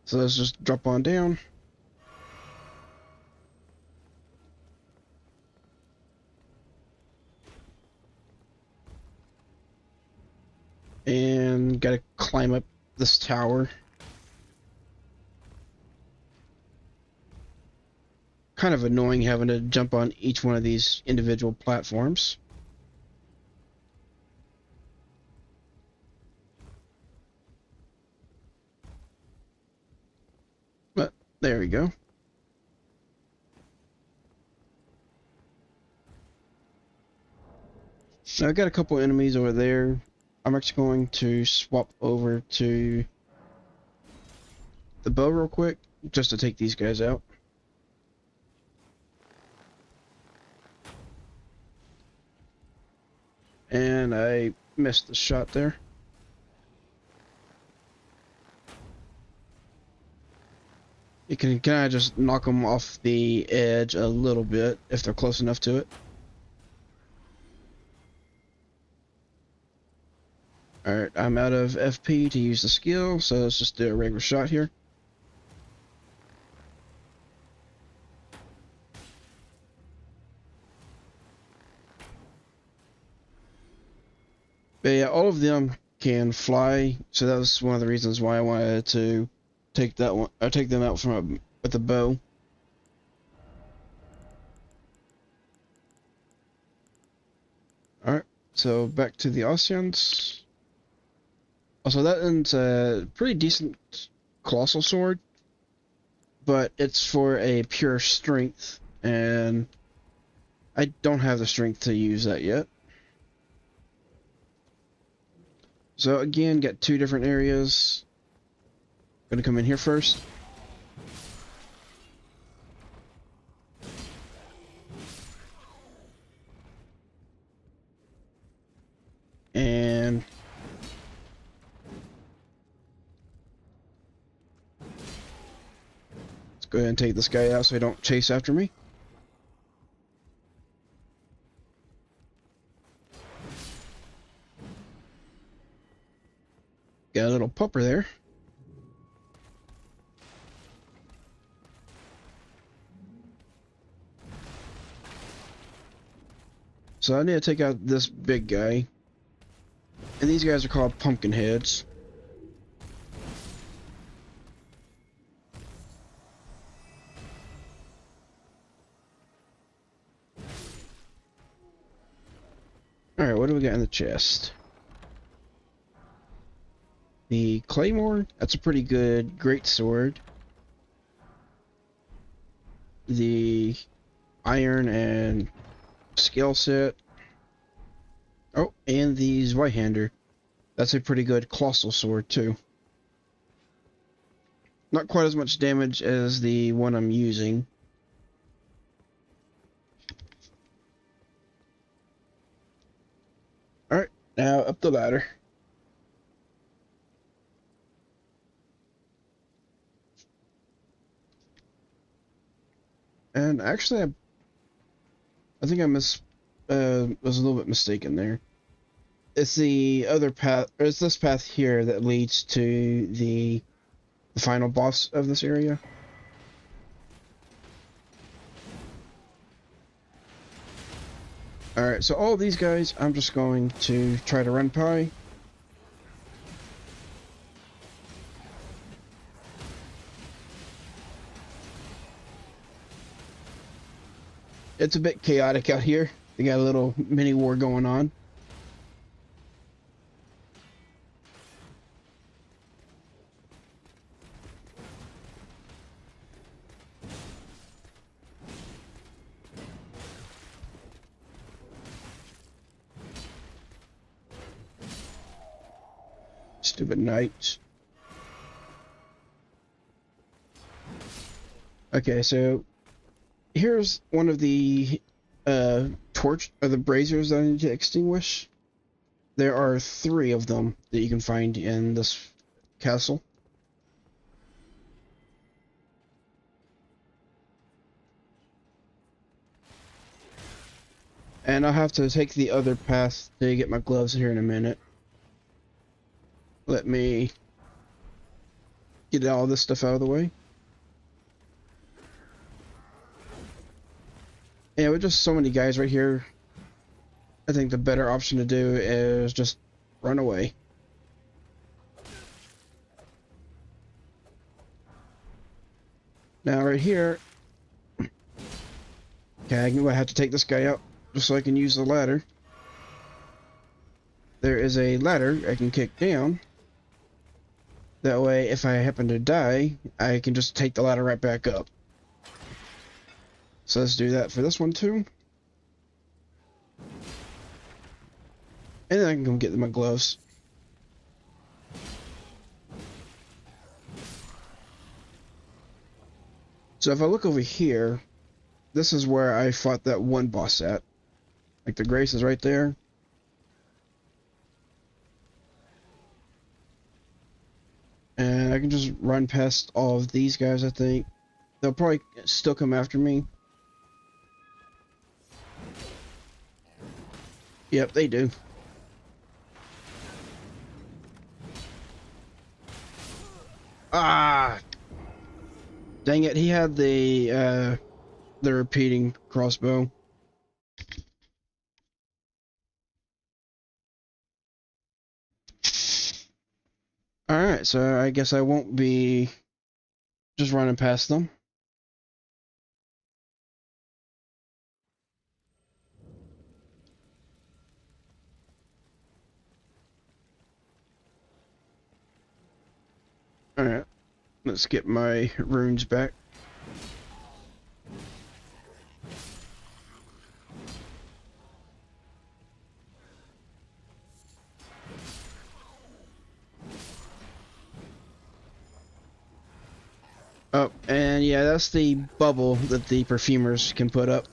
So let's just drop on down. And gotta climb up this tower. kind of annoying having to jump on each one of these individual platforms. But there we go. Now I got a couple enemies over there. I'm actually going to swap over to the bow real quick, just to take these guys out. And I missed the shot there. You can kind of just knock them off the edge a little bit if they're close enough to it. Alright, I'm out of FP to use the skill, so let's just do a regular shot here. But yeah, all of them can fly, so that was one of the reasons why I wanted to take that one, or take them out from with the bow. Alright, so back to the Oceans. Also, that one's a pretty decent colossal sword, but it's for a pure strength, and I don't have the strength to use that yet. So again, got two different areas. Gonna come in here first. And let's go ahead and take this guy out so he don't chase after me. Got a little pupper there. So I need to take out this big guy. And these guys are called pumpkin heads. Alright, what do we got in the chest? The Claymore, that's a pretty good great sword. The iron and scale set. Oh, and the Zweihander. That's a pretty good colossal sword too. Not quite as much damage as the one I'm using. Alright, now up the ladder. And actually, I think I was a little bit mistaken there. It's the other path, or it's this path here that leads to the final boss of this area. Alright, so all of these guys, I'm just going to try to run by. It's a bit chaotic out here. They got a little mini war going on. Stupid knights. Okay, so here's one of the torch or the braziers that I need to extinguish. There are 3 of them that you can find in this castle. And I'll have to take the other path to get my gloves here in a minute. Let me get all this stuff out of the way. Yeah, with just so many guys right here, I think the better option to do is just run away. Now right here, Okay, I'm gonna have to take this guy out just so I can use the ladder. There is a ladder I can kick down. That way, if I happen to die, I can just take the ladder right back up. So let's do that for this one too. And then I can go get my gloves. So if I look over here, this is where I fought that one boss at. Like the Grace is right there. And I can just run past all of these guys, I think. They'll probably still come after me. Yep, they do. Ah! Dang it, he had the repeating crossbow. Alright, so I guess I won't be just running past them. Alright, let's get my runes back. Oh, and yeah, that's the bubble that the perfumers can put up.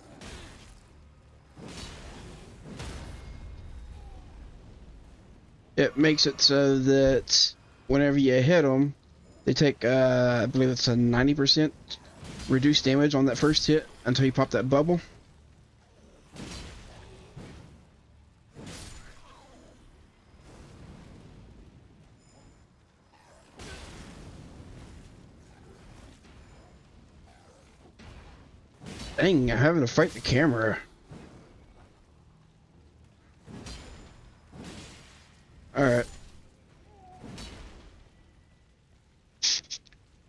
It makes it so that whenever you hit them, they take, I believe it's a 90% reduced damage on that first hit until you pop that bubble. Dang, I'm having to fight the camera. Alright.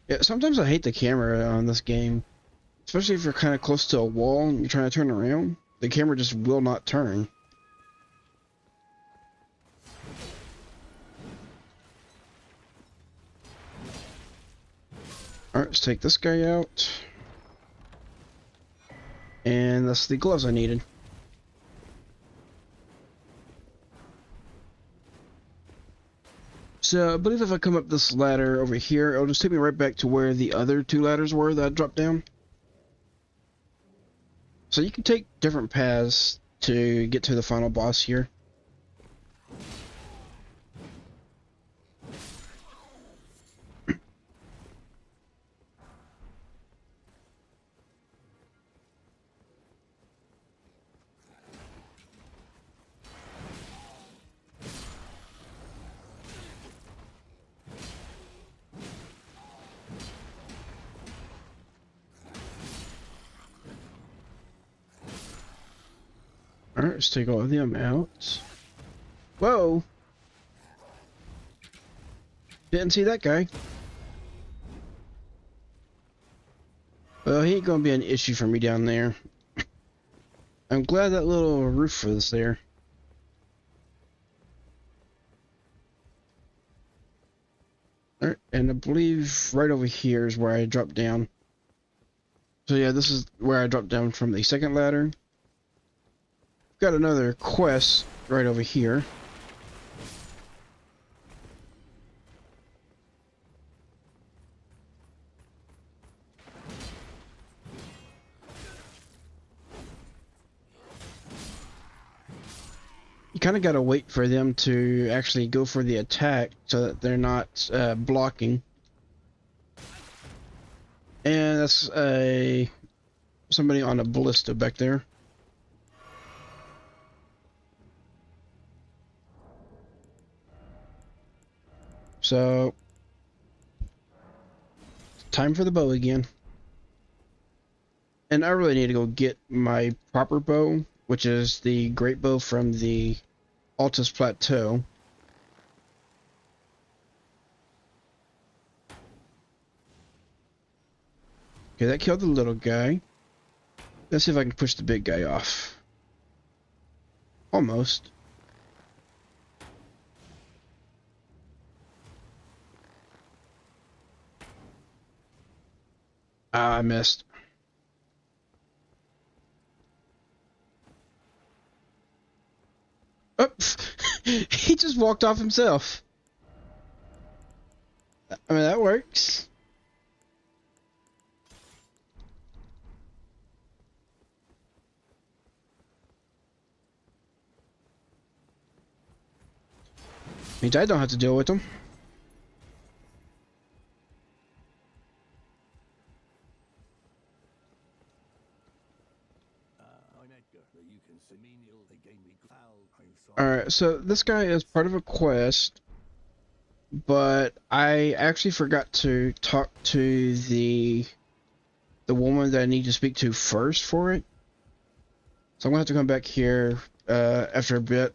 Yeah, sometimes I hate the camera on this game. Especially if you're kind of close to a wall and you're trying to turn around. The camera just will not turn. Alright, let's take this guy out. And that's the gloves I needed. So I believe if I come up this ladder over here, it'll just take me right back to where the other two ladders were that I dropped down. So you can take different paths to get to the final boss here. Alright, let's take all of them out. Whoa! Didn't see that guy. Well, he ain't gonna be an issue for me down there. I'm glad that little roof was there. Alright, and I believe right over here is where I dropped down. So yeah, this is where I dropped down from the second ladder. Got another quest right over here. You kind of got to wait for them to actually go for the attack so that they're not blocking. And that's somebody on a ballista back there. So, time for the bow again. And I really need to go get my proper bow, which is the great bow from the Altus Plateau. Okay, that killed the little guy. Let's see if I can push the big guy off. Almost. Ah, I missed. Oh, he just walked off himself. I mean, that works. Means I don't have to deal with them. Alright, so this guy is part of a quest, but I actually forgot to talk to the woman that I need to speak to first for it. So I'm gonna have to come back here after a bit.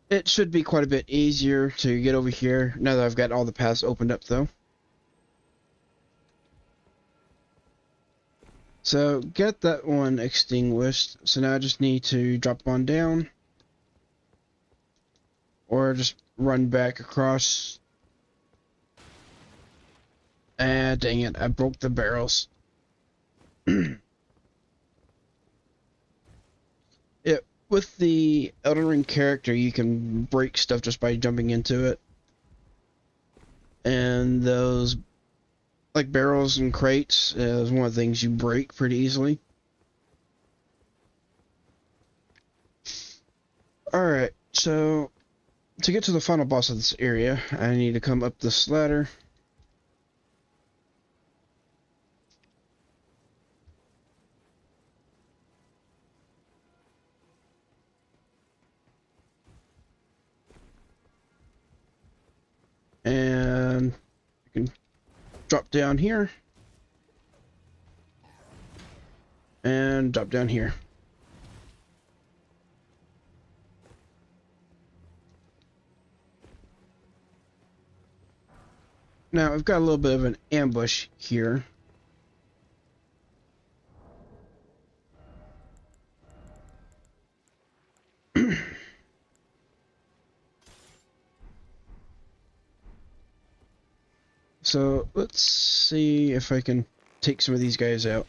It should be quite a bit easier to get over here now that I've got all the paths opened up though. So get that one extinguished. So now I just need to drop on down. Or just run back across. Ah, dang it, I broke the barrels. With the Elden Ring character, you can break stuff just by jumping into it. And those, like barrels and crates, is one of the things you break pretty easily. Alright, so to get to the final boss of this area, I need to come up this ladder. And I can drop down here. And drop down here. Now, I've got a little bit of an ambush here. So, let's see if I can take some of these guys out.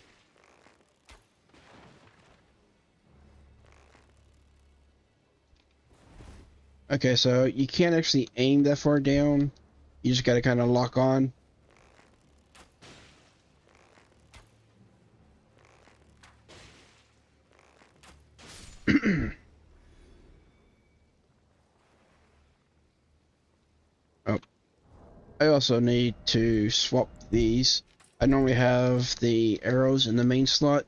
Okay, so you can't actually aim that far down. You just gotta kind of lock on. Oh. I also need to swap these. I normally have the arrows in the main slot,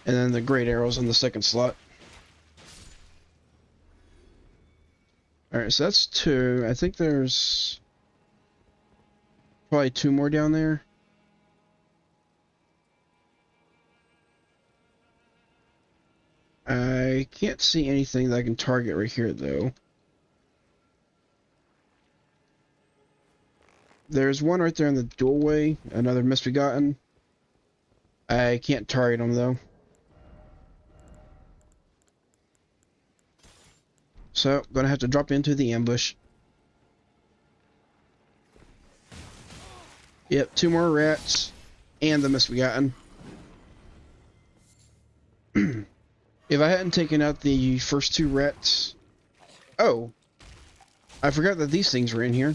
and then the great arrows in the second slot. Alright, so that's two. I think there's probably two more down there. I can't see anything that I can target right here, though. There's one right there in the doorway, another misbegotten. I can't target him, though. So, gonna have to drop into the ambush. Yep, two more rats, and the misbegotten. If I hadn't taken out the first two rats... Oh! I forgot that these things were in here.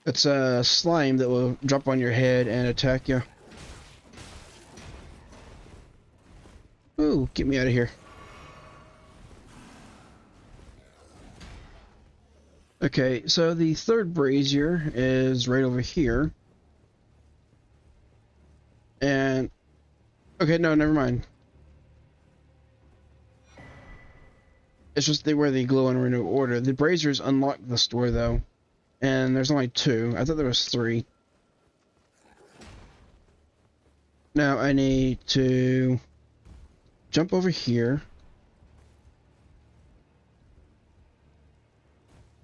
It's a slime that will drop on your head and attack you. Ooh, get me out of here. Okay, so the third brazier is right over here. And... okay, no, never mind. It's just where they glow in renew order. The braziers unlock the store, though. And there's only two. I thought there was three. Now I need to jump over here.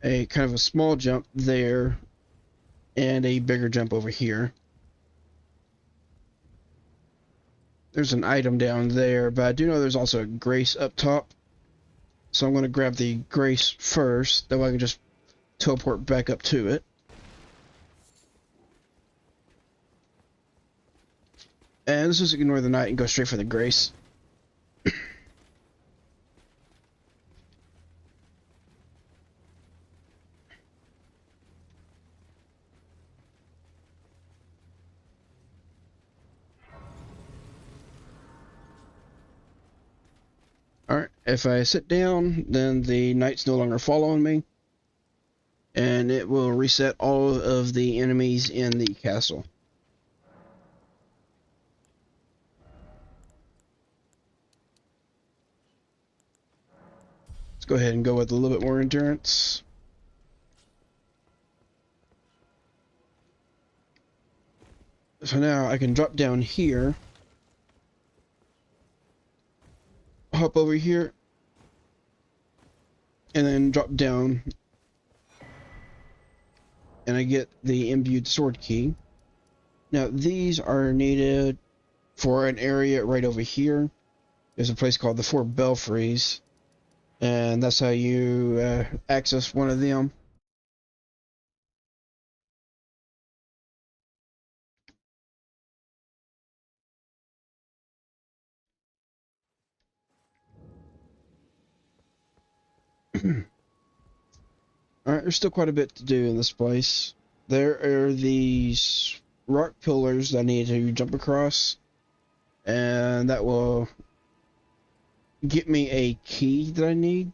A kind of a small jump there. And a bigger jump over here. there's an item down there, but I do know there's also a Grace up top. So I'm going to grab the Grace first, that way I can just teleport back up to it. And let's just ignore the knight and go straight for the Grace. Alright, if I sit down, then the knight's no longer following me. And it will reset all of the enemies in the castle. Let's go ahead and go with a little bit more endurance. So now I can drop down here. Hop over here. And then drop down. And I get the imbued sword key. Now these are needed for an area right over here. There's a place called the Four Belfries, and that's how you access one of them. Alright, there's still quite a bit to do in this place. There are these rock pillars that I need to jump across, and that will get me a key that I need.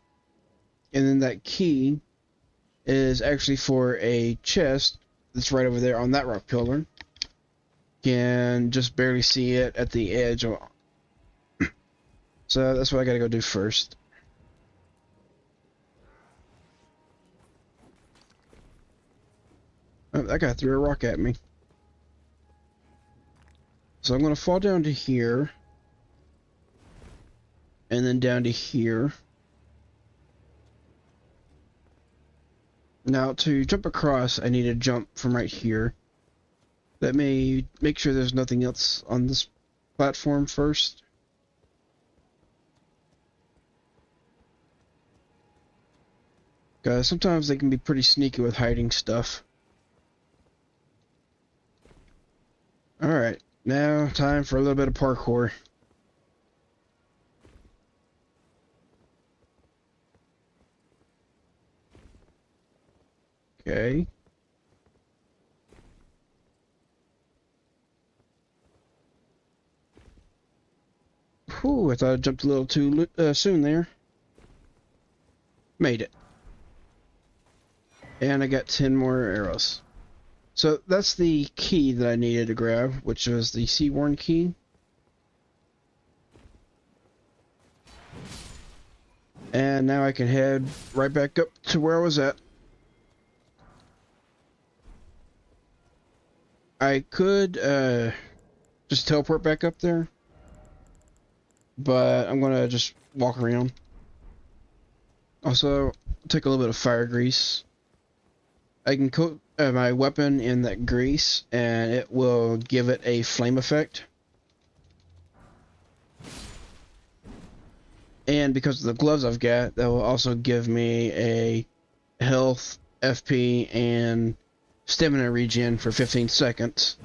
And then that key is actually for a chest that's right over there on that rock pillar. Can just barely see it at the edge. So that's what I gotta go do first. Oh, that guy threw a rock at me. So I'm gonna fall down to here. And then down to here. Now to jump across, I need to jump from right here. Let me make sure there's nothing else on this platform first. Guys, sometimes they can be pretty sneaky with hiding stuff. Alright, now time for a little bit of parkour. Okay. Whew, I thought I jumped a little too soon there. Made it. And I got 10 more arrows. So that's the key that I needed to grab, which was the Seaworn key. And now I can head right back up to where I was at. I could just teleport back up there, but I'm gonna just walk around. Also, take a little bit of fire grease. I can coat my weapon in that grease, and it will give it a flame effect. And because of the gloves I've got, that will also give me a health, FP, and stamina regen for 15 seconds.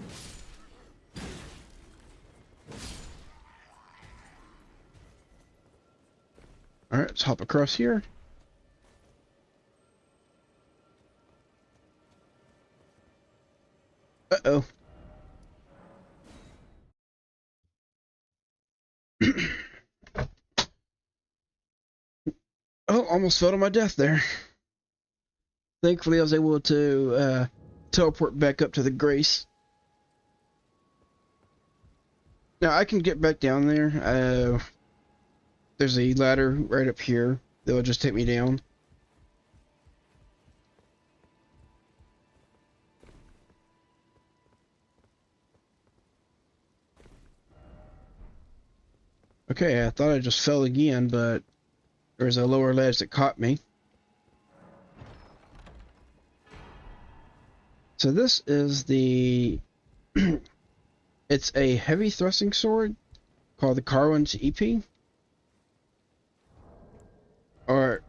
Alright, let's hop across here. Uh-oh. Oh, almost fell to my death there. Thankfully, I was able to teleport back up to the Grace. Now, I can get back down there. There's a ladder right up here that will just take me down. Okay, I thought I just fell again, but there's a lower ledge that caught me. So this is the... It's a heavy thrusting sword, called the Carwin's EP. Or,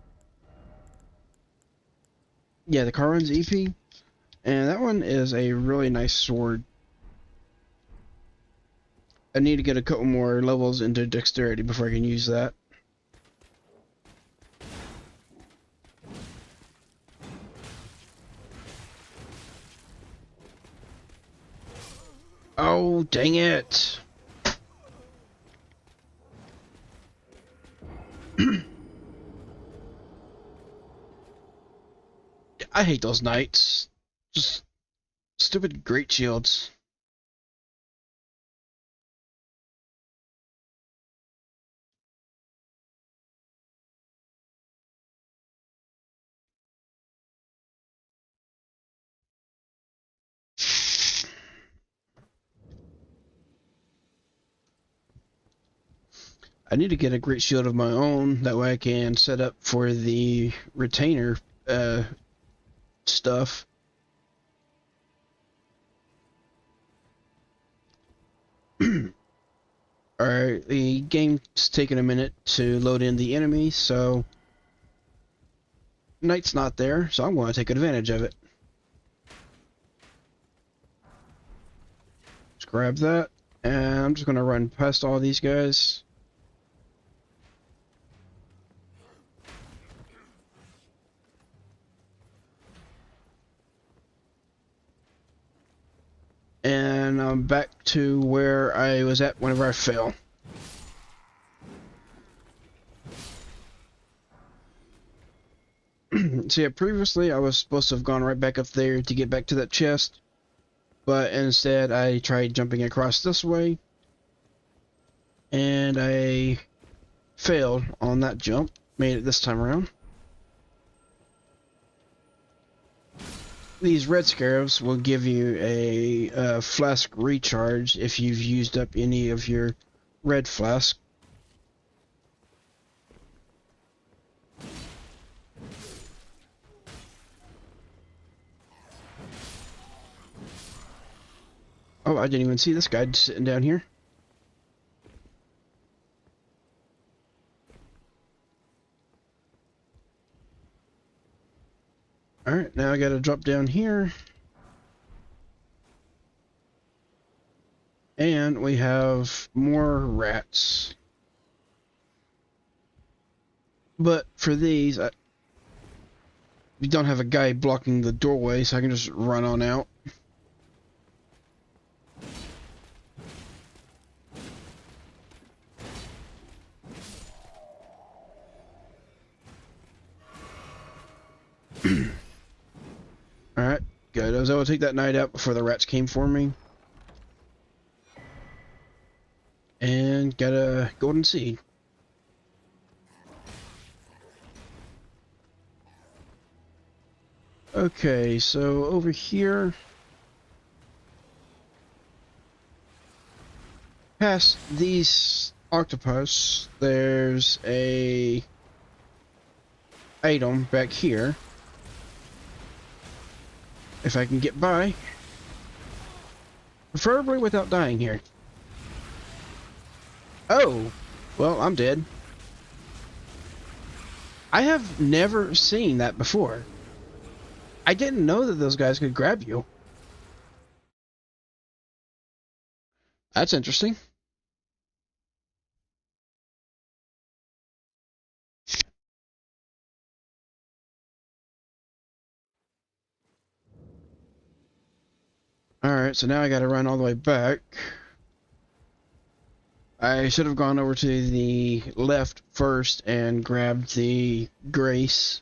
yeah, the Carwin's EP. And that one is a really nice sword. I need to get a couple more levels into dexterity before I can use that. Oh, dang it! I hate those knights. Just stupid great shields. I need to get a great shield of my own, that way I can set up for the retainer stuff. Alright, the game's taking a minute to load in the enemy, so Knight's not there, so I'm going to take advantage of it. Let's grab that, and I'm just going to run past all these guys. And I'm back to where I was at whenever I fell. So yeah, previously I was supposed to have gone right back up there to get back to that chest, but instead I tried jumping across this way, and I failed on that jump. Made it this time around. These red scarabs will give you a flask recharge if you've used up any of your red flask. Oh, I didn't even see this guy sitting down here. Alright, now I gotta drop down here. And we have more rats. But for these, we don't have a guy blocking the doorway, so I can just run on out. Alright, good. I was able to take that knight out before the rats came for me. And got a golden seed. Okay, so over here, past these octopus, there's a item back here. If I can get by, preferably without dying here. Oh, well, I'm dead. I have never seen that before. I didn't know that those guys could grab you. That's interesting. Alright, so now I gotta run all the way back. I should have gone over to the left first and grabbed the Grace.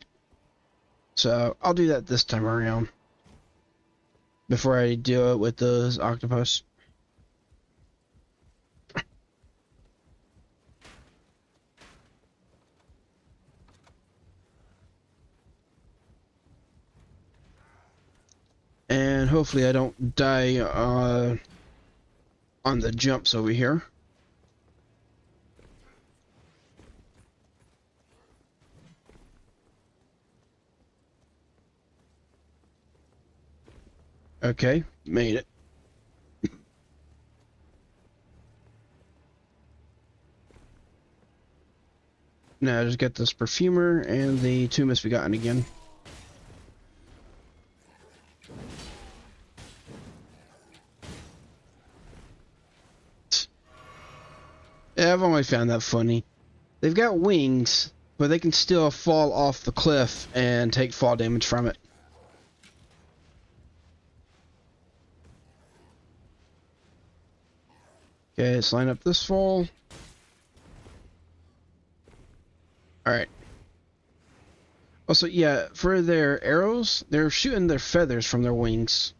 So I'll do that this time around. Before I do it with those octopus. And hopefully I don't die on the jumps over here. Okay, made it. Now just get this perfumer and the two misbegotten again. Yeah, I've always found that funny. They've got wings, but they can still fall off the cliff and take fall damage from it. Okay, let's line up this fall. Alright. Also, yeah, for their arrows, they're shooting their feathers from their wings.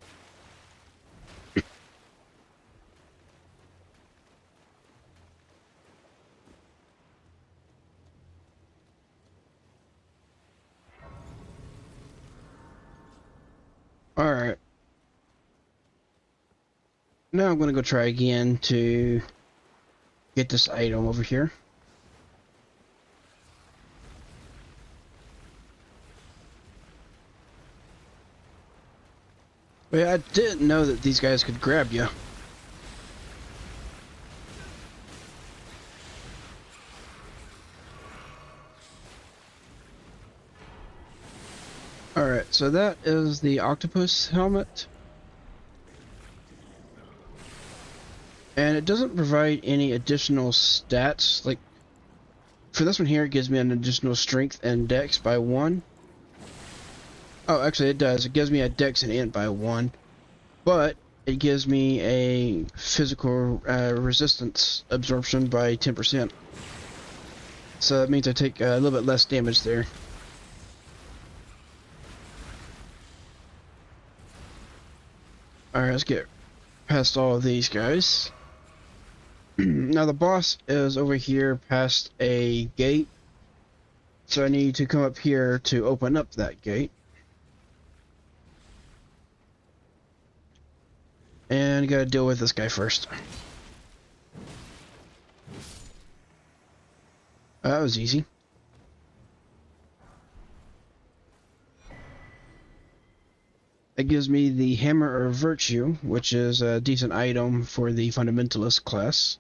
Alright. Now I'm gonna go try again to get this item over here. Wait, I didn't know that these guys could grab you. Alright, so that is the octopus helmet. And it doesn't provide any additional stats. Like, for this one here, it gives me an additional strength and dex by 1. Oh, actually it does. It gives me a dex and int by 1. But it gives me a physical resistance absorption by 10%. So that means I take a little bit less damage there. Alright, let's get past all of these guys. Now the boss is over here past a gate. So I need to come up here to open up that gate. And gotta deal with this guy first. That was easy. It gives me the Hammer of Virtue, which is a decent item for the Fundamentalist class.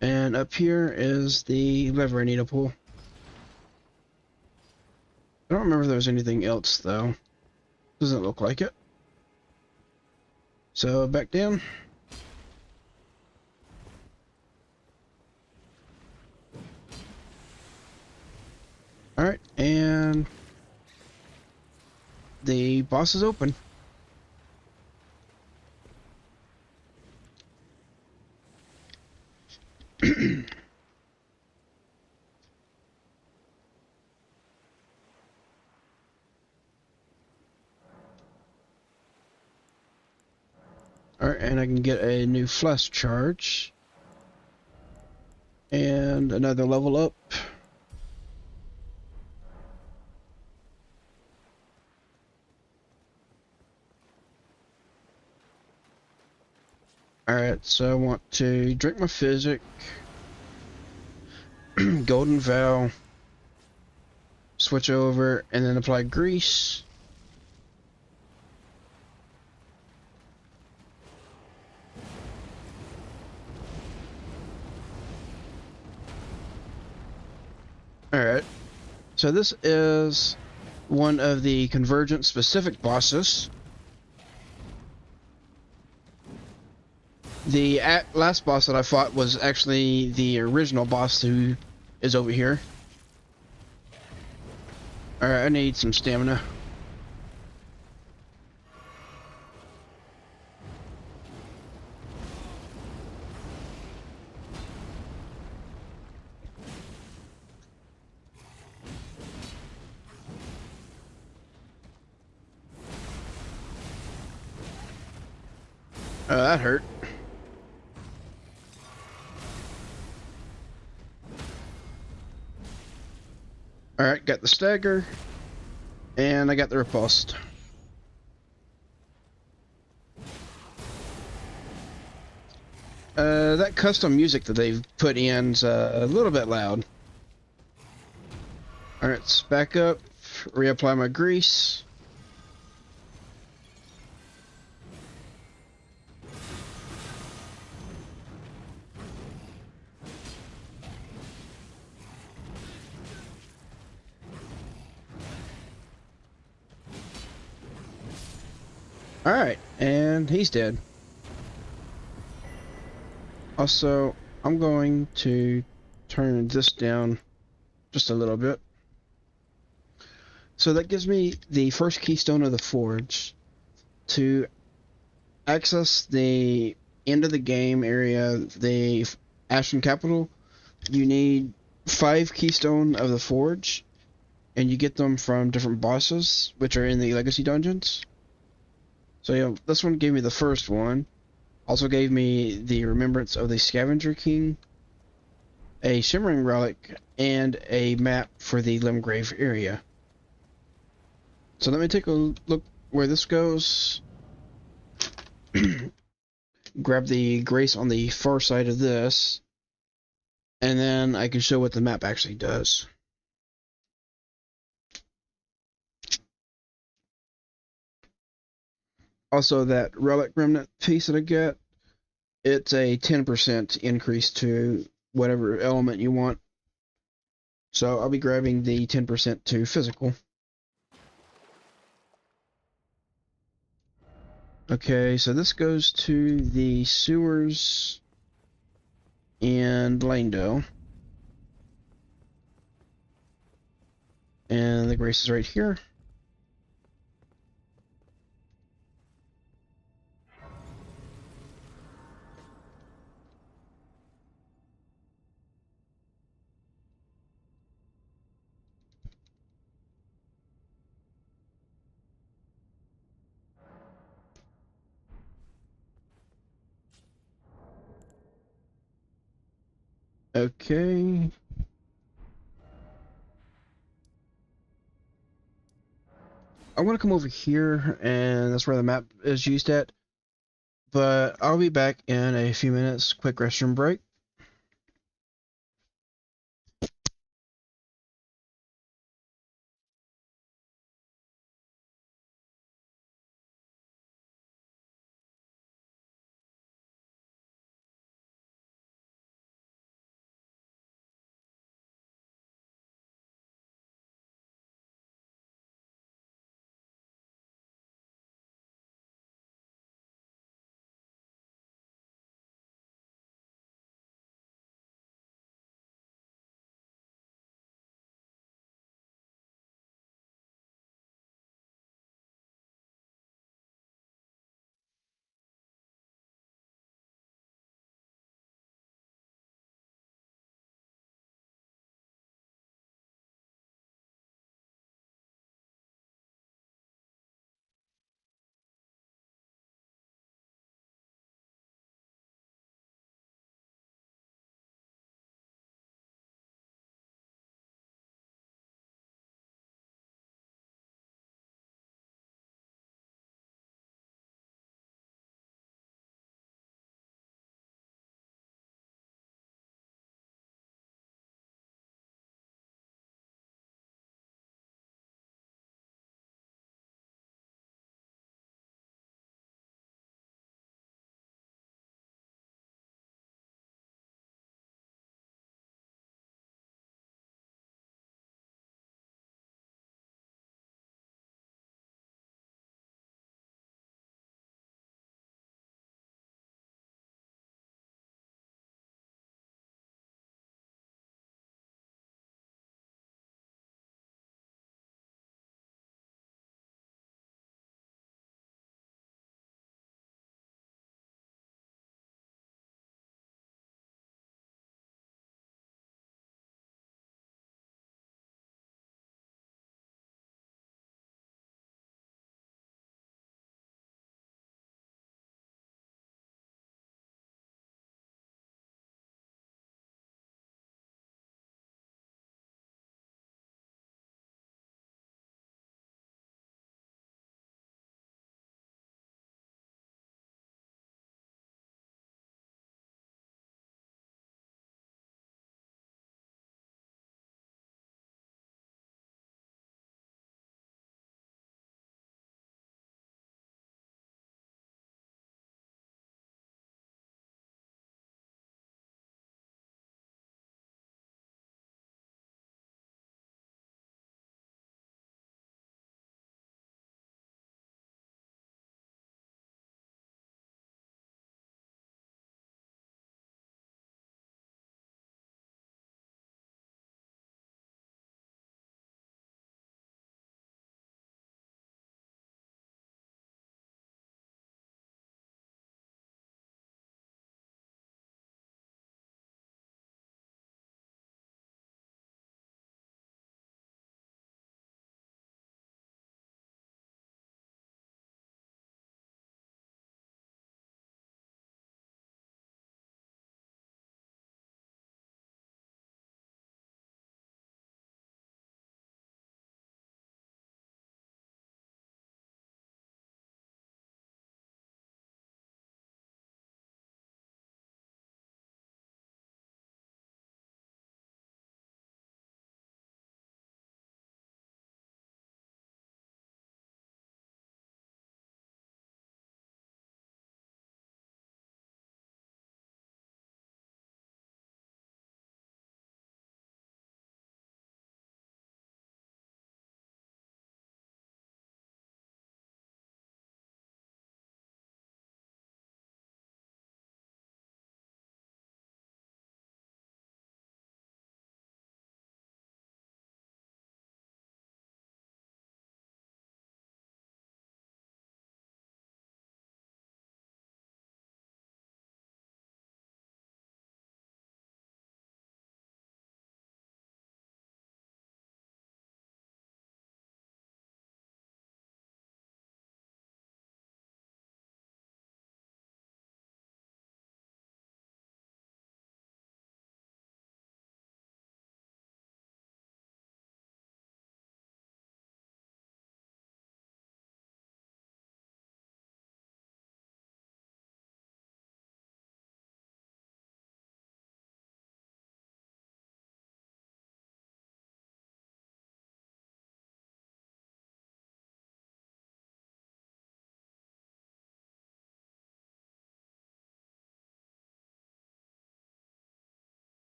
And up here is the lever I need to pull. I don't remember if there was anything else though. Doesn't look like it. So back down. Alright, and the boss is open. Alright, and I can get a new flash charge. And another level up. Alright, so I want to drink my physic. Golden Vow. Switch over and then apply grease. Alright, so this is one of the Convergent specific bosses. The last boss that I fought was actually the original boss who is over here. Alright, I need some stamina. That hurt. Alright, got the stagger. And I got the riposte. That custom music that they've put in's a little bit loud. Alright, let's back up. Reapply my grease. Alright, and he's dead. Also, I'm going to turn this down just a little bit. So that gives me the first keystone of the forge. To access the end of the game area, the Ashen Capital, you need 5 keystone of the forge, and you get them from different bosses, which are in the legacy dungeons. So this one gave me the first one. Also gave me the remembrance of the Scavenger King, a shimmering relic, and a map for the Limgrave area. So let me take a look where this goes. Grab the grace on the far side of this, and then I can show what the map actually does. Also, that relic remnant piece that I get, it's a 10% increase to whatever element you want. So I'll be grabbing the 10% to physical. Okay, so this goes to the sewers in Langdo. And the grace is right here. Okay. I'm gonna come over here, and that's where the map is used at. But I'll be back in a few minutes. Quick restroom break.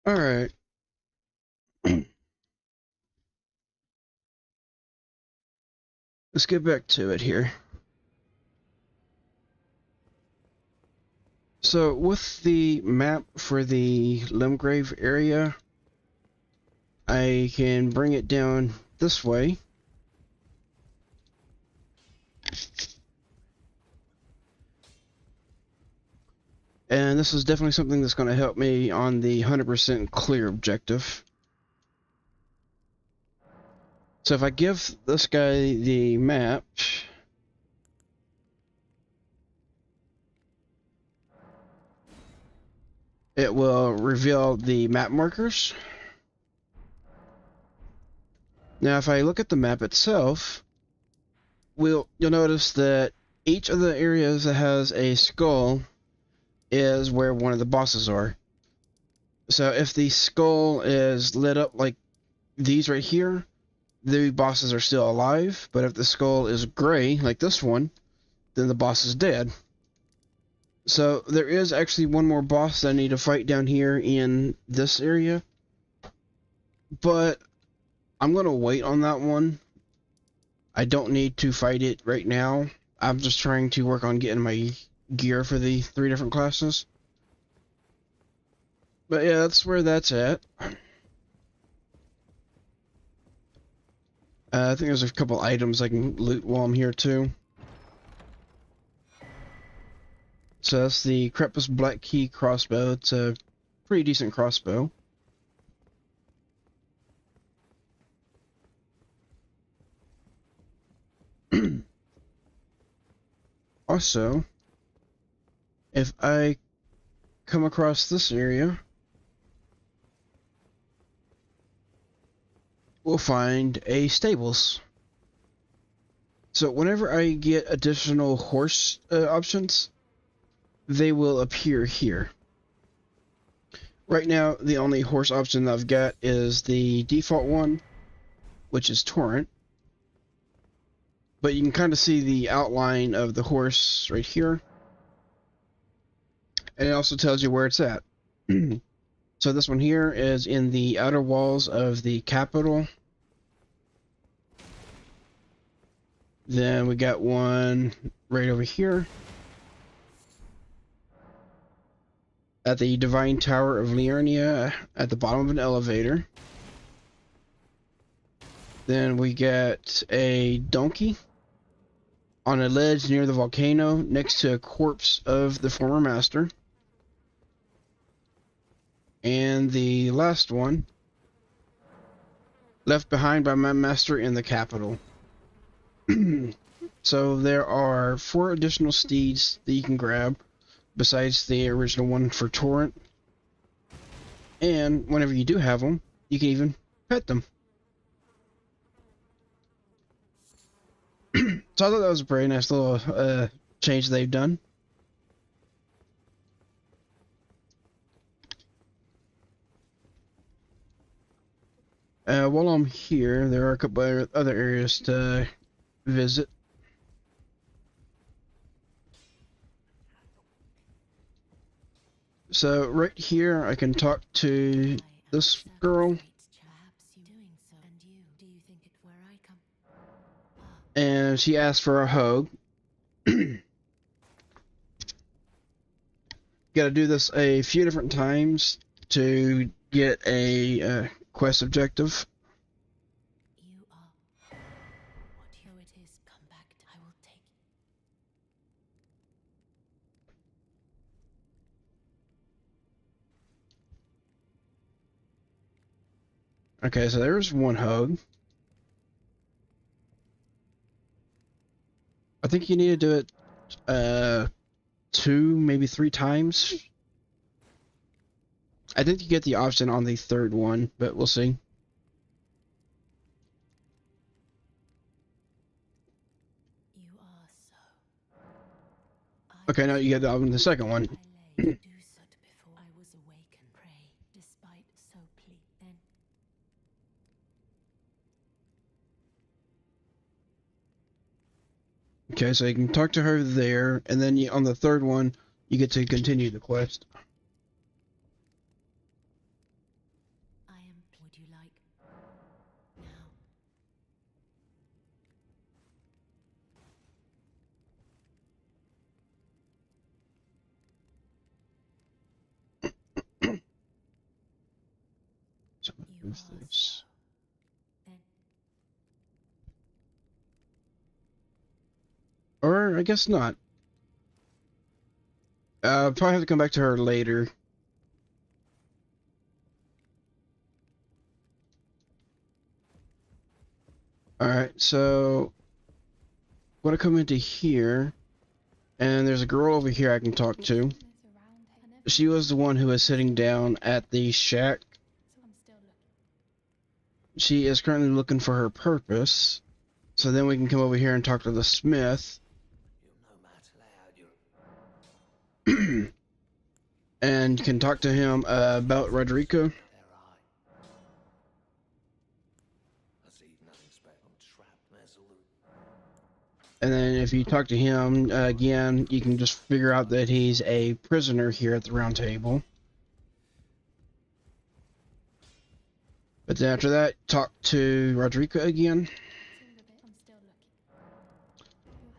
Alright. Let's get back to it here. So, with the map for the Limgrave area, I can bring it down this way. And this is definitely something that's going to help me on the 100% clear objective. So if I give this guy the map, it will reveal the map markers. Now if I look at the map itself, you'll notice that each of the areas that has a skull is where one of the bosses are. So if the skull is lit up like these right here, the bosses are still alive, but if the skull is gray, like this one, then the boss is dead. So there is actually one more boss that I need to fight down here in this area, but I'm going to wait on that one. I don't need to fight it right now. I'm just trying to work on getting my gear for the 3 different classes. But yeah, that's where that's at. I think there's a couple items I can loot while I'm here too. So that's the Crepus Black Key crossbow. It's a pretty decent crossbow. Also, if I come across this area, we'll find a stables. So whenever I get additional horse options, they will appear here. Right now, the only horse option that I've got is the default one, which is Torrent. But you can kind of see the outline of the horse right here. And it also tells you where it's at. So this one here is in the outer walls of the capital. Then we got one right over here at the Divine Tower of Liurnia at the bottom of an elevator. Then we got a donkey on a ledge near the volcano next to a corpse of the former master. And the last one, left behind by my master in the capital. So there are 4 additional steeds that you can grab besides the original one for Torrent. And whenever you do have them, you can even pet them. So I thought that was a pretty nice little change they've done. While I'm here, there are a couple other areas to visit. So right here, I can talk to this girl. And she asked for a hug. Gotta do this a few different times to get a quest objective. You are what it is. Come back. I will take it. Okay, so there's one hug. I think you need to do it 2, maybe 3 times. I think you get the option on the 3rd one, but we'll see. You are so. Okay, now you get the option on the 2nd one. I lay Dosa before I was awakened. Pray, despite so plead. Then Okay, so you can talk to her there, and then on the 3rd one, you get to continue the quest. You Who's are this? so. Then Or I guess not. Probably have to come back to her later. Alright, so I'm gonna come into here, and there's a girl over here I can talk to. She was the one who was sitting down at the shack. so I'm still looking. She is currently looking for her purpose. So then we can come over here and talk to the smith. And you can talk to him about Rodrigo. And then if you talk to him again, you can just figure out that he's a prisoner here at the round table. But then after that, talk to Rodrigo again. I'm still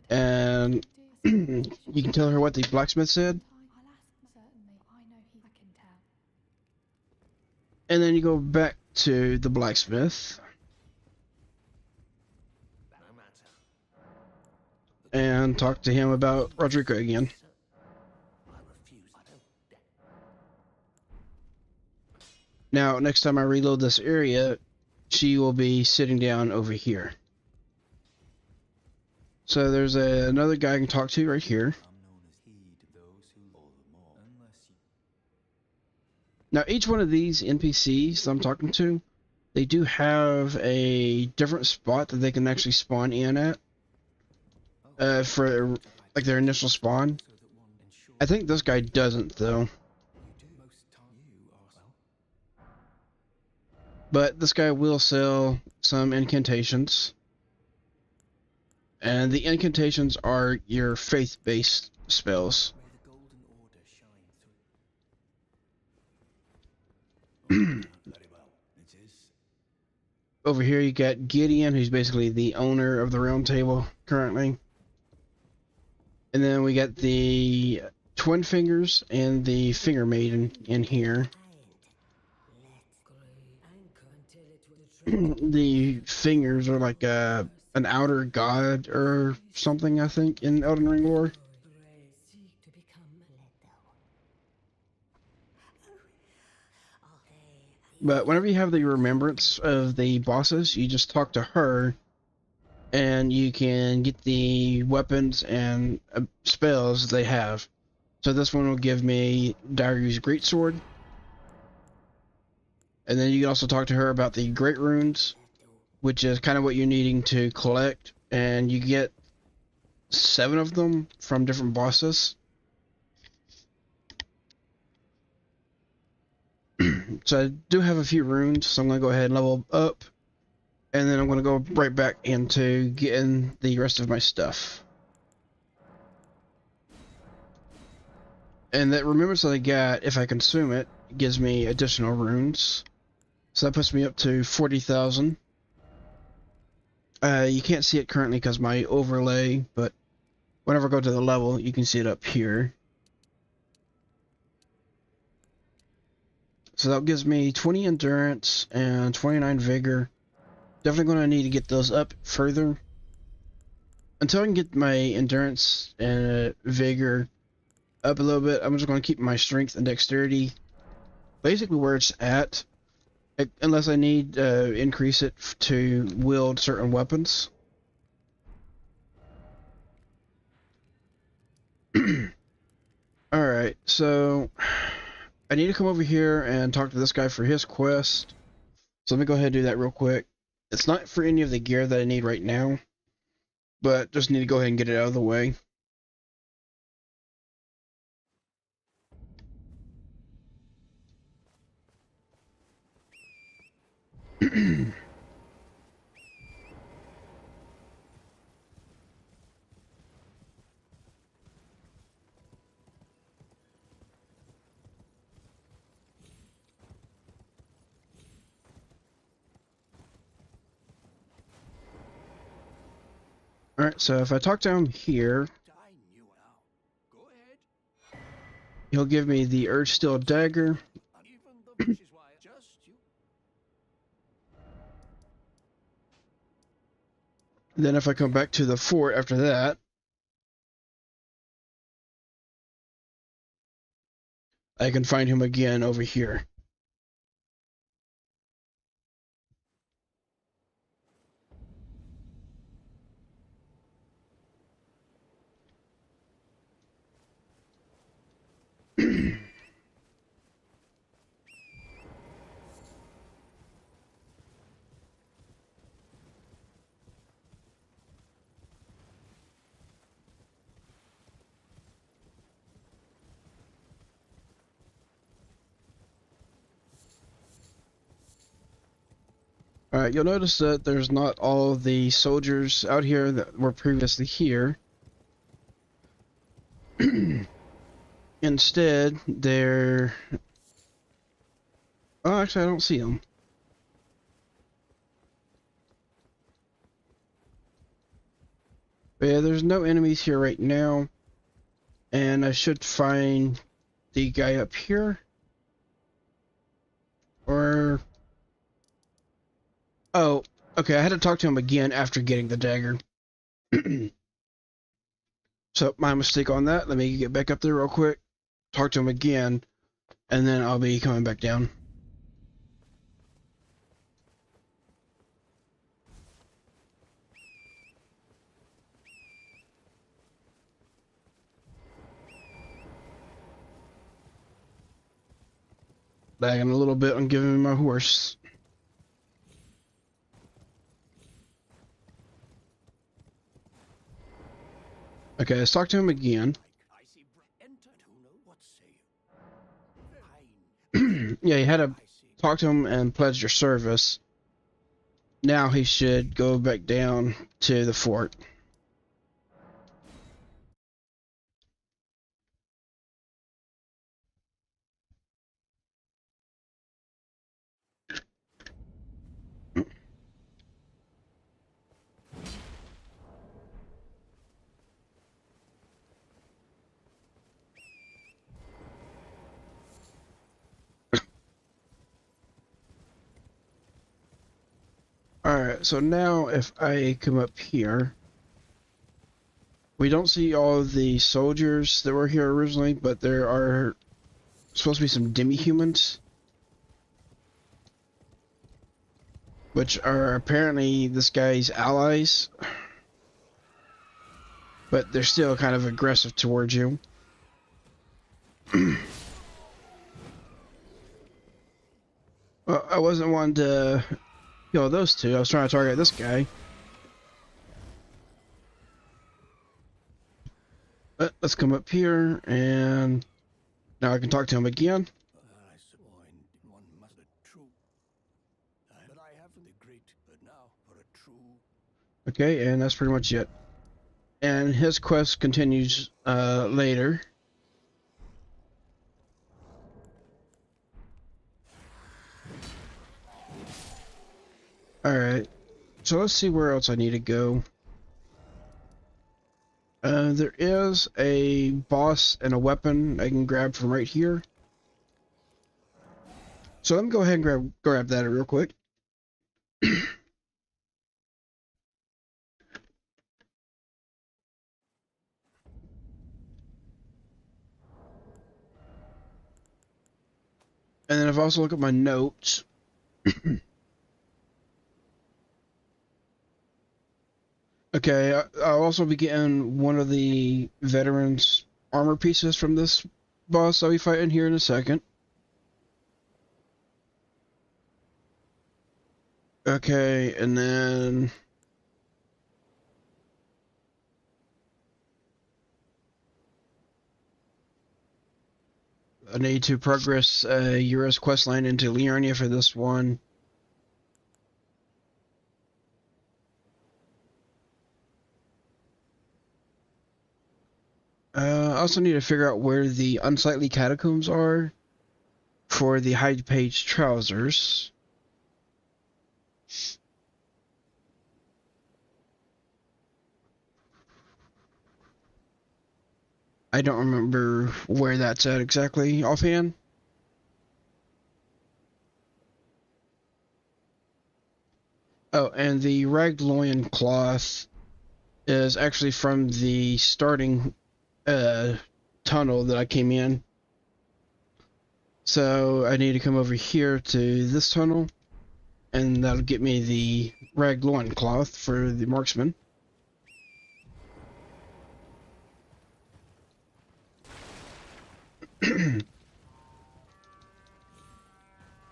looking. And you can tell her what the blacksmith said. I'll ask certainly. I know I can tell. And then you go back to the blacksmith. And talk to him about Rodrigo again. Now, next time I reload this area, she will be sitting down over here. So there's another guy I can talk to right here. Now, each one of these NPCs I'm talking to, they do have a different spot that they can actually spawn in at. For like their initial spawn. I think this guy doesn't though. But this guy will sell some incantations. And the incantations are your faith-based spells. Over here you got Gideon, who's basically the owner of the round table currently. And then we got the Twin Fingers and the Finger Maiden in here. The fingers are like an outer god or something, I think, in Elden Ring lore. But whenever you have the remembrance of the bosses, you just talk to her, and you can get the weapons and spells they have. So this one will give me Darius' Greatsword. And then you can also talk to her about the Great Runes, which is kind of what you're needing to collect. And you get 7 of them from different bosses. So I do have a few runes, so I'm going to go ahead and level up. And then I'm going to go right back into getting the rest of my stuff. And that remembrance that I got, if I consume it, gives me additional runes. So that puts me up to 40,000. You can't see it currently because my overlay, but whenever I go to the level, you can see it up here. So that gives me 20 endurance and 29 vigor. Definitely going to need to get those up further. Until I can get my endurance and vigor up a little bit, I'm just going to keep my strength and dexterity basically where it's at. Unless I need to increase it to wield certain weapons. Alright, so I need to come over here and talk to this guy for his quest. So let me go ahead and do that real quick. It's not for any of the gear that I need right now, but just need to go ahead and get it out of the way. Alright, so if I talk to him here, he'll give me the Urge Steel Dagger. Then if I come back to the fort after that, I can find him again over here. Alright, you'll notice that there's not all the soldiers out here that were previously here. Instead, they're... Oh, actually, I don't see them. But yeah, there's no enemies here right now. And I should find the guy up here. Or... Oh, okay, I had to talk to him again after getting the dagger. So, my mistake on that. Let me get back up there real quick. Talk to him again. And then I'll be coming back down. Lagging a little bit on giving me my horse. Okay, let's talk to him again. Yeah, you had to talk to him and pledge your service. Now he should go back down to the fort. Alright, so now if I come up here, we don't see all of the soldiers that were here originally, but there are supposed to be some demi-humans, which are apparently this guy's allies, but they're still kind of aggressive towards you. Well, I wasn't wanting to kill those two. I was trying to target this guy. But let's come up here, and now I can talk to him again. Okay, and that's pretty much it. And his quest continues later. Alright, so let's see where else I need to go. There is a boss and a weapon I can grab from right here. So let me go ahead and grab that real quick. And then I've also looked at my notes. Okay, I'll also be getting one of the veterans' armor pieces from this boss I'll be fighting here in a second. Okay, and then... I need to progress Yura's questline into Liurnia for this one. I also need to figure out where the unsightly catacombs are for the high page trousers. I don't remember where that's at exactly offhand. Oh, and the ragged loin cloth is actually from the starting tunnel that I came in. So I need to come over here to this tunnel, and that'll get me the ragged loin cloth for the marksman.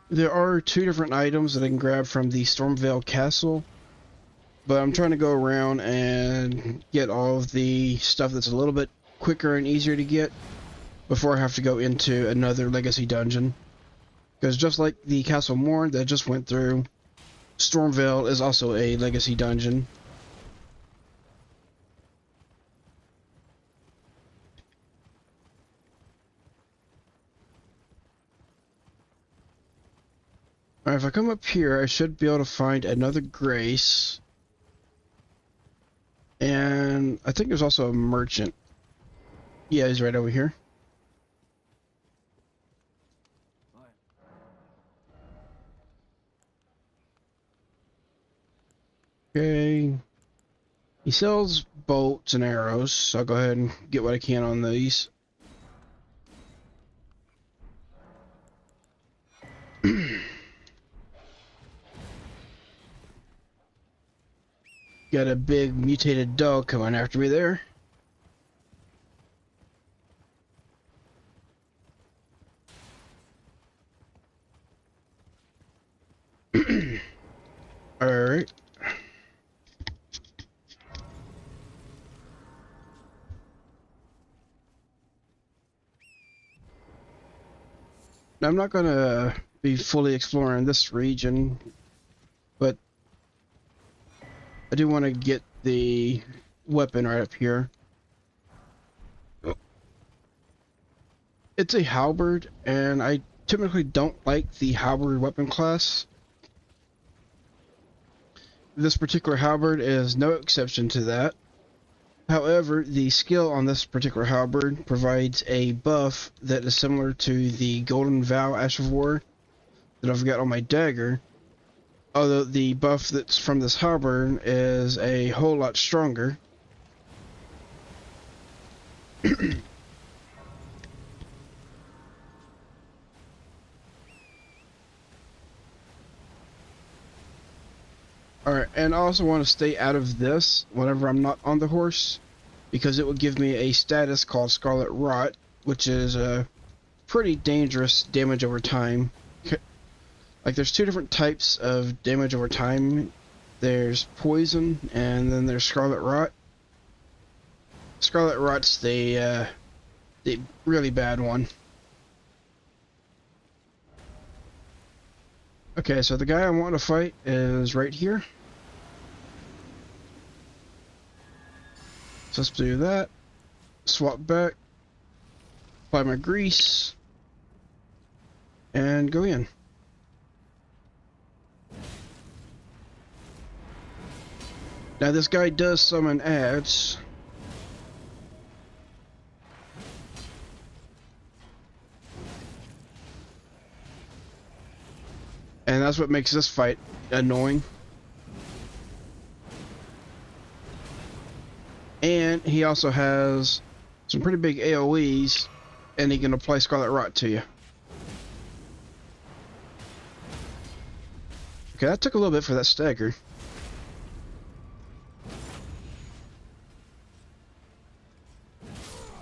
There are 2 different items that I can grab from the Stormvale Castle, but I'm trying to go around and get all of the stuff that's a little bit quicker and easier to get before I have to go into another legacy dungeon. Because just like the Castle Morn that I just went through, Stormvale is also a legacy dungeon. Alright, if I come up here, I should be able to find another Grace. And I think there's also a merchant. Yeah, he's right over here. Okay. He sells bolts and arrows, so I'll go ahead and get what I can on these. Got a big mutated dog coming after me there. Alright. Now, I'm not gonna be fully exploring this region, but I do want to get the weapon right up here. It's a halberd, and I typically don't like the halberd weapon class. This particular halberd is no exception to that. However, the skill on this particular halberd provides a buff that is similar to the Golden Vow Ash of War that I've got on my dagger, although the buff that's from this halberd is a whole lot stronger. Alright, and I also want to stay out of this whenever I'm not on the horse, because it will give me a status called Scarlet Rot, which is a pretty dangerous damage over time. Like, there's 2 different types of damage over time. There's poison, and then there's Scarlet Rot. Scarlet Rot's the really bad one. Okay, so the guy I want to fight is right here. So let's do that. Swap back. Apply my grease. And go in. Now this guy does summon ads. And that's what makes this fight annoying. And he also has some pretty big AoEs, and he can apply Scarlet Rot to you. Okay, that took a little bit for that stagger.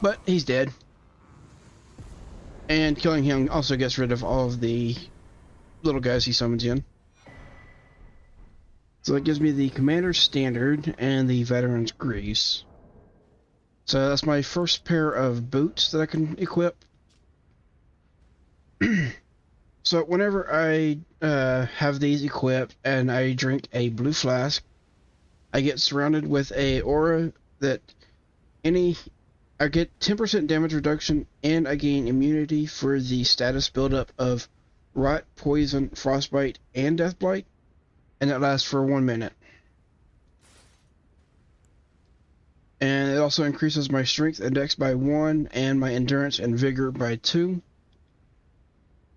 But he's dead. And killing him also gets rid of all of the little guys he summons in. So that gives me the Commander's Standard and the Veteran's Grease. So that's my first pair of boots that I can equip. So whenever I have these equipped and I drink a blue flask, I get surrounded with a aura that I get 10% damage reduction, and I gain immunity for the status buildup of Rot, Poison, Frostbite, and Deathblight, and it lasts for 1 minute. And it also increases my strength and dex by 1, and my endurance and vigor by 2.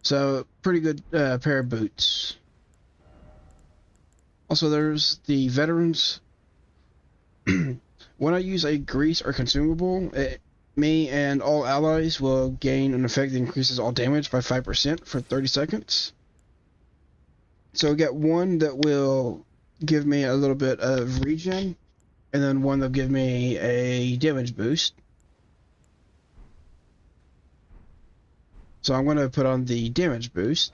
So, pretty good pair of boots. Also, there's the veterans. When I use a grease or consumable, me and all allies will gain an effect that increases all damage by 5% for 30 seconds. So I get one that will give me a little bit of regen, and then one that'll give me a damage boost. So I'm going to put on the damage boost.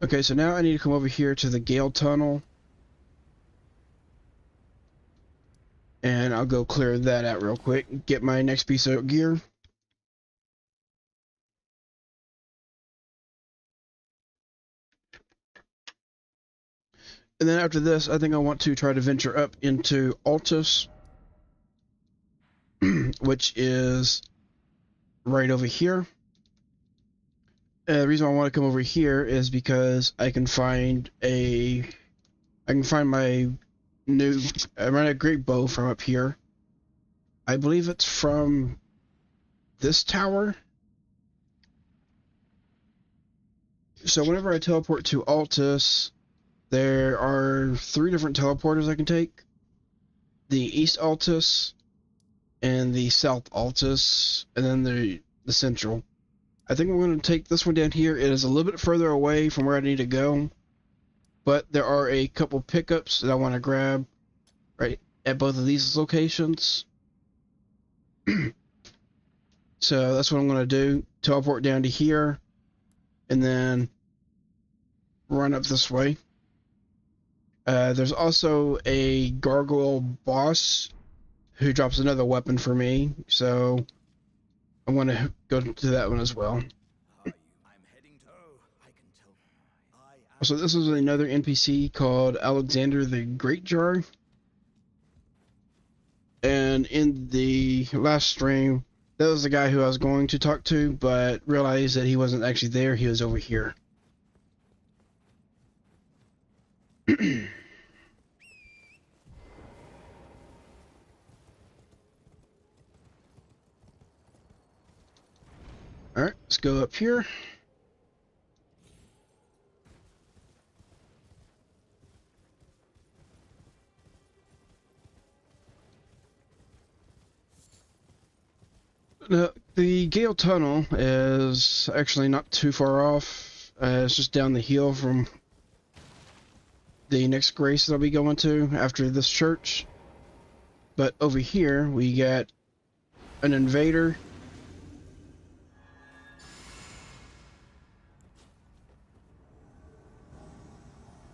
Okay, so now I need to come over here to the Gale Tunnel. And I'll go clear that out real quick. Get my next piece of gear. And then after this, I think I want to try to venture up into Altus, which is right over here. The reason I want to come over here is because I can find my new a great bow from up here. I believe it's from this tower. So whenever I teleport to Altus, there are 3 different teleporters I can take. The East Altus, and the South Altus, and then the Central. I think I'm going to take this one down here. It is a little bit further away from where I need to go, but there are a couple pickups that I want to grab right at both of these locations. So that's what I'm going to do. Teleport down to here, and then run up this way. There's also a gargoyle boss who drops another weapon for me, so I want to go to that one as well. So this is another NPC called Alexander the Great Jar. And in the last stream, that was the guy who I was going to talk to, but realized that he wasn't actually there. He was over here. Alright, let's go up here. The Gale Tunnel is actually not too far off. It's just down the hill from the next grace that I'll be going to after this church. But over here, we got an invader.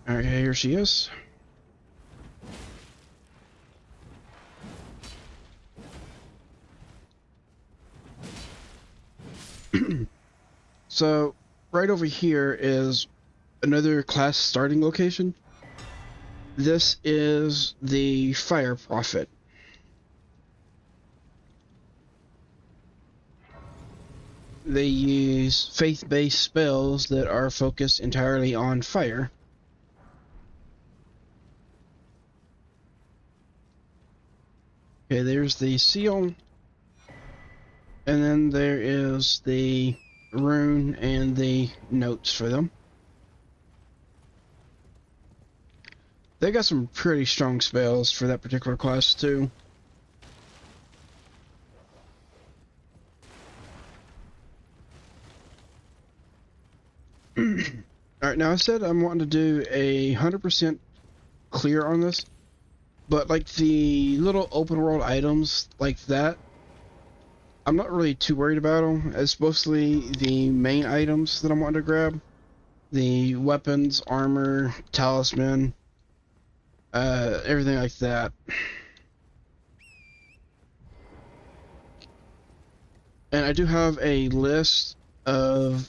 Alright, here she is. So, right over here is another class starting location. This is the Fire Prophet. They use faith-based spells that are focused entirely on fire. Okay, there's the seal. And then there is the rune and the notes for them. They got some pretty strong spells for that particular class too. Alright, now I said I'm wanting to do 100% clear on this, but like the little open world items like that, I'm not really too worried about them. It's mostly the main items that I'm wanting to grab. The weapons, armor, talisman, everything like that. And I do have a list of...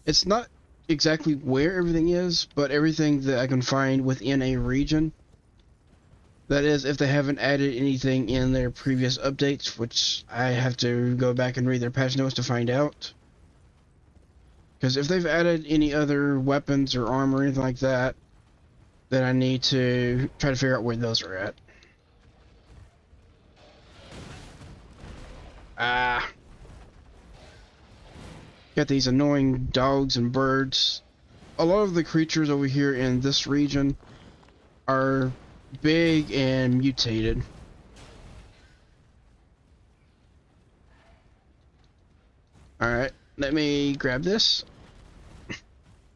It's not exactly where everything is, but everything that I can find within a region. That is, if they haven't added anything in their previous updates, which I have to go back and read their patch notes to find out. Because if they've added any other weapons or armor or anything like that, then I need to try to figure out where those are at. Got these annoying dogs and birds. A lot of the creatures over here in this region are big and mutated. Alright, let me grab this.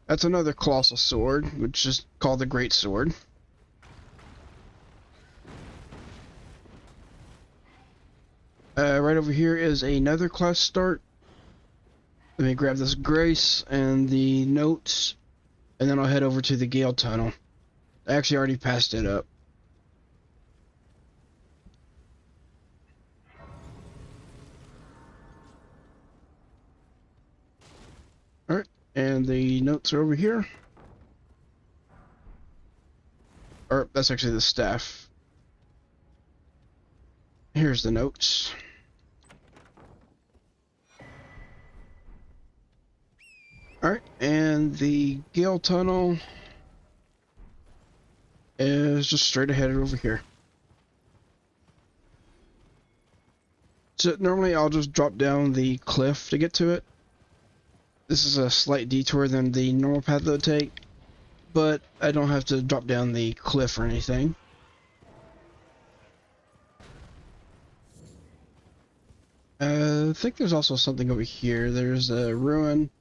That's another colossal sword, which is called the Great Sword. Right over here is another class start. Let me grab this Grace and the notes, and then I'll head over to the Gale Tunnel. I actually already passed it up. Alright, and the notes are over here. Or, that's actually the staff. Here's the notes. Alright, and the Gale Tunnel is just straight ahead over here. So normally I'll just drop down the cliff to get to it. This is a slight detour than the normal path that would take, but I don't have to drop down the cliff or anything. I think there's also something over here. There's a ruin.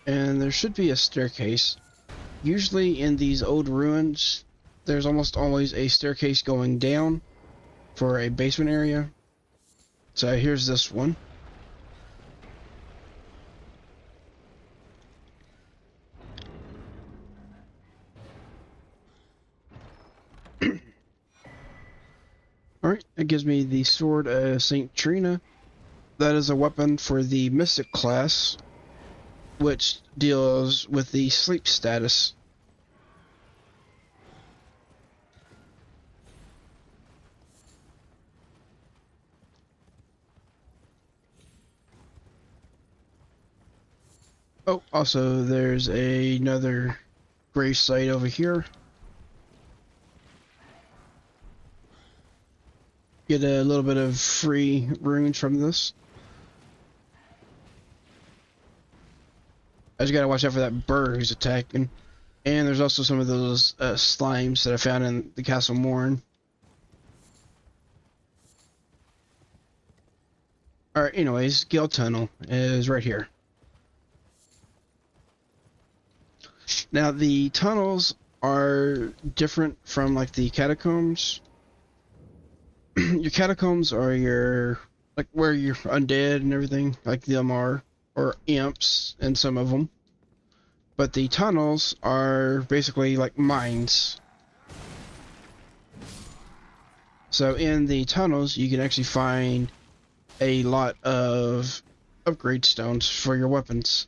And there should be a staircase. Usually in these old ruins, there's almost always a staircase going down for a basement area. So here's this one. Alright, it gives me the Sword of St. Trina. That is a weapon for the Mystic class, which deals with the sleep status. Oh, also there's another grave site over here. Get a little bit of free runes from this. I just gotta watch out for that bird who's attacking. And there's also some of those slimes that I found in the Castle Morn. Alright, anyways, Gale Tunnel is right here. Now, the tunnels are different from, like, the catacombs. Your catacombs are your, like, where you're undead and everything, like them are, or imps in some of them. But the tunnels are basically like mines. So in the tunnels, you can actually find a lot of upgrade stones for your weapons.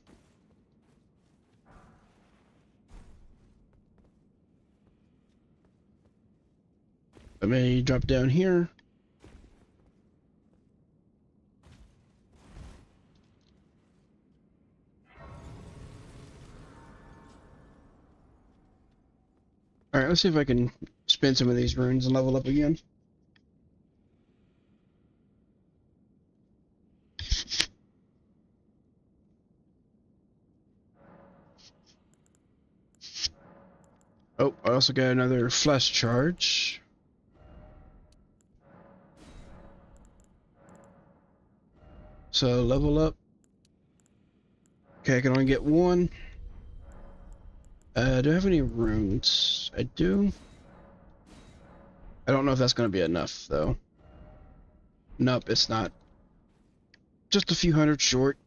Let me drop down here. Alright, let's see if I can spin some of these runes and level up again. Oh, I also got another flesh charge. So, level up. Okay, I can only get one. Do I have any runes? I do. I don't know if that's going to be enough, though. Nope, it's not. Just a few hundred short.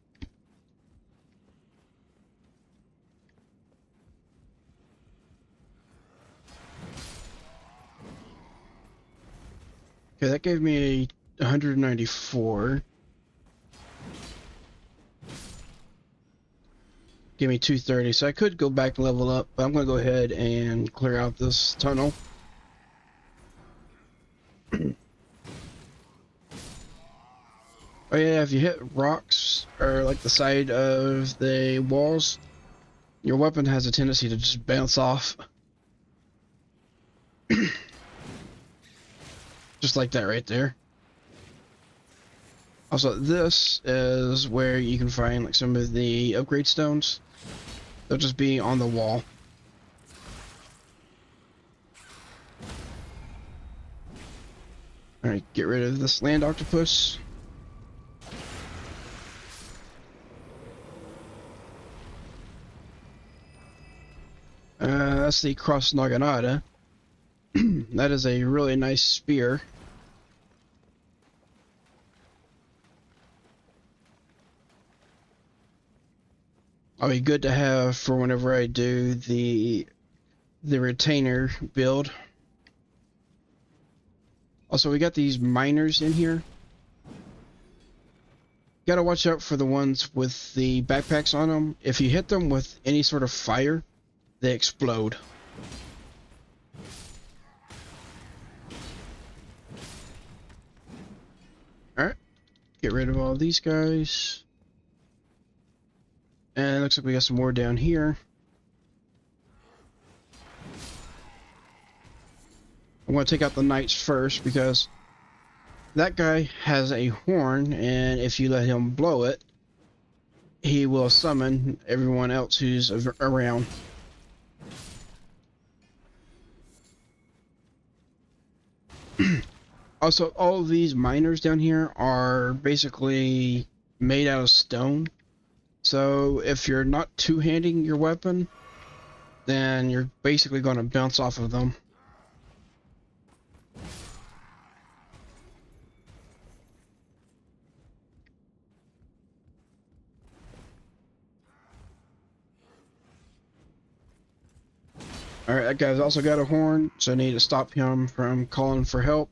Okay, that gave me a 194. Give me 230, so I could go back and level up, but I'm going to go ahead and clear out this tunnel. Oh yeah, if you hit rocks, or like the side of the walls, your weapon has a tendency to just bounce off. Just like that right there. Also, this is where you can find like some of the upgrade stones. They'll just be on the wall. Alright, get rid of this land octopus. That's the Cross Naginata. That is a really nice spear. I'll be good to have for whenever I do the retainer build. Also, we got these miners in here. Gotta watch out for the ones with the backpacks on them. If you hit them with any sort of fire, they explode. Alright, get rid of all these guys. And it looks like we got some more down here. I'm going to take out the knights first because that guy has a horn, and if you let him blow it, he will summon everyone else who's around. Also, all of these miners down here are basically made out of stone. So if you're not two-handing your weapon, then you're basically going to bounce off of them. Alright, that guy's also got a horn, so I need to stop him from calling for help.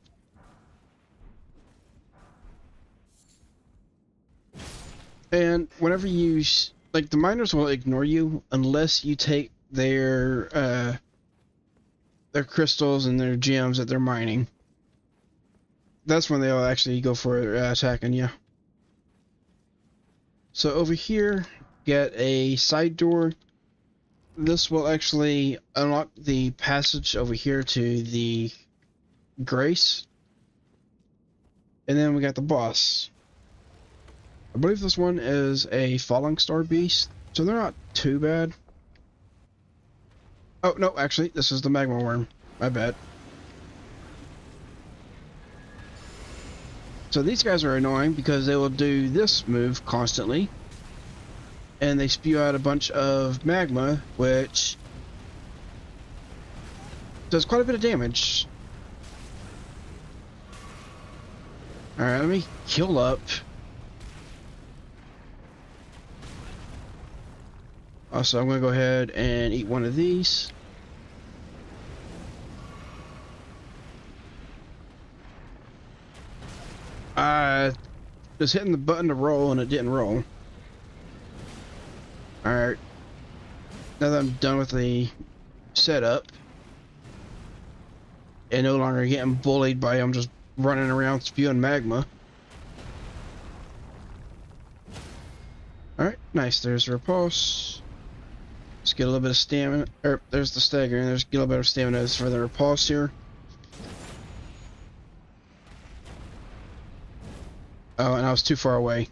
And whenever you, like, the miners will ignore you unless you take their crystals and their gems that they're mining. That's when they'll actually go for attacking you. So over here, get a side door. This will actually unlock the passage over here to the Grace. And then we got the boss. I believe this one is a Falling Star Beast, so they're not too bad. Oh, no, actually, this is the Magma Worm. My bad. So these guys are annoying because they will do this move constantly. And they spew out a bunch of magma, which does quite a bit of damage. Alright, let me heal up. Also, I'm going to go ahead and eat one of these. I was hitting the button to roll and it didn't roll. Alright. Now that I'm done with the setup and no longer getting bullied by them just running around spewing magma. Alright, nice. There's the repulse. Let's get a little bit of stamina. There's the stagger, and there's get a little bit of stamina for the repulse here. Oh, and I was too far away.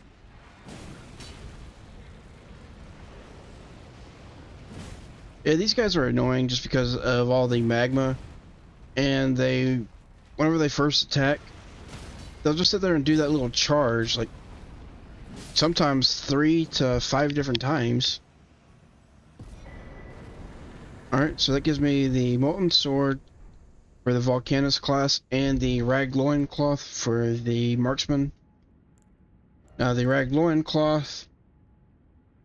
Yeah, these guys are annoying just because of all the magma. And whenever they first attack, they'll just sit there and do that little charge, like, sometimes 3 to 5 different times. Alright, so that gives me the Molten Sword for the Volcanus class and the Rag Loincloth for the Marksman. Now, the Rag Loincloth,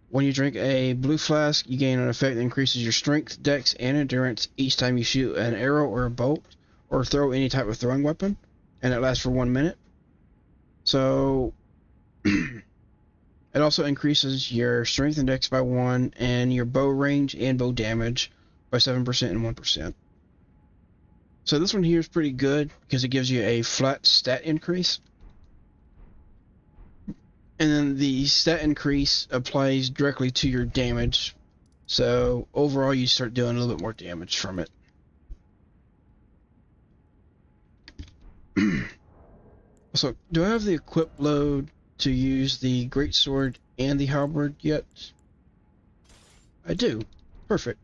when you drink a blue flask, you gain an effect that increases your strength, dex, and endurance each time you shoot an arrow or a bolt, or throw any type of throwing weapon, and it lasts for 1 minute. So, it also increases your strength and dex by 1, and your bow range and bow damage by 7% and 1%. So this one here is pretty good because it gives you a flat stat increase. And then the stat increase applies directly to your damage. So overall you start doing a little bit more damage from it. So, do I have the equip load to use the greatsword and the halberd yet? I do. Perfect.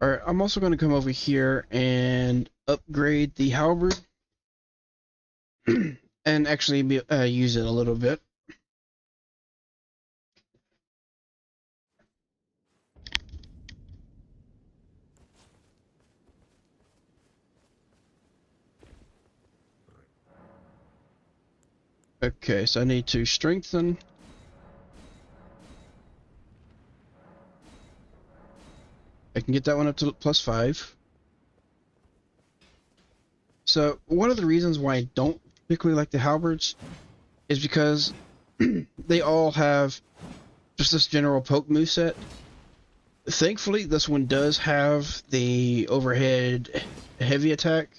Alright, I'm also going to come over here and upgrade the halberd and actually use it a little bit. Okay, so I need to strengthen. I can get that one up to +5. So one of the reasons why I don't particularly like the halberds is because they all have just this general poke moveset. Thankfully, this one does have the overhead heavy attack.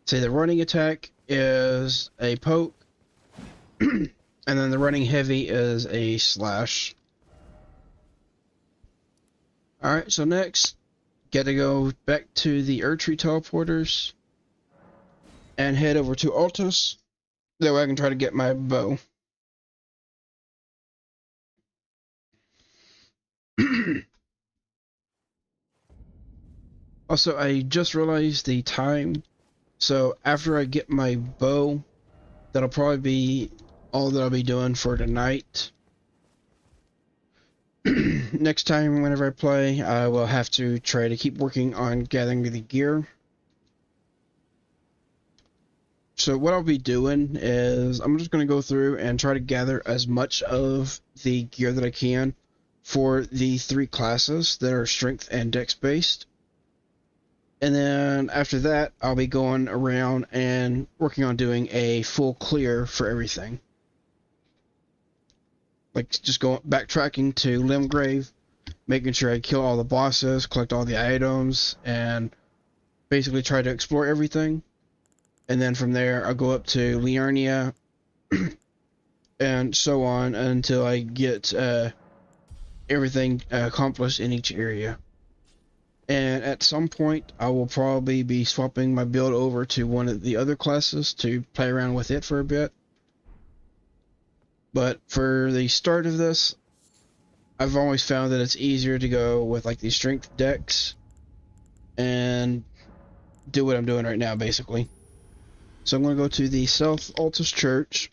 Say the running attack is a poke, and then the running heavy is a slash. Alright, so next, gotta go back to the Erdtree teleporters and head over to Altus. That way I can try to get my bow. Also, I just realized the time. So after I get my bow, that'll probably be all that I'll be doing for tonight. Next time, whenever I play, I will have to try to keep working on gathering the gear. So what I'll be doing is I'm just going to go through and try to gather as much of the gear that I can for the 3 classes that are strength and dex based. And then after that, I'll be going around and working on doing a full clear for everything. Like just going backtracking to Limgrave, making sure I kill all the bosses, collect all the items, and basically try to explore everything. And then from there, I'll go up to Liurnia, and so on until I get everything accomplished in each area. And at some point, I will probably be swapping my build over to one of the other classes to play around with it for a bit. But for the start of this, I've always found that it's easier to go with like the strength decks and do what I'm doing right now, basically. So I'm going to go to the South Altus Church.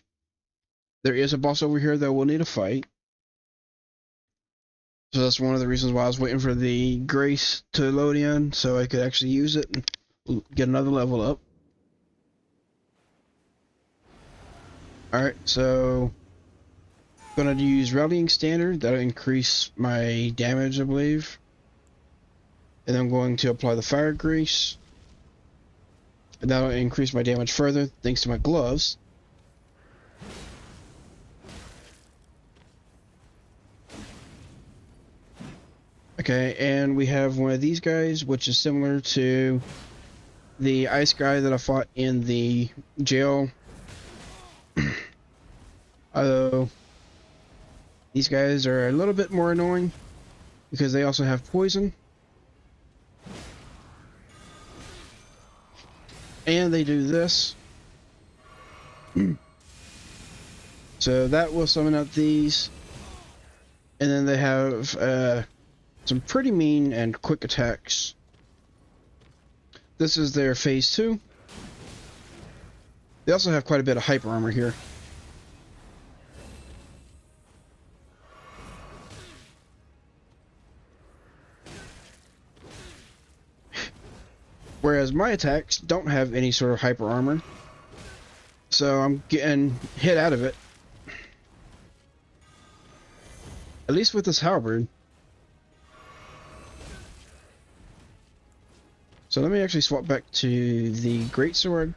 There is a boss over here that we'll need to fight. So that's one of the reasons why I was waiting for the Grace to load in, so I could actually use it and get another level up. Alright, so I'm going to use Rallying Standard. That'll increase my damage, I believe. And I'm going to apply the Fire Grease. And that'll increase my damage further, thanks to my gloves. Okay, and we have one of these guys, which is similar to the ice guy that I fought in the jail. Although, these guys are a little bit more annoying, because they also have poison. And they do this. So that will summon out these. And then they have some pretty mean and quick attacks. This is their phase 2. They also have quite a bit of hyper armor here. Whereas my attacks don't have any sort of hyper armor. So I'm getting hit out of it. At least with this halberd. So let me actually swap back to the greatsword.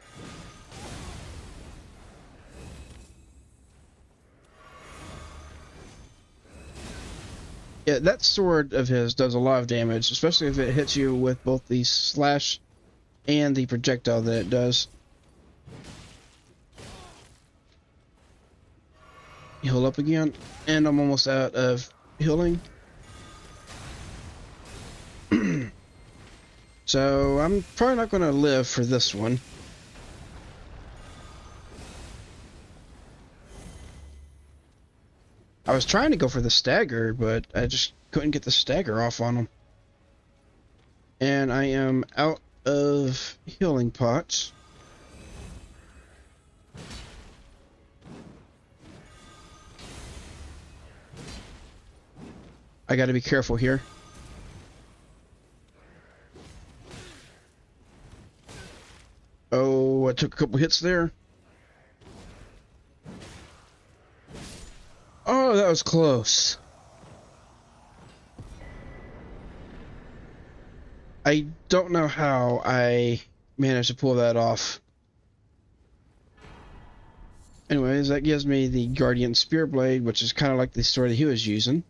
Yeah, that sword of his does a lot of damage, especially if it hits you with both the slash and the projectile that it does. Heal up again, and I'm almost out of healing. So I'm probably not going to live for this one. I was trying to go for the stagger, but I just couldn't get the stagger off on him. And I am out of healing pots. I gotta be careful here. Oh, I took a couple hits there. Oh, that was close. I don't know how I managed to pull that off. Anyways, that gives me the Guardian Spear Blade, which is kind of like the sword that he was using.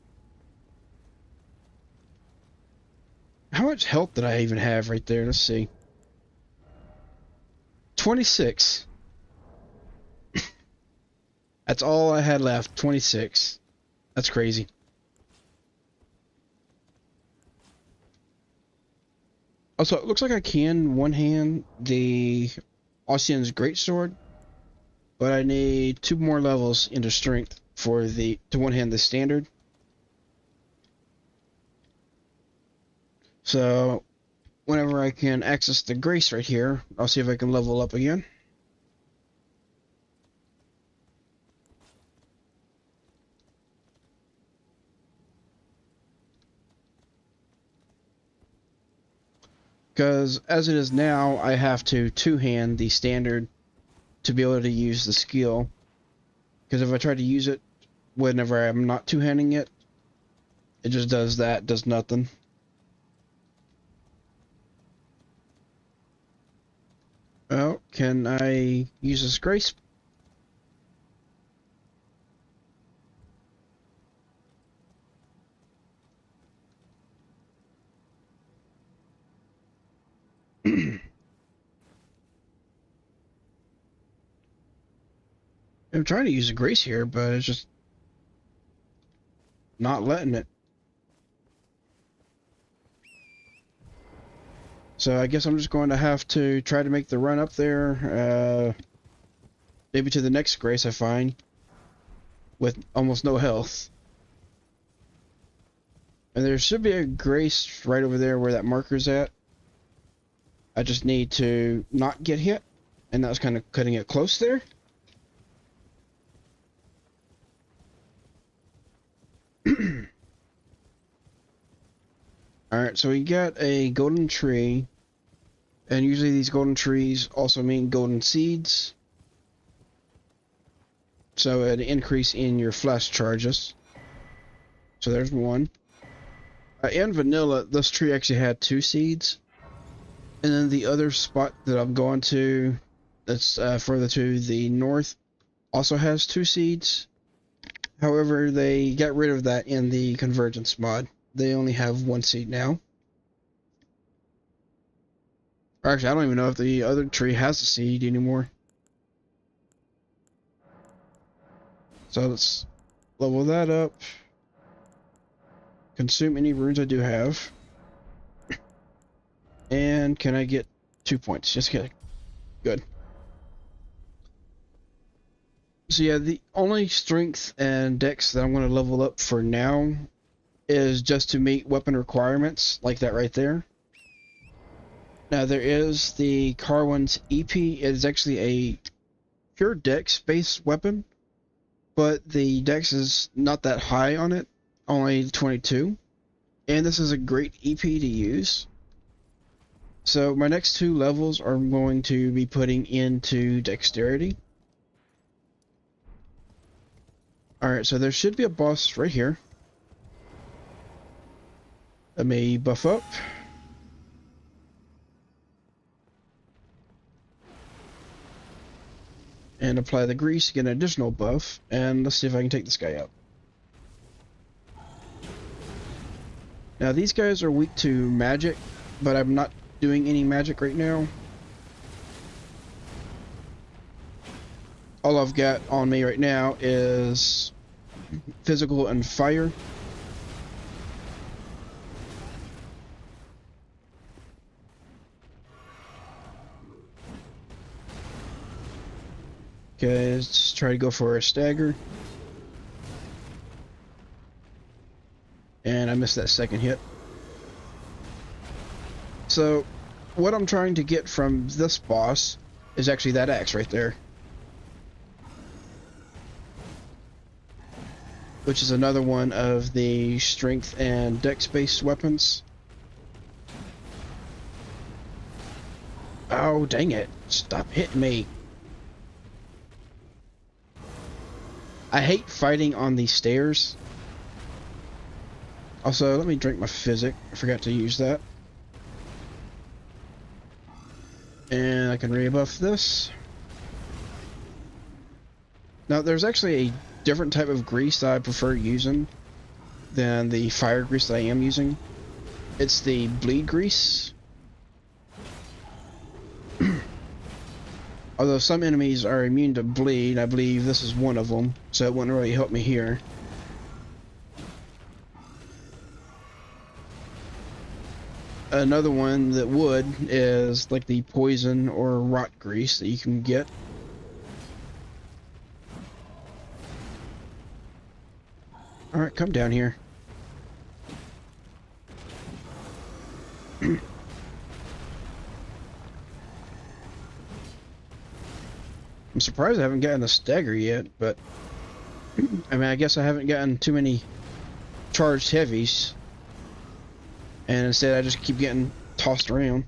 How much health did I even have right there? Let's see. 26. That's all I had left. 26. That's crazy. Also, it looks like I can one-hand the Ossian's Greatsword, but I need 2 more levels into strength for to one-hand the standard. So, whenever I can access the Grace right here, I'll see if I can level up again. Because as it is now, I have to two-hand the standard to be able to use the skill. Because if I try to use it whenever I'm not two-handing it, it just does that, does nothing. Well, can I use this Grace? I'm trying to use a Grace here, but it's just not letting it. So I guess I'm just going to have to try to make the run up there, maybe to the next Grace I find, with almost no health. And there should be a Grace right over there where that marker's at. I just need to not get hit, and that was kind of cutting it close there. Alright, so we got a golden tree, and usually these golden trees also mean golden seeds. So an increase in your flash charges. So there's one. In vanilla, this tree actually had 2 seeds. And then the other spot that I'm going to, that's further to the north, also has 2 seeds. However, they got rid of that in the Convergence mod. They only have 1 seed now. Or actually, I don't even know if the other tree has a seed anymore. So let's level that up. Consume any runes I do have. And can I get 2 points? Just kidding. Good. So yeah, the only strength and dex that I'm going to level up for now is just to meet weapon requirements, like that right there. Now there is the Carwin's EP. It is actually a pure dex-based weapon, but the dex is not that high on it, only 22. And this is a great EP to use. So my next 2 levels are going to be putting into dexterity. Alright, so there should be a boss right here. Let me buff up. And apply the grease to get an additional buff. And let's see if I can take this guy out. Now these guys are weak to magic, but I'm not doing any magic right now. All I've got on me right now is physical and fire. Okay, let's try to go for a stagger. And I missed that second hit. So, what I'm trying to get from this boss is actually that axe right there. Which is another one of the strength and dex-based weapons. Oh, dang it. Stop hitting me. I hate fighting on these stairs. Also, let me drink my physic. I forgot to use that. And I can rebuff this. Now, there's actually a different type of grease that I prefer using than the fire grease that I am using. It's the bleed grease. Although some enemies are immune to bleed, I believe this is one of them, so it wouldn't really help me here. Another one that would is like the poison or rot grease that you can get. Alright, come down here. I'm surprised I haven't gotten a stagger yet, but I mean, I guess I haven't gotten too many charged heavies. And instead I just keep getting tossed around.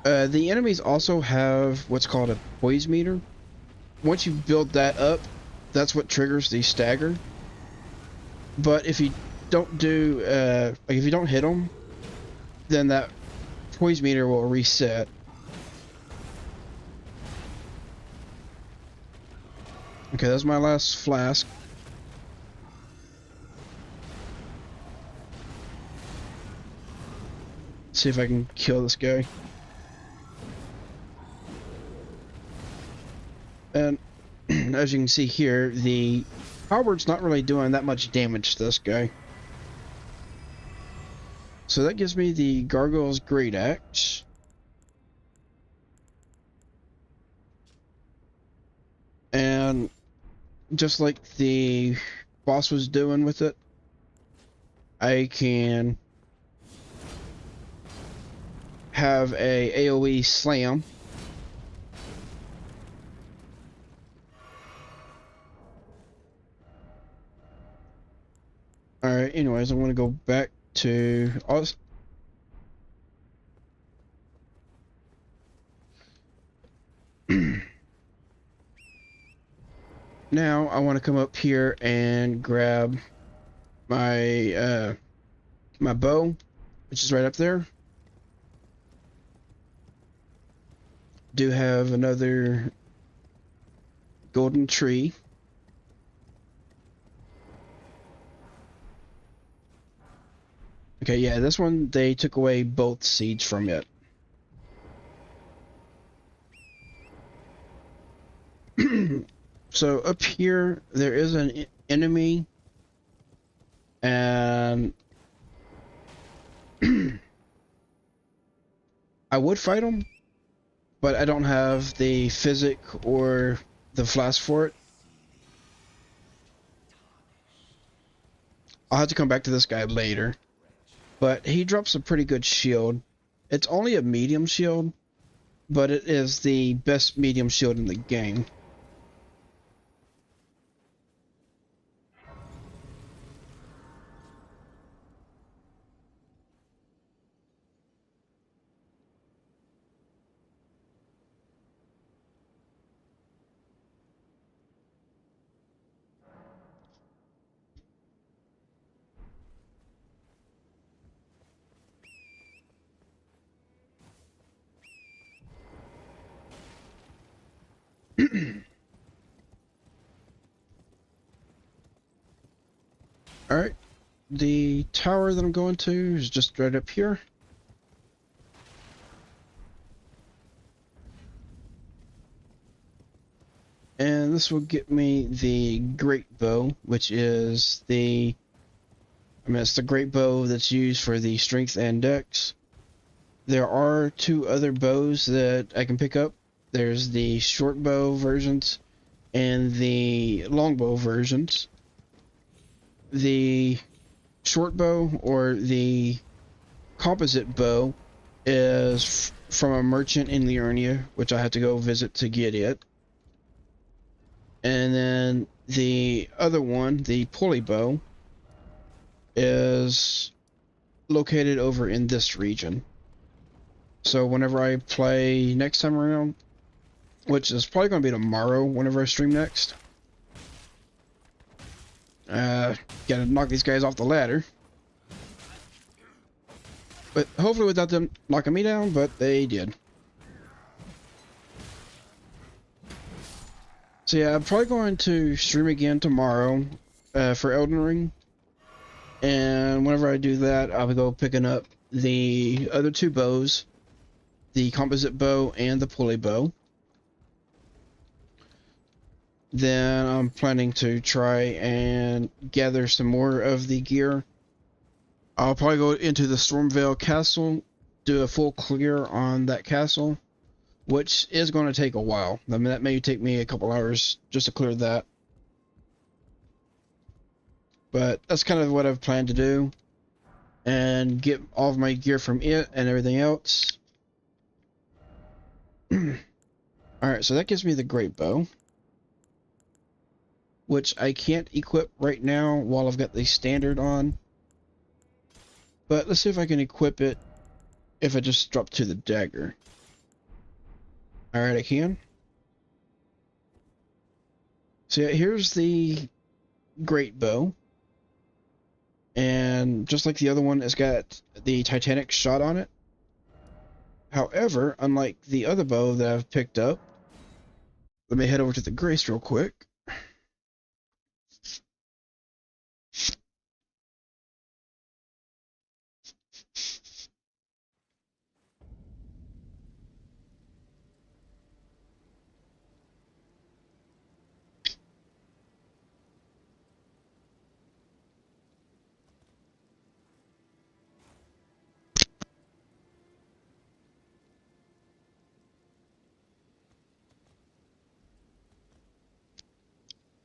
The enemies also have what's called a poise meter. Once you build that up, that's what triggers the stagger. But if you don't do, like if you don't hit them, then that poise meter will reset. Okay, that's my last flask. See if I can kill this guy. And as you can see here, the halberd's not really doing that much damage to this guy. So that gives me the Gargoyle's Great Axe. And just like the boss was doing with it, I can have a AoE slam. Alright, anyways, I'm gonna go back to us. Now I want to come up here and grab my my bow, which is right up there. Do have another golden tree. Okay, yeah, this one they took away both seeds from it. So up here there is an enemy, and I would fight him, but I don't have the physic or the flask for it. I'll have to come back to this guy later. But he drops a pretty good shield. It's only a medium shield, but it is the best medium shield in the game. Alright, the tower that I'm going to is just right up here. And this will get me the great bow, which is it's the great bow that's used for the strength and dex. There are 2 other bows that I can pick up. There's the short bow versions and the longbow versions. The short bow, or the composite bow, is from a merchant in Liurnia, which I have to go visit to get it. And then the other one, the pulley bow, is located over in this region. So whenever I play next time around, which is probably going to be tomorrow whenever I stream next, gotta knock these guys off the ladder. But hopefully without them knocking me down, but they did. So yeah, I'm probably going to stream again tomorrow for Elden Ring. And whenever I do that, I'll go picking up the other 2 bows, the composite bow and the pulley bow. Then I'm planning to try and gather some more of the gear. I'll probably go into the Stormvale Castle, do a full clear on that castle, which is going to take a while. I mean, that may take me a couple hours just to clear that. But that's kind of what I've planned to do, and get all of my gear from it and everything else. Alright, so that gives me the great bow, which I can't equip right now while I've got the standard on. But let's see if I can equip it if I just drop to the dagger. Alright, I can. So yeah, here's the great bow. And just like the other one, it's got the Titanic shot on it. However, unlike the other bow that I've picked up, let me head over to the Grace real quick.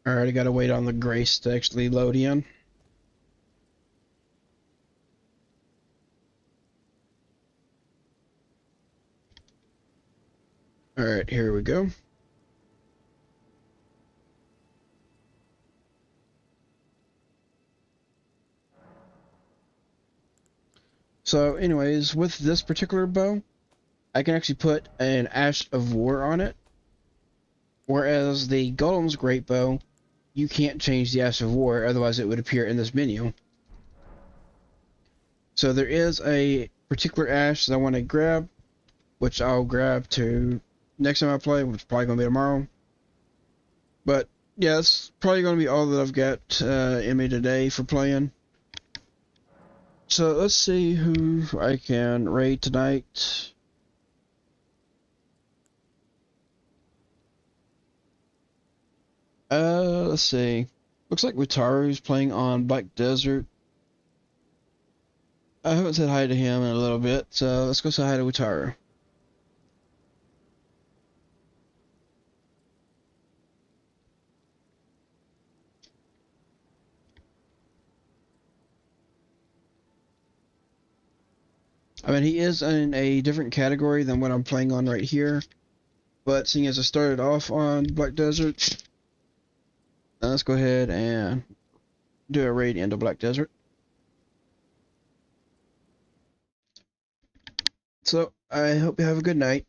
Alright, I gotta wait on the Grace to actually load in. Alright, here we go. So anyways, with this particular bow, I can actually put an Ash of War on it. Whereas the Golem's Great Bow, you can't change the Ash of War, otherwise it would appear in this menu. So there is a particular Ash that I want to grab, which I'll grab to next time I play, which is probably going to be tomorrow. But yeah, that's probably going to be all that I've got in me today for playing. So let's see who I can raid tonight. Let's see. Looks like Wataru's playing on Black Desert. I haven't said hi to him in a little bit, so let's go say hi to Wataru. I mean, he is in a different category than what I'm playing on right here, but seeing as I started off on Black Desert, let's go ahead and do a raid into Black Desert. So, I hope you have a good night.